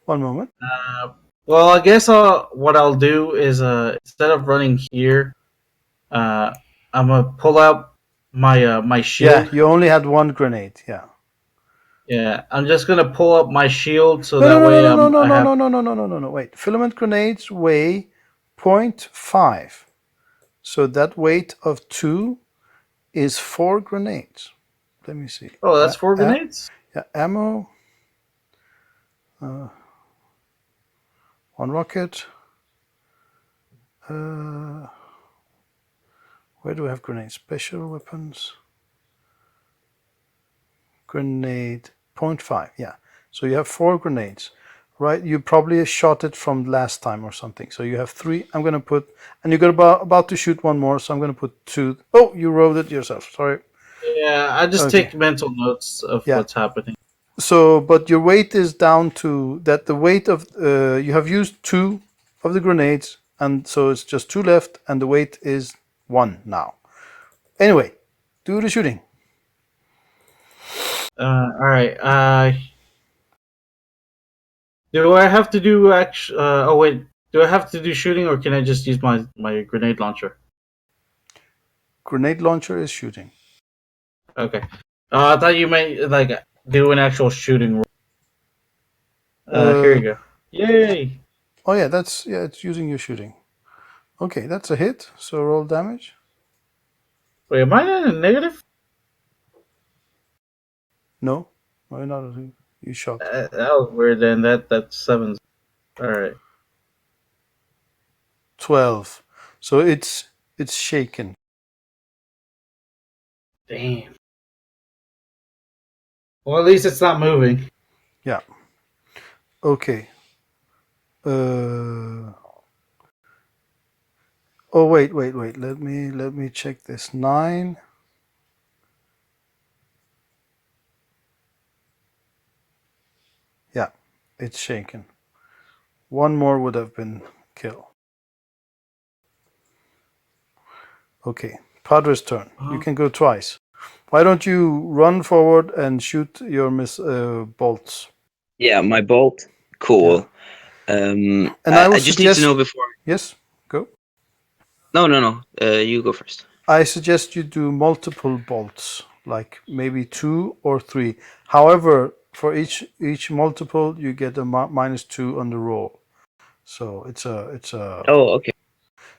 [SPEAKER 1] One moment.
[SPEAKER 3] Well, I guess what I'll do is instead of running here, I'm gonna pull out my shield.
[SPEAKER 1] Yeah, you only had 1 grenade. Yeah.
[SPEAKER 3] Yeah, I'm just gonna pull up my shield so
[SPEAKER 1] No,
[SPEAKER 3] that
[SPEAKER 1] no,
[SPEAKER 3] way
[SPEAKER 1] no, no, no,
[SPEAKER 3] I
[SPEAKER 1] no,
[SPEAKER 3] have.
[SPEAKER 1] no, no, no, no, no, no, no. Wait. Filament grenades weigh 0.5. So that weight of 2 is 4 grenades. Let me see.
[SPEAKER 3] Oh, that's 4 grenades.
[SPEAKER 1] Yeah, ammo. 1 rocket. Where do I have grenades? Special weapons. Grenade 0.5. Yeah. So you have 4 grenades. right? You probably shot it from last time or something. So you have 3. I'm going to put, and you're about to shoot one more. So I'm going to put 2. Oh, you rolled it yourself. Sorry.
[SPEAKER 3] Yeah, I just
[SPEAKER 1] Okay.
[SPEAKER 3] take mental notes of
[SPEAKER 1] Yeah.
[SPEAKER 3] what's happening.
[SPEAKER 1] So, but your weight is down to that. The weight of you have used 2 of the grenades, and so it's just 2 left, and the weight is 1 now. Anyway, do the shooting.
[SPEAKER 3] All right. Do I have to do oh wait. Do I have to do shooting, or can I just use my grenade launcher?
[SPEAKER 1] Grenade launcher is shooting.
[SPEAKER 3] Okay. I thought you might like do an actual shooting. Here you go. Yay!
[SPEAKER 1] Oh yeah, it's using your shooting. Okay, that's a hit. So roll damage.
[SPEAKER 3] Wait, am I in a negative?
[SPEAKER 1] No, why not? You shot.
[SPEAKER 3] That was weird. Then that's 7. All right.
[SPEAKER 1] 12. So it's shaken.
[SPEAKER 3] Damn. Well, at least it's not moving.
[SPEAKER 1] Yeah. Okay. Oh wait. Let me check this. 9. Yeah, it's shaken. 1 more would have been kill. Okay, Padre's turn. You can go twice. Why don't you run forward and shoot your bolts?
[SPEAKER 7] Yeah, my bolt. Cool.
[SPEAKER 1] And I
[SPEAKER 7] I just need to know before.
[SPEAKER 1] Yes, go.
[SPEAKER 7] No. You go first.
[SPEAKER 1] I suggest you do multiple bolts, like maybe 2 or 3. However, for each multiple, you get a -2 on the roll. So it's a.
[SPEAKER 7] Oh, okay.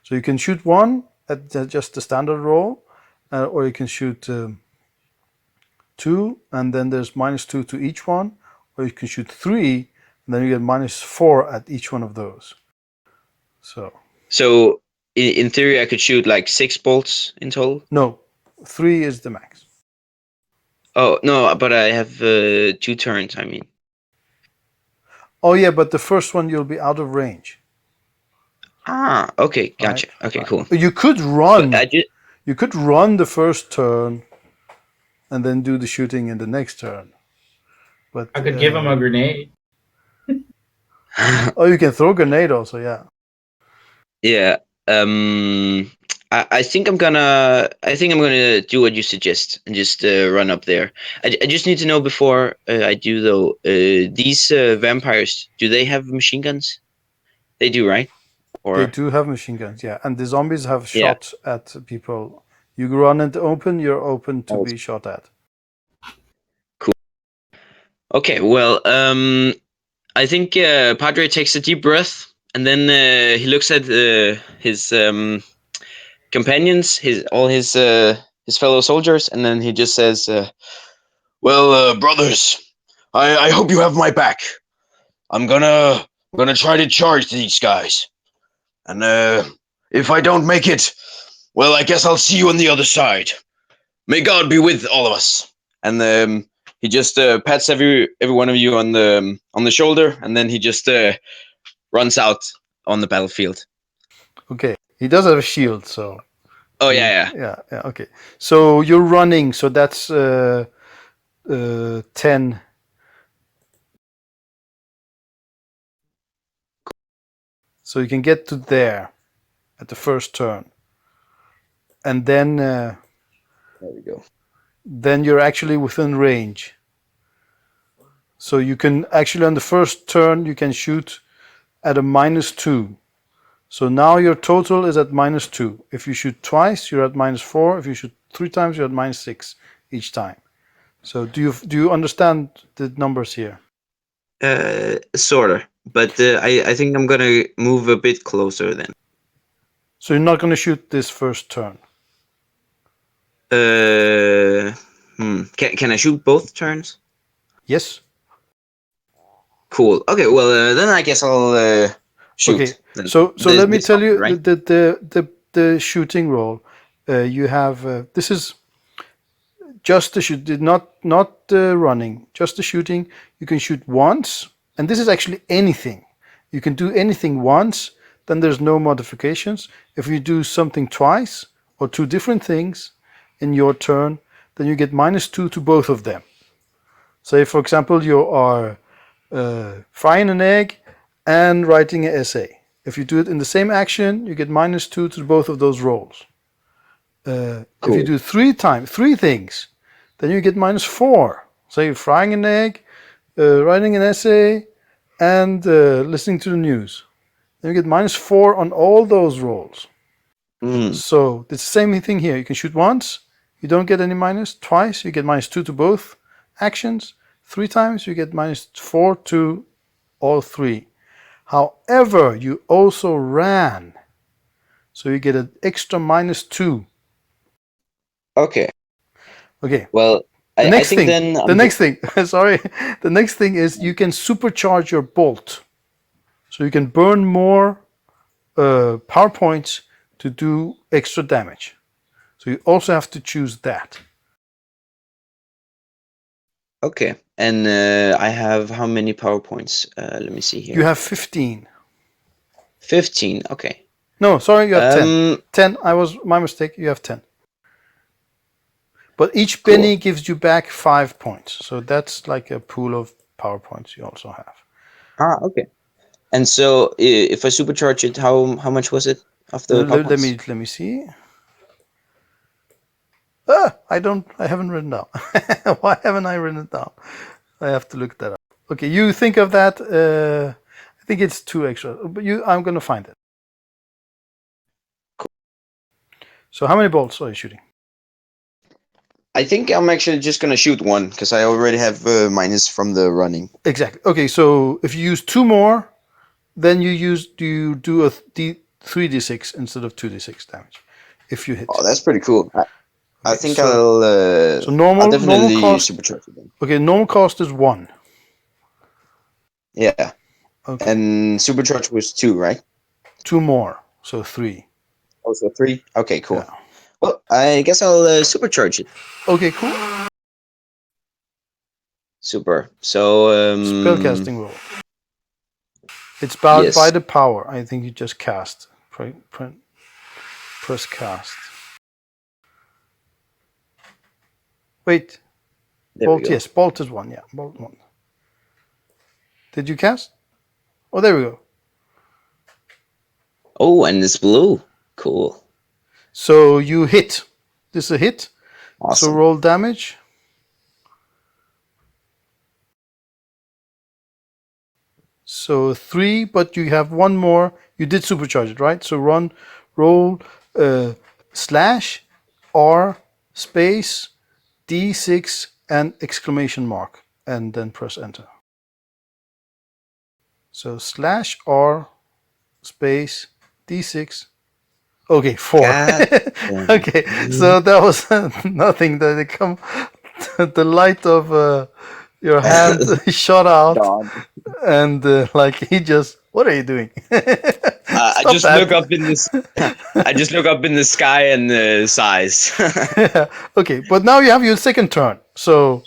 [SPEAKER 1] So you can shoot 1 at just the standard roll, or you can shoot 2, and then there's -2 to each one, or you can shoot 3, and then you get -4 at each one of those.
[SPEAKER 7] So in theory, I could shoot like 6 bolts in total.
[SPEAKER 1] No, 3 is the max.
[SPEAKER 7] Oh no, but I have 2 turns. I mean.
[SPEAKER 1] Oh yeah, but the first one you'll be out of range.
[SPEAKER 7] Ah, okay, gotcha.
[SPEAKER 1] Right.
[SPEAKER 7] Okay, cool.
[SPEAKER 1] You could run.
[SPEAKER 7] So
[SPEAKER 1] you could run the first turn, and then do the shooting in the next turn. But
[SPEAKER 3] I could give him a grenade.
[SPEAKER 1] Oh, you can throw a grenade also. Yeah.
[SPEAKER 7] Yeah. I think I'm gonna do what you suggest and just run up there. I just need to know before I do though. These vampires, do they have machine guns? They do, right? Or
[SPEAKER 1] They do have machine guns, yeah. And the zombies have shot at people. You run in the open, you're open to be shot at.
[SPEAKER 7] Cool. Okay, well, I think Padre takes a deep breath and then he looks at his companions, all his fellow soldiers, and then he just says,
[SPEAKER 6] "Well, brothers, I hope you have my back. I'm gonna try to charge these guys, and if I don't make it, well, I guess I'll see you on the other side. May God be with all of us."
[SPEAKER 7] And he just pats every one of you on the shoulder, and then he just runs out on the battlefield.
[SPEAKER 1] Okay, he does have a shield, so.
[SPEAKER 7] Oh yeah.
[SPEAKER 1] Okay, so you're running, so that's 10. So you can get to there at the first turn, and then
[SPEAKER 7] there we go.
[SPEAKER 1] Then you're actually within range. So you can actually on the first turn you can shoot at a -2. So now your total is at -2. If you shoot twice, you're at -4. If you shoot 3 times, you're at -6 each time. So do you understand the numbers here?
[SPEAKER 7] Sorta, but I think I'm gonna move a bit closer then.
[SPEAKER 1] So you're not gonna shoot this first turn.
[SPEAKER 7] Can I shoot both turns?
[SPEAKER 1] Yes.
[SPEAKER 7] Cool. Okay. Well, then I guess I'll shoot.
[SPEAKER 1] Okay. So let me tell you, right? the shooting roll. You have this is just the shoot, not running, just the shooting. You can shoot once And this is actually anything. You can do anything once, then there's no modifications. If you do something twice or two different things in your turn, then you get -2 to both of them. Say, for example, you are frying an egg and writing an essay. If you do it in the same action, you get -2 to both of those rolls. If you do three things, then you get -4. Say, frying an egg, writing an essay, and listening to the news. Then you get -4 on all those rolls. So it's the same thing here. You can shoot once, you don't get any minus. Twice, you get -2 to both actions. 3 times, you get -4 to all 3. However, you also ran, so you get an extra -2.
[SPEAKER 7] Okay.
[SPEAKER 1] Okay.
[SPEAKER 7] Well,
[SPEAKER 1] The next
[SPEAKER 7] think
[SPEAKER 1] thing.
[SPEAKER 7] then
[SPEAKER 1] The next thing. Sorry. The next thing is you can supercharge your bolt, so you can burn more power points to do extra damage. So you also have to choose that.
[SPEAKER 7] Okay. And I have how many PowerPoints? Let me see here.
[SPEAKER 1] You have 15.
[SPEAKER 7] 15. Okay.
[SPEAKER 1] No, sorry, you have 10. 10. I was my mistake. You have 10. But each penny gives you back 5 points. So that's like a pool of power points you also have.
[SPEAKER 7] Ah, okay. And so if I supercharge it, how much was it of the power points?
[SPEAKER 1] Let me see. I haven't written down. Why haven't I written it down? I have to look that up. Okay, you think of that. I think it's 2 extra, but I'm gonna find it.
[SPEAKER 7] Cool.
[SPEAKER 1] So how many bolts are you shooting?
[SPEAKER 7] I think I'm actually just gonna shoot one because I already have minus from the running.
[SPEAKER 1] Exactly. Okay, so if you use 2 more, then you do a 3d6 instead of 2d6 damage if you hit.
[SPEAKER 7] Oh, that's pretty cool. I
[SPEAKER 1] Okay,
[SPEAKER 7] think
[SPEAKER 1] so
[SPEAKER 7] I'll
[SPEAKER 1] normal
[SPEAKER 7] definitely
[SPEAKER 1] cost.
[SPEAKER 7] supercharge it then.
[SPEAKER 1] Okay, normal cost is 1.
[SPEAKER 7] Yeah.
[SPEAKER 1] Okay.
[SPEAKER 7] And supercharge was 2, right?
[SPEAKER 1] 2 more, so 3.
[SPEAKER 7] Also 3. Okay, cool.
[SPEAKER 1] Yeah.
[SPEAKER 7] Well, I guess I'll supercharge it.
[SPEAKER 1] Okay, cool.
[SPEAKER 7] Super. So
[SPEAKER 1] Spellcasting roll. It's by
[SPEAKER 7] yes.
[SPEAKER 1] the power. I think you just cast. Press cast. Wait.
[SPEAKER 7] There
[SPEAKER 1] Bolt,
[SPEAKER 7] we go.
[SPEAKER 1] yes, bolt is 1. Yeah, bolt 1. Did you cast? Oh, there we go.
[SPEAKER 7] Oh, and it's blue. Cool.
[SPEAKER 1] So you hit. This is a hit.
[SPEAKER 7] Awesome.
[SPEAKER 1] So roll damage. So 3, but you have 1 more. You did supercharge it, right? So roll slash R space D6 and exclamation mark, and then press enter. So slash R space D6. Okay, 4. Okay, so that was nothing. That it come, the light of your hand shot out,
[SPEAKER 7] God.
[SPEAKER 1] and like he just, what are you doing?
[SPEAKER 7] I just look up in this. I just look up in the sky and size.
[SPEAKER 1] Okay, but now you have your second turn, so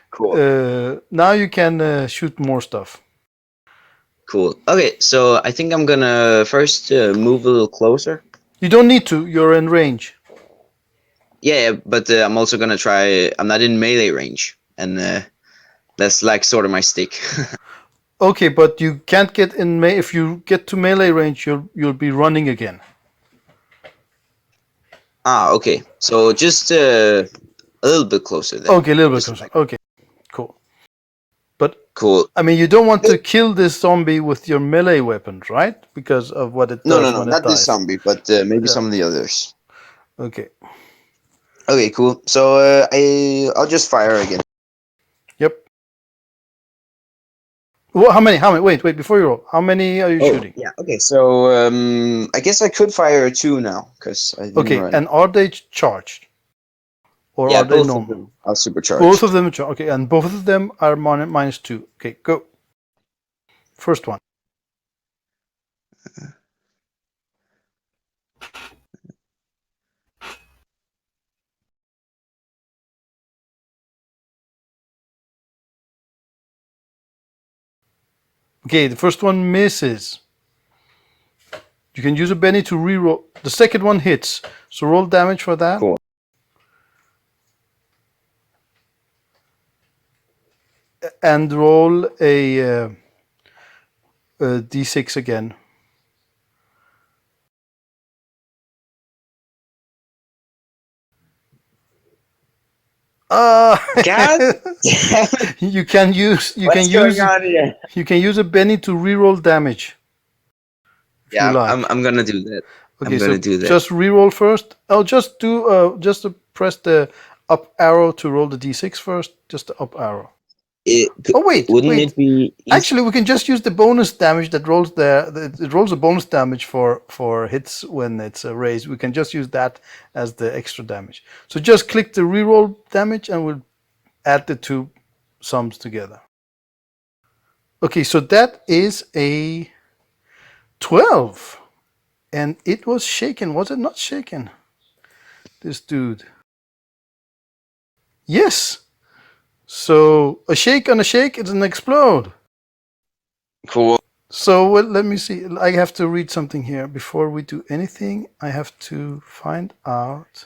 [SPEAKER 7] Cool.
[SPEAKER 1] now you can shoot more stuff.
[SPEAKER 7] Cool. Okay, so I think I'm gonna first move a little closer.
[SPEAKER 1] You don't need to. You're in range.
[SPEAKER 7] Yeah, but I'm also gonna try. I'm not in melee range, and that's like sort of my stick.
[SPEAKER 1] Okay, but you can't get in if you get to melee range, you'll be running again.
[SPEAKER 7] Ah, okay. So just a little bit closer then.
[SPEAKER 1] Okay, a little bit
[SPEAKER 7] Just
[SPEAKER 1] closer.
[SPEAKER 7] like-
[SPEAKER 1] Okay, cool. But
[SPEAKER 7] Cool.
[SPEAKER 1] I mean, you don't want to kill this zombie with your melee weapons, right? Because of what it
[SPEAKER 7] No,
[SPEAKER 1] does
[SPEAKER 7] no,
[SPEAKER 1] when it
[SPEAKER 7] not this
[SPEAKER 1] dies.
[SPEAKER 7] zombie, but maybe some of the others.
[SPEAKER 1] Okay.
[SPEAKER 7] Okay, cool. So I'll just fire again.
[SPEAKER 1] Yep. Well, how many? Wait, before you roll, how many are you shooting?
[SPEAKER 7] Yeah. Okay. So I guess I could fire 2 now because I didn't
[SPEAKER 1] Okay,
[SPEAKER 7] run.
[SPEAKER 1] and are they charged? Or
[SPEAKER 7] Yeah,
[SPEAKER 1] are they
[SPEAKER 7] both
[SPEAKER 1] normal?
[SPEAKER 7] of them are supercharged.
[SPEAKER 1] Both of them are charged. Okay, and both of them are -2. Okay, go. First one. Okay, the first one misses. You can use a Benny to reroll. The second one hits. So roll damage for that.
[SPEAKER 7] Cool.
[SPEAKER 1] And roll a d6 again.
[SPEAKER 7] God
[SPEAKER 1] you can use
[SPEAKER 7] What's going on here?
[SPEAKER 1] you can use a Benny to reroll damage. If you like.
[SPEAKER 7] I'm gonna do that.
[SPEAKER 1] Okay,
[SPEAKER 7] I'm gonna
[SPEAKER 1] so
[SPEAKER 7] do that.
[SPEAKER 1] just reroll first. I'll just do press the up arrow to roll the d6 first. Just the up arrow. Wouldn't
[SPEAKER 7] it be easy?
[SPEAKER 1] Actually, we can just use the bonus damage that rolls it rolls a bonus damage for hits when it's a raise. We can just use that as the extra damage. So just click the reroll damage and we'll add the two sums together. Okay, so that is a 12. And it was shaken. Was it not shaken? This dude. Yes. So a shake on a shake, it's an explode.
[SPEAKER 7] Cool.
[SPEAKER 1] So let me see. I have to read something here before we do anything. I have to find out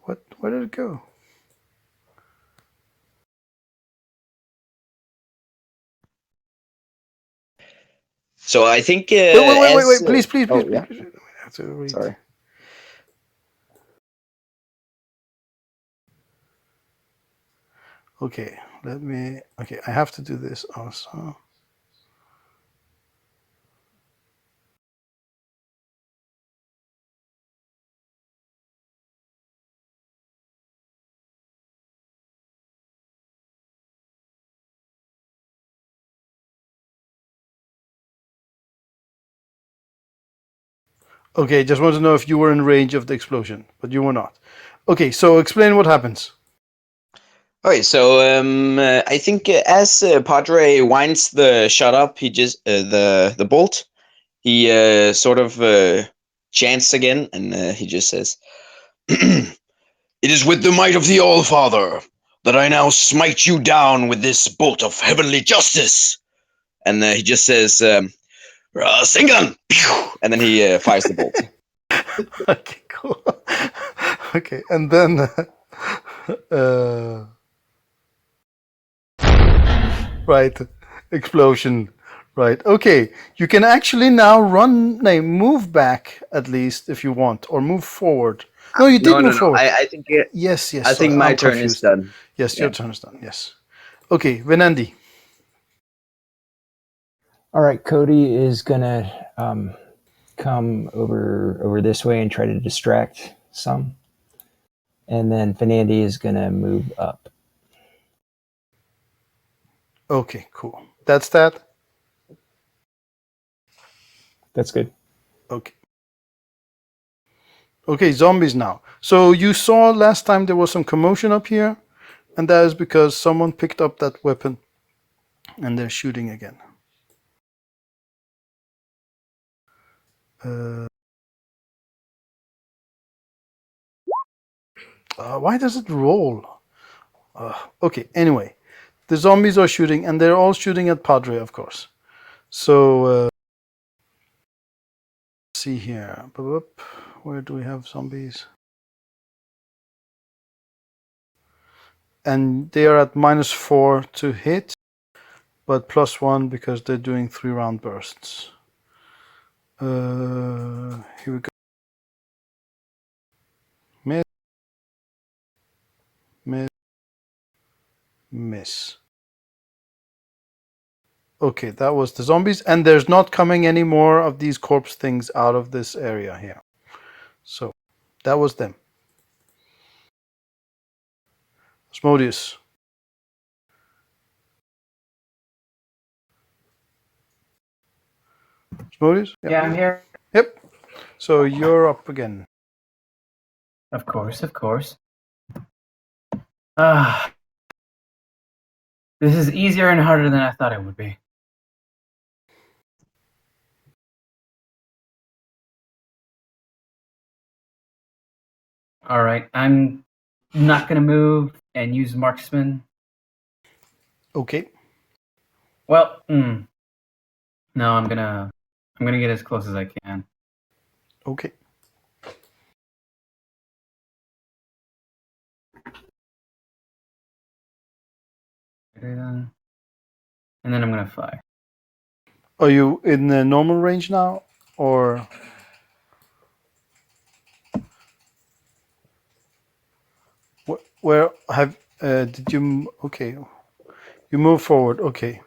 [SPEAKER 1] where did it go?
[SPEAKER 7] So I think.
[SPEAKER 1] Wait! Please!
[SPEAKER 7] Yeah.
[SPEAKER 1] Please. I have to read.
[SPEAKER 7] Sorry.
[SPEAKER 1] Okay, Okay, I have to do this also. Okay, just want to know if you were in range of the explosion, but you were not. Okay, so explain what happens.
[SPEAKER 7] Okay, so I think as Padre winds the shot up, he just the bolt, he sort of chants again, and he just says,
[SPEAKER 6] It is with the might of the All-Father that I now smite you down with this bolt of heavenly justice.
[SPEAKER 7] and he just says,
[SPEAKER 6] Singan!
[SPEAKER 7] and then he fires the bolt.
[SPEAKER 1] Okay, cool. Okay, and then right, explosion. Right. Okay, you can actually now move back at least if you want, or move forward. No, you did move forward.
[SPEAKER 7] I think.
[SPEAKER 1] Yes.
[SPEAKER 7] I think my
[SPEAKER 1] I'm
[SPEAKER 7] turn
[SPEAKER 1] confused.
[SPEAKER 7] is done.
[SPEAKER 1] Yes, your turn is done. Yes. Okay, Venandi.
[SPEAKER 2] All right, Cody is gonna come over this way and try to distract some, and then Venandi is gonna move up.
[SPEAKER 1] Okay, cool. That's that.
[SPEAKER 2] That's good.
[SPEAKER 1] Okay. Okay, zombies now. So you saw last time there was some commotion up here, and that is because someone picked up that weapon, and they're shooting again. Why does it roll? Okay, anyway. The zombies are shooting, and they're all shooting at Padre, of course. So, let's see here. Where do we have zombies? And they are at -4 to hit, but +1 because they're doing 3-round bursts. Here we go. Miss. Miss. Miss. Okay, that was the zombies, and there's not coming any more of these corpse things out of this area here. So, that was them. Asmodeus. Asmodeus?
[SPEAKER 5] Yeah, I'm here.
[SPEAKER 1] Yep. So you're up again.
[SPEAKER 5] Of course. Ah, this is easier and harder than I thought it would be. All right, I'm not gonna move and use marksman.
[SPEAKER 1] Okay.
[SPEAKER 5] Well, no, I'm gonna get as close as I can.
[SPEAKER 1] Okay.
[SPEAKER 5] And then I'm gonna fire.
[SPEAKER 1] Are you in the normal range now, or where have did you? Okay, you move forward. Okay.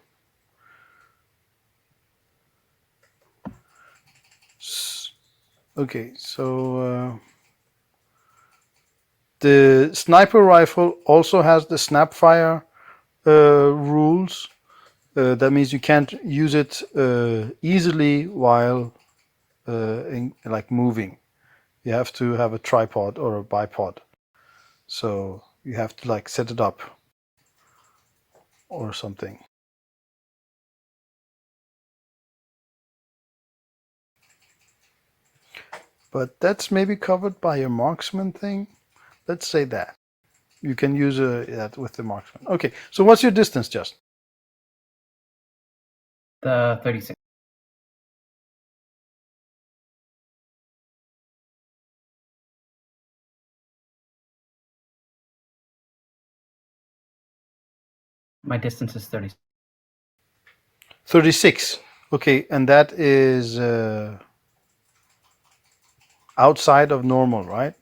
[SPEAKER 1] Okay, so the sniper rifle also has the snap fire rules. That means you can't use it easily while like moving. You have to have a tripod or a bipod. So you have to like set it up or something. But that's maybe covered by your marksman thing. Let's say that. You can use that with the marksman. Okay, so what's your distance, Just?
[SPEAKER 5] The 36. My distance is 30.
[SPEAKER 1] 36. Okay, and that is outside of normal, right?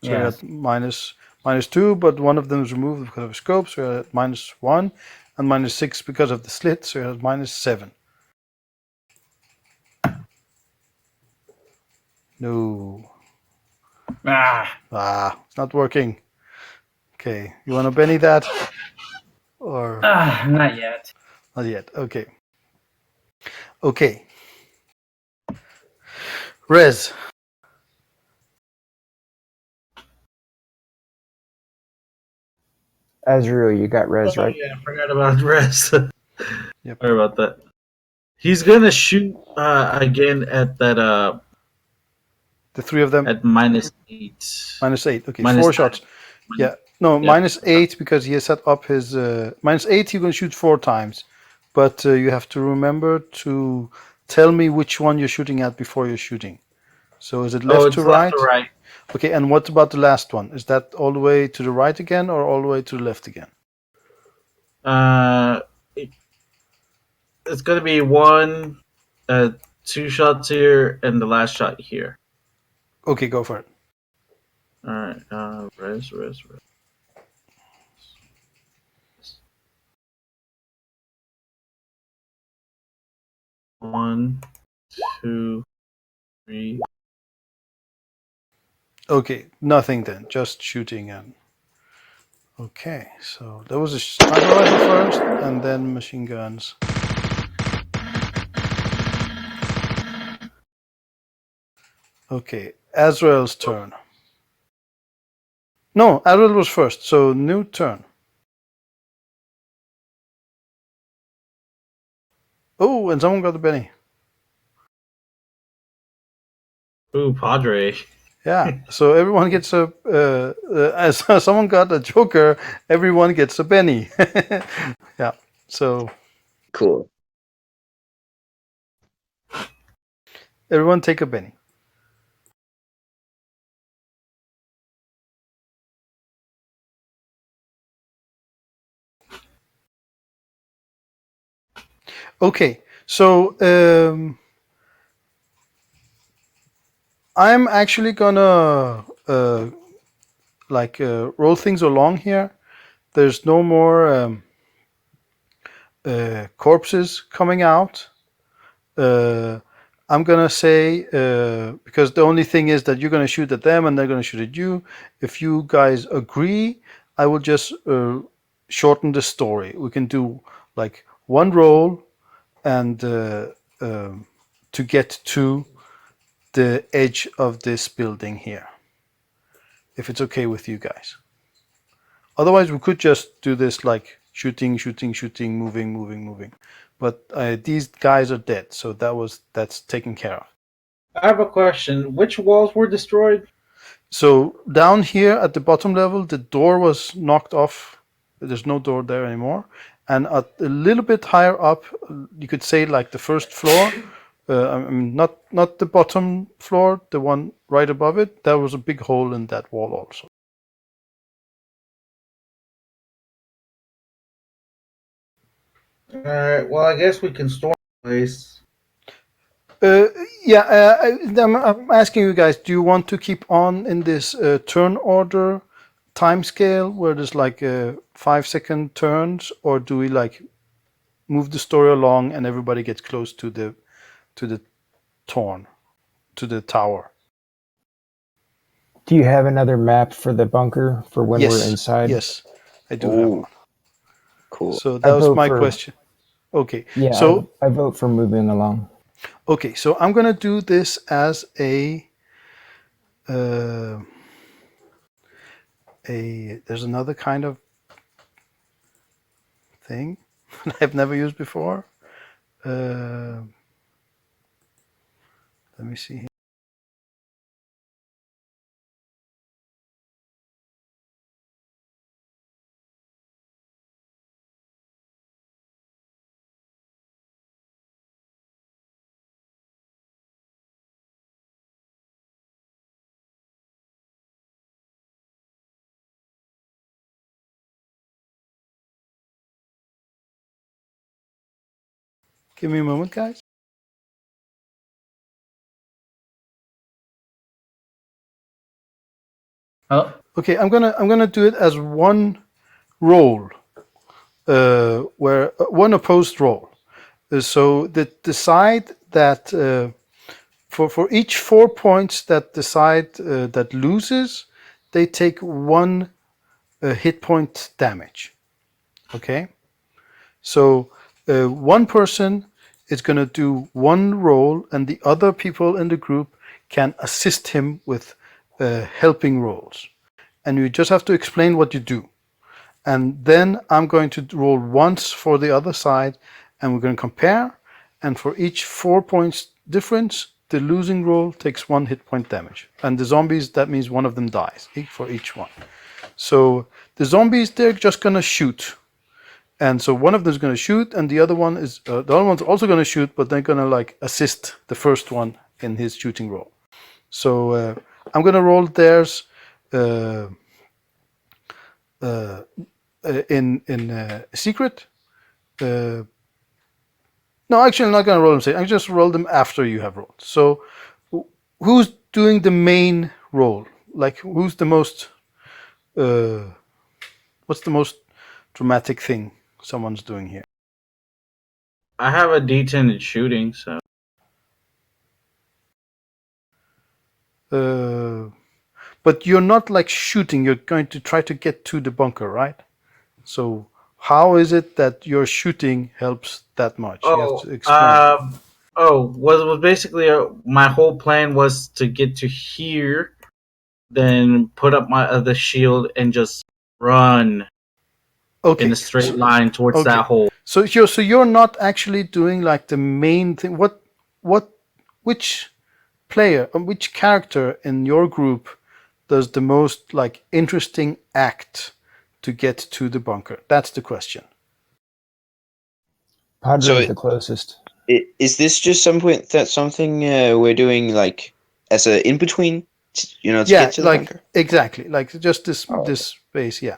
[SPEAKER 1] So you're
[SPEAKER 5] Yes.
[SPEAKER 1] at -2, but one of them is removed because of a scope, so you're at -1, and -6 because of the slit, so you're at -7. No. It's not working. Okay, you want to Benny that? Or
[SPEAKER 5] Not yet.
[SPEAKER 1] not yet? Okay. Okay. Rez.
[SPEAKER 2] Azrael, you got res, right?
[SPEAKER 3] Yeah, I forgot about rest.
[SPEAKER 1] Yep.
[SPEAKER 3] Sorry about that. He's gonna shoot again at that
[SPEAKER 1] The three of them
[SPEAKER 3] at -8.
[SPEAKER 1] -8. Okay,
[SPEAKER 3] Minus
[SPEAKER 1] 4
[SPEAKER 3] 9.
[SPEAKER 1] shots. Yeah. No,
[SPEAKER 3] Yeah.
[SPEAKER 1] -8 because he has set up his -8. You're going to shoot 4 times, but you have to remember to tell me which one you're shooting at before you're shooting. So is it left
[SPEAKER 3] it's
[SPEAKER 1] to
[SPEAKER 3] left
[SPEAKER 1] right?
[SPEAKER 3] to right.
[SPEAKER 1] Okay, and what about the last one? Is that all the way to the right again or all the way to the left again?
[SPEAKER 3] It's gonna be 2 shots here, and the last shot here.
[SPEAKER 1] Okay, go for it.
[SPEAKER 3] All right. Res. 1, 2, 3.
[SPEAKER 1] Okay, nothing then, just shooting and. Okay, so there was a sniper rifle first, and then machine guns. Okay, Azrael's turn. No, Azrael was first, so new turn. Oh, and someone got the Benny.
[SPEAKER 3] Ooh, Padre.
[SPEAKER 1] Yeah, so everyone gets a. As someone got a Joker, everyone gets a Benny. Yeah, so
[SPEAKER 7] Cool.
[SPEAKER 1] everyone take a Benny. Okay, so I'm actually gonna roll things along here. There's no more corpses coming out. I'm gonna say because the only thing is that you're gonna shoot at them and they're gonna shoot at you. If you guys agree, I will just shorten the story. We can do like one roll and to get to the edge of this building here, if it's okay with you guys. Otherwise, we could just do this like shooting, moving. But these guys are dead, so that's taken care of.
[SPEAKER 3] I have a question. Which walls were destroyed?
[SPEAKER 1] So down here at the bottom level, the door was knocked off. There's no door there anymore, and a little bit higher up, you could say like the first floor. I mean, not the bottom floor, the one right above it. There was a big hole in that wall also.
[SPEAKER 3] All right. Well, I guess we can storm the place.
[SPEAKER 1] I'm asking you guys, do you want to keep on in this turn order time scale where there's like 5-second turns, or do we like move the story along and everybody gets close to the tower?
[SPEAKER 2] Do you have another map for the bunker for when we're inside?
[SPEAKER 1] Yes, I do have one.
[SPEAKER 7] Cool.
[SPEAKER 1] So that was my question. Okay.
[SPEAKER 2] Yeah,
[SPEAKER 1] So
[SPEAKER 2] I vote for moving along.
[SPEAKER 1] okay, so I'm gonna do this as a there's another kind of thing I've never used before. Let me see here. Give me a moment, guys.
[SPEAKER 5] Oh,
[SPEAKER 1] Okay, I'm gonna do it as one roll, where one opposed roll. So the side that for each 4 points that the side that loses, they take 1 hit point damage. Okay, so one person is gonna do 1 roll, and the other people in the group can assist him with helping rolls, and you just have to explain what you do. And then I'm going to roll once for the other side, and we're going to compare. And for each 4 points difference, the losing roll takes 1 hit point damage. And the zombies, that means one of them dies for each one. So the zombies, they're just going to shoot. And so one of them is going to shoot, and the other one's also going to shoot, but they're going to like assist the first one in his shooting roll. So I'm going to roll theirs. In secret. No, actually, I'm not going to roll them. I just roll them after you have rolled. So, who's doing the main roll? Like, who's the most? What's the most dramatic thing someone's doing here?
[SPEAKER 3] I have a D10 in shooting, so.
[SPEAKER 1] But you're not like shooting. You're going to try to get to the bunker, right? So how is it that your shooting helps that much? You have to explain.
[SPEAKER 3] Was basically my whole plan was to get to here, then put up the shield and just run in a straight line towards that hole.
[SPEAKER 1] So you're not actually doing like the main thing. Which player or which character in your group does the most like interesting act to get to the bunker? That's the question.
[SPEAKER 2] Padre's the closest.
[SPEAKER 7] Is this just something we're doing like as a in between? To get to the bunker?
[SPEAKER 1] Exactly, like just this space, yeah.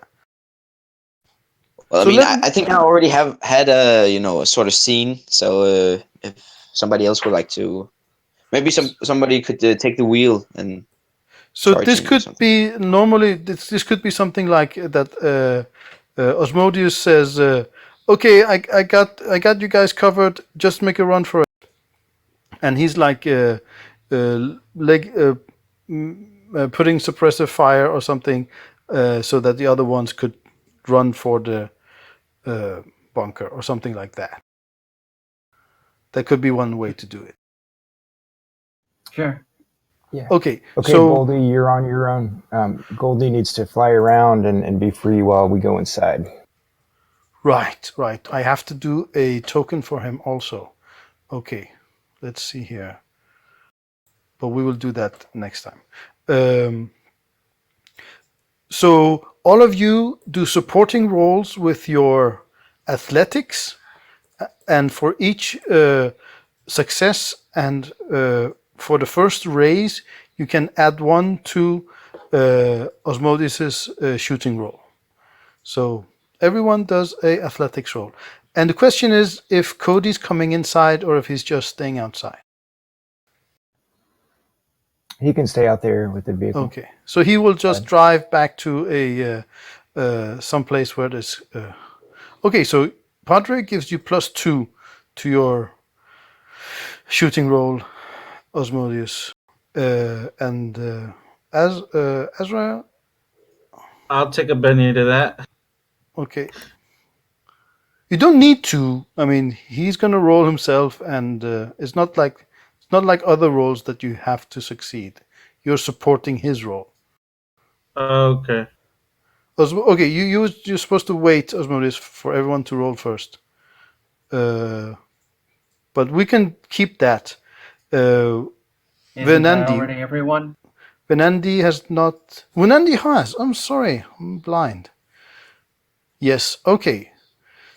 [SPEAKER 7] Well,
[SPEAKER 1] So
[SPEAKER 7] I think I already have had a sort of scene. So if somebody else would like to, maybe somebody could take the wheel and.
[SPEAKER 1] So this could be normally this could be something like that. Osmodius says, "Okay, I got you guys covered. Just make a run for it." And he's like putting suppressive fire or something, so that the other ones could run for the bunker or something like that. That could be one way to do it.
[SPEAKER 5] Sure.
[SPEAKER 2] Yeah.
[SPEAKER 1] Okay.
[SPEAKER 2] Okay,
[SPEAKER 1] so,
[SPEAKER 2] Goldie, you're on your own. Goldie needs to fly around and be free while we go inside.
[SPEAKER 1] Right. I have to do a token for him also. Okay. Let's see here. But we will do that next time. So all of you do supporting roles with your athletics, and for each success and for the first raise, you can add 1 to Osmodis's shooting roll. So everyone does a athletics roll. And the question is if Cody's coming inside or if he's just staying outside.
[SPEAKER 2] He can stay out there with the vehicle.
[SPEAKER 1] Okay, so he will just drive back to a someplace where there's. Okay, so Padre gives you +2 to your shooting roll, Osmodius, and Azrael.
[SPEAKER 3] I'll take a penny to that.
[SPEAKER 1] Okay. You don't need to. I mean, he's gonna roll himself, and it's not like other rolls that you have to succeed. You're supporting his roll.
[SPEAKER 3] Okay.
[SPEAKER 1] Okay, you're supposed to wait, Osmodius, for everyone to roll first. But we can keep that.
[SPEAKER 5] Isn't that already everyone?
[SPEAKER 1] Venandi has not. Venandi has. I'm sorry. I'm blind. Yes. Okay.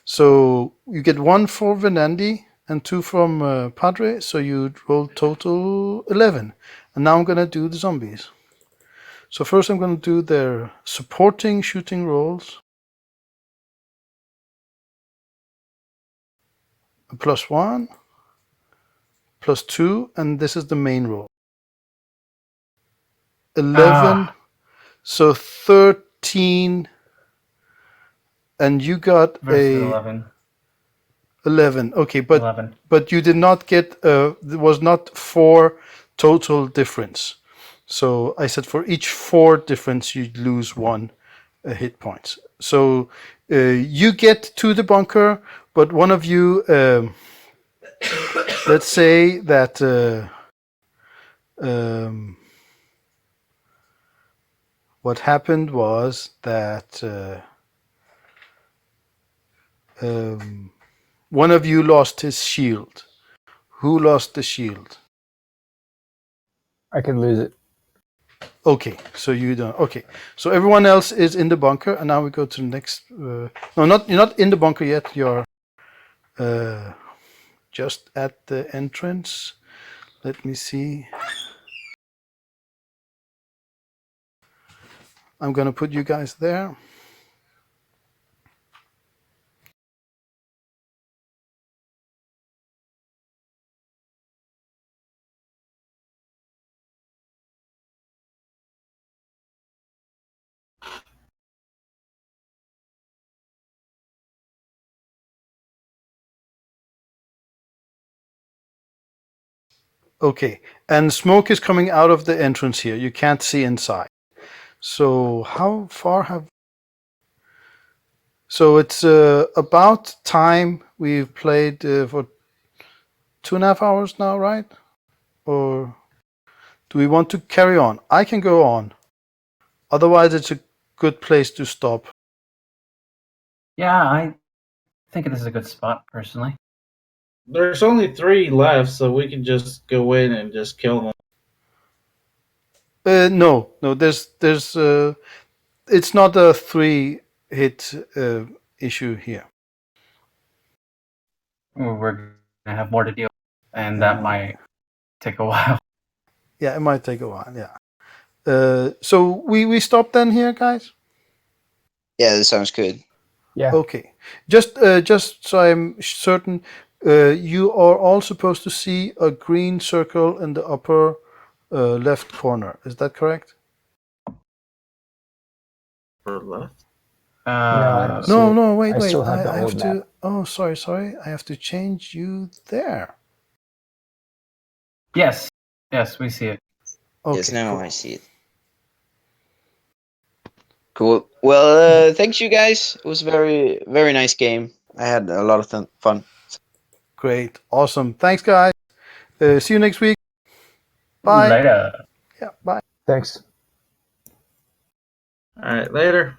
[SPEAKER 1] So you get 1 for Venandi and 2 from Padre. So you roll total 11. And now I'm gonna do the zombies. So first I'm gonna do their supporting shooting rolls. +1, +2, and this is the main roll. 11, so 13, and you got
[SPEAKER 5] Versus
[SPEAKER 1] a
[SPEAKER 5] 11.
[SPEAKER 1] 11. Okay, but
[SPEAKER 5] 11.
[SPEAKER 1] but you did not get. There was not 4 total difference. So I said for each 4 difference, you'd lose 1 hit points. So you get to the bunker, but one of you, let's say that. What happened was that one of you lost his shield. Who lost the shield?
[SPEAKER 2] I can lose it.
[SPEAKER 1] Okay, so you don't. Okay, so everyone else is in the bunker, and now we go to the next. No, you're not in the bunker yet. You're just at the entrance. Let me see. I'm gonna put you guys there. Okay, and smoke is coming out of the entrance here. You can't see inside. So how far have? So it's about time. We've played for 2.5 hours now, right? Or do we want to carry on? I can go on. Otherwise, it's a good place to stop.
[SPEAKER 5] Yeah, I think this is a good spot, personally.
[SPEAKER 3] There's only 3 left, so we can just go in and just kill them.
[SPEAKER 1] No. There's. It's not a 3-hit issue here.
[SPEAKER 5] We're gonna have more to deal with, and that might take a while.
[SPEAKER 1] Yeah, it might take a while. Yeah. So we stop then here, guys.
[SPEAKER 4] Yeah, that sounds good.
[SPEAKER 2] Yeah.
[SPEAKER 1] Okay. Just so I'm certain, you are all supposed to see a green circle in the upper left corner. Is that correct?
[SPEAKER 3] For left?
[SPEAKER 2] No, I don't see
[SPEAKER 1] No,
[SPEAKER 2] it.
[SPEAKER 1] no, wait.
[SPEAKER 2] I still have the
[SPEAKER 1] I
[SPEAKER 2] old
[SPEAKER 1] have to.
[SPEAKER 2] map.
[SPEAKER 1] Oh, sorry. I have to change you there.
[SPEAKER 5] Yes, we see it.
[SPEAKER 1] Okay.
[SPEAKER 4] Yes, now
[SPEAKER 1] cool.
[SPEAKER 4] I see it. Cool. Well, thanks you guys. It was a very, very nice game. I had a lot of fun.
[SPEAKER 1] Great. Awesome. Thanks, guys. See you next week. Bye.
[SPEAKER 5] Later.
[SPEAKER 1] Yeah. Bye.
[SPEAKER 2] Thanks.
[SPEAKER 3] Alright, later.